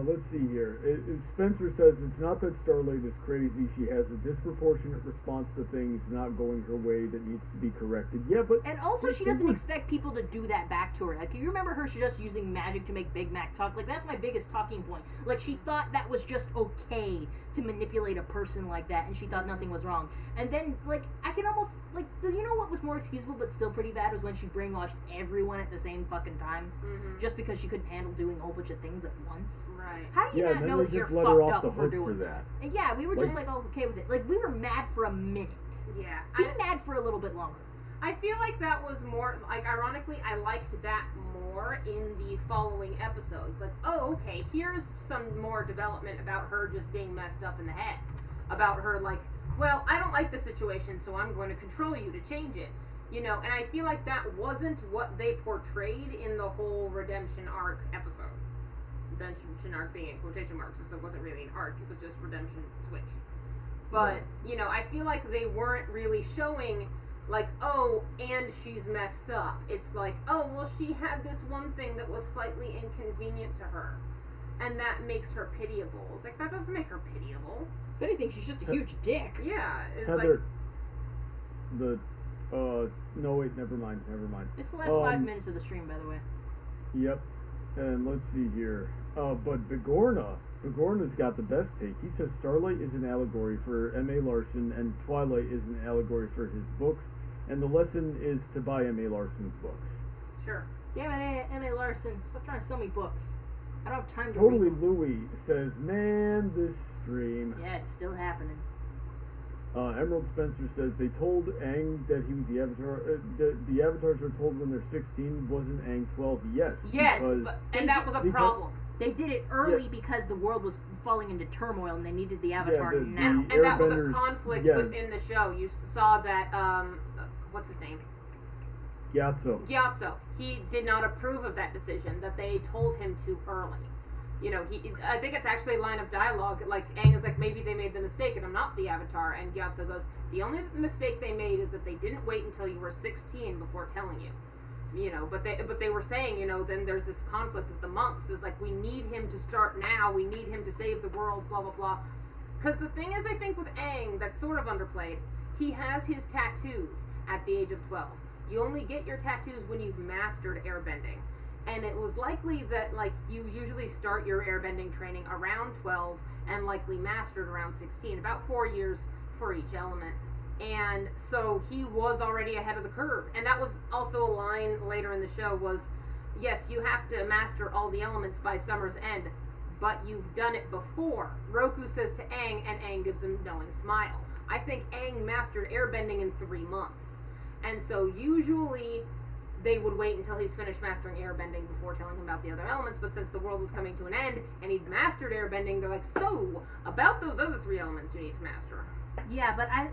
Let's see here. Spencer says it's not that Starlight is crazy. She has a disproportionate response to things not going her way that needs to be corrected. Yeah, but And also, she they doesn't were- expect people to do that back to her. Like, you remember her just using magic to make Big Mac talk? Like, that's my biggest talking point. Like, she thought that was just okay to manipulate a person like that, and she thought nothing was wrong. And then, like, I can almost, like, you know what was more excusable but still pretty bad was when she brainwashed everyone at the same fucking time, just because she couldn't handle doing a whole bunch of things at once. Right. How do you Yeah, not then know they that you're just let her fucked off up the for hook doing for that. And yeah, we were just like, oh, okay with it. Like, we were mad for a minute. Yeah. Be mad for a little bit longer. I feel like that was more, like, ironically, I liked that more in the following episodes. Like, oh, okay, here's some more development about her just being messed up in the head. About her, like, well, I don't like the situation, so I'm going to control you to change it. You know, and I feel like that wasn't what they portrayed in the whole redemption arc episode. Redemption arc being in quotation marks, since it wasn't really an arc, it was just redemption switch. But, you know, I feel like they weren't really showing, like, oh, and she's messed up. It's like, oh, well, she had this one thing that was slightly inconvenient to her, and that makes her pitiable. It's like, that doesn't make her pitiable. If anything, she's just a huge dick. Yeah, it's Heather, like... no, wait, never mind. It's the last 5 minutes of the stream, by the way. Yep. And let's see here. But Bigorna's got the best take. He says Starlight is an allegory for M.A. Larson and Twilight is an allegory for his books, and the lesson is to buy M.A. Larson's books. Sure. Damn it, M.A. Larson. Stop trying to sell me books. I don't have time to Totally read them. Louie says, man, this stream. Yeah, it's still happening. Emerald Spencer says they told Aang that he was the Avatar. The Avatars are told when they're 16. Wasn't Aang 12? Yes. Yes, because- and that was a problem. They did it early because the world was falling into turmoil and they needed the Avatar the- now. And that was a Airbenders, conflict yeah. within the show. You saw that, what's his name? Gyatso. Gyatso. He did not approve of that decision, that they told him too early. You know, I think it's actually a line of dialogue, like, Aang is like, maybe they made the mistake and I'm not the Avatar, and Gyatso goes, the only mistake they made is that they didn't wait until you were 16 before telling you. You know, but they were saying, you know, then there's this conflict with the monks, is like, we need him to start now, we need him to save the world, blah, blah, blah. Because the thing is, I think with Aang, that's sort of underplayed, he has his tattoos at the age of 12. You only get your tattoos when you've mastered airbending. And it was likely that, like, you usually start your airbending training around 12 and likely mastered around 16, about 4 years for each element. And so he was already ahead of the curve. And that was also a line later in the show was, yes, you have to master all the elements by summer's end, but you've done it before. Roku says to Aang, and Aang gives him a knowing smile. I think Aang mastered airbending in 3 months. And so usually they would wait until he's finished mastering airbending before telling him about the other elements, but since the world was coming to an end and he'd mastered airbending, they're like, so, about those other 3 elements you need to master. Yeah, but I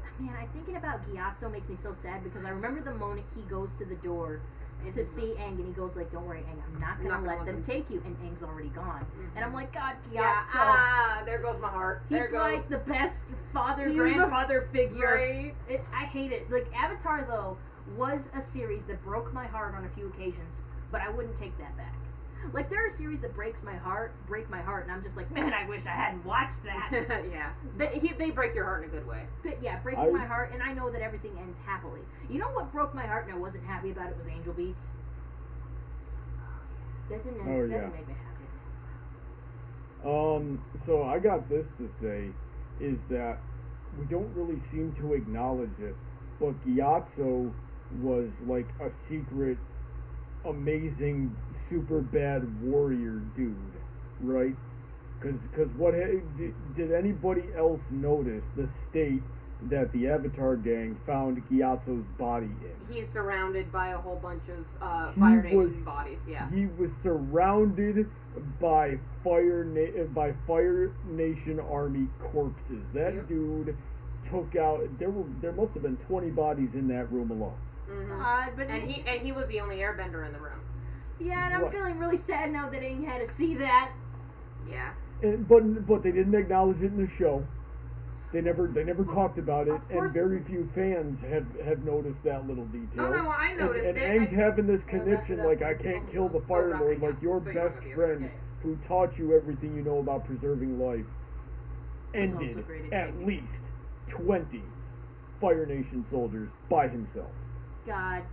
thinking about Gyatso makes me so sad because I remember the moment he goes to the door to see Aang and he goes like, don't worry, Aang, I'm not gonna let them take you, and Aang's already gone. And I'm like, God, Gyatso. Yeah, there goes my heart. He's there goes. like the best father, He's grandfather figure. Right. I hate it. Like, Avatar, though, was a series that broke my heart on a few occasions, but I wouldn't take that back. Like, there are series that break my heart, and I'm just like, man, I wish I hadn't watched that. Yeah. They break your heart in a good way. But yeah, breaking my heart, and I know that everything ends happily. You know what broke my heart and I wasn't happy about it was Angel Beats. That didn't make me happy. So I got this to say, is that we don't really seem to acknowledge it, but Gyatso was like a secret, amazing, super bad warrior dude, right? Because did anybody else notice the state that the Avatar gang found Gyatso's body in? He's surrounded by a whole bunch of Fire Nation bodies, yeah. He was surrounded by Fire Nation army corpses. That dude took out. There must have been 20 bodies in that room alone. Mm-hmm. But And he was the only airbender in the room. yeah, and I'm Right. feeling really sad now that Aang had to see that. Yeah. But they didn't acknowledge it in the show. They never talked about it, of and course- very few fans have noticed that little detail. Oh no, well, I noticed and it. Aang's having this Well, wrap conniption it up like I and can't almost kill the done. Fire wrap it, Lord, yeah. like your So you best wanna be- friend yeah. who taught you everything you know about preserving life, It's also ended great at at taking. least 20 Fire Nation soldiers by himself. God.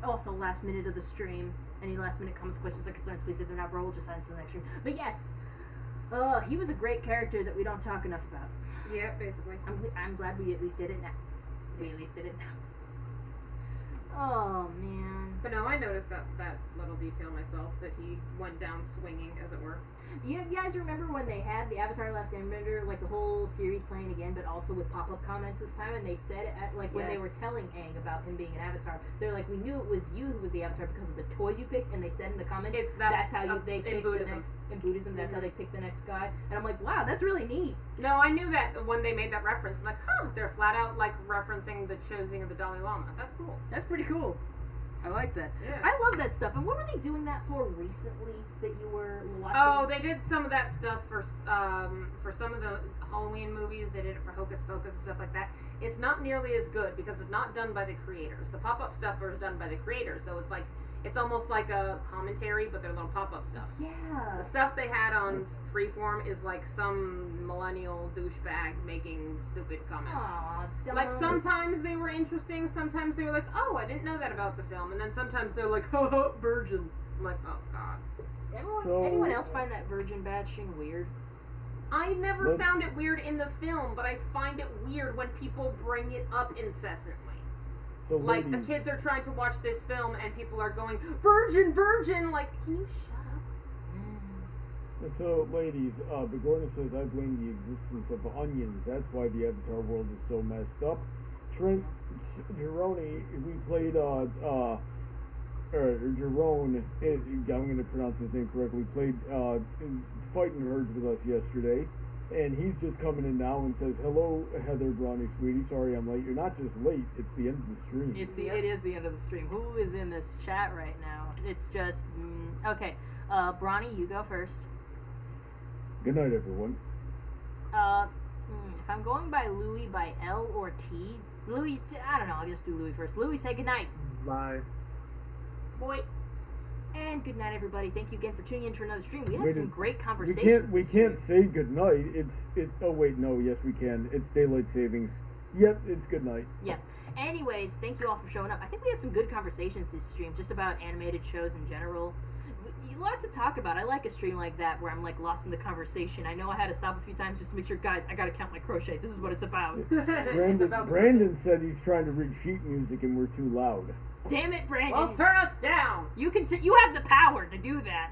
Also, last minute of the stream. Any last minute comments, questions, or concerns, please if they're not roll, just sign to the next stream. But yes, he was a great character that we don't talk enough about. Yeah, basically. I'm glad we at least did it now. We at least did it now. Oh man. But no, I noticed that little detail myself, that he went down swinging, as it were. You guys remember when they had the Avatar Last Airbender, like the whole series playing again, but also with pop-up comments this time, and they said it at, like when they were Yes. telling Aang about him being an Avatar, they're like, we knew it was you who was the Avatar because of the toys you picked, and they said in the comments that's how they in picked Buddhism. the next in Buddhism. That's how they picked the next guy, and I'm like, wow, that's really neat. No, I knew that when they made that reference. I'm like, they're flat out like referencing the choosing of the Dalai Lama. That's cool. That's pretty cool. I like that. Yeah. I love that stuff. And what were they doing that for recently that you were watching? Oh, they did some of that stuff for some of the Halloween movies. They did it for Hocus Pocus and stuff like that. It's not nearly as good because it's not done by the creators. The pop-up stuff is done by the creators, so it's almost like a commentary, but they're little pop-up stuff. Yeah. The stuff they had on Freeform is like some millennial douchebag making stupid comments. Aw, Like dumb. sometimes they were interesting, sometimes they were like, oh, I didn't know that about the film, and then sometimes they're like, oh, virgin. I'm like, oh god. Anyone else find that virgin bashing weird? I never What? found it weird in the film, but I find it weird when people bring it up incessantly. So Like, the ladies, kids are trying to watch this film and people are going, virgin, virgin! Like, can you shut up? So, ladies, Bigorna says, I blame the existence of onions. That's why the Avatar world is so messed up. Trent Gironi, we played, Jerone, I'm going to pronounce his name correctly, played Fighting Herds with us yesterday. And he's just coming in now and says, hello, Heather, Brawny, sweetie. Sorry I'm late. You're not just late, it's the end of the stream. It is the end of the stream. Who is in this chat right now? It's just okay. Bronny, you go first. Good night, everyone. If I'm going by Louis by L or T, Louis. I don't know. I'll just do Louis first. Louis, say goodnight. Bye. Boy. And good night, everybody. Thank you again for tuning in for another stream. We had Wait, some great We conversations. can't this stream. say good night. Oh wait, no, yes we can. It's daylight savings. Yep, it's good night. Yeah. Anyways, thank you all for showing up. I think we had some good conversations this stream, just about animated shows in general. Lots to talk about. I like a stream like that where I'm like lost in the conversation. I know I had to stop a few times just to make sure, guys, I gotta count my crochet. This is what it's about. It's about the Brandon said he's trying to read sheet music and we're too loud. Damn it, Brandon. Well, turn us down! You can. You have the power to do that.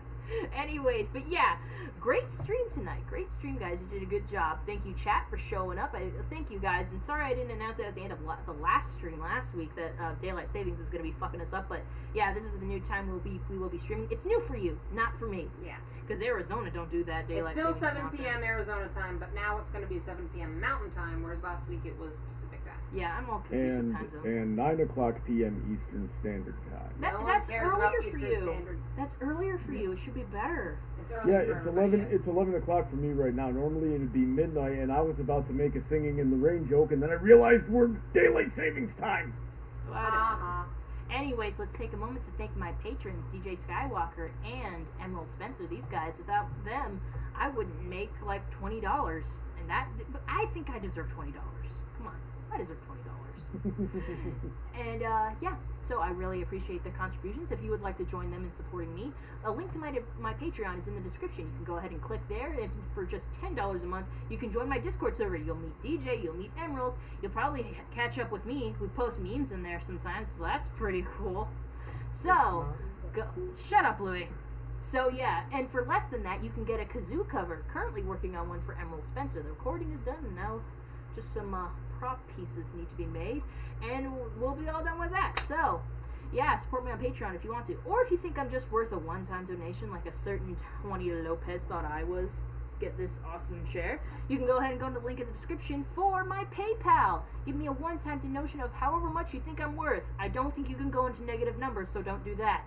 Anyways, but yeah, great stream tonight. Great stream, guys. You did a good job. Thank you, chat, for showing up. Thank you, guys. And sorry I didn't announce it at the end of the last stream last week that daylight savings is going to be fucking us up. But yeah, this is the new time we will be streaming. It's new for you, not for me. Yeah. Because Arizona don't do that It's daylight still savings 7 p.m. nonsense. Arizona time, but now it's going to be 7 p.m. Mountain time, whereas last week it was Pacific time. Yeah, I'm all confused with time zones. And 9 o'clock p.m. Eastern Standard Time. No one That's cares about earlier for Eastern you. Standard. That's earlier for you. It should be better. It's early Yeah, for it's everybody 11. else. It's 11 o'clock for me right now. Normally it'd be midnight, and I was about to make a singing in the rain joke, and then I realized we're daylight savings time. Whatever. Uh-huh. Anyways, let's take a moment to thank my patrons, DJ Skywalker and Emerald Spencer. These guys, without them, I wouldn't make like $20, and but I think I deserve $20. Come on, I deserve $20. And yeah, so I really appreciate the contributions. If you would like to join them in supporting me, a link to my Patreon is in the description. You can go ahead and click there. If for just $10 a month, you can join my Discord server. You'll meet DJ, you'll meet Emerald, you'll probably catch up with me. We post memes in there sometimes, so that's pretty cool. So, shut up, Louie. So yeah, and for less than that, you can get a kazoo cover. Currently working on one for Emerald Spencer. The recording is done, and now just some prop pieces need to be made, and we'll be all done with that. So yeah, support me on Patreon if you want to, or if you think I'm just worth a one-time donation like a certain Tony Lopez thought I was. get this awesome chair, you can go ahead and go to the link in the description for my PayPal. Give me a one-time donation of however much you think I'm worth. I don't think you can go into negative numbers, so don't do that.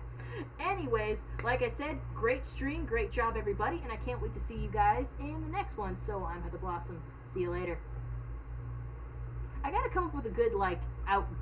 Anyways, like I said, great stream, great job everybody, and I can't wait to see you guys in the next one. So I'm Heather Blossom. See you later. I gotta come up with a good, like, outgoing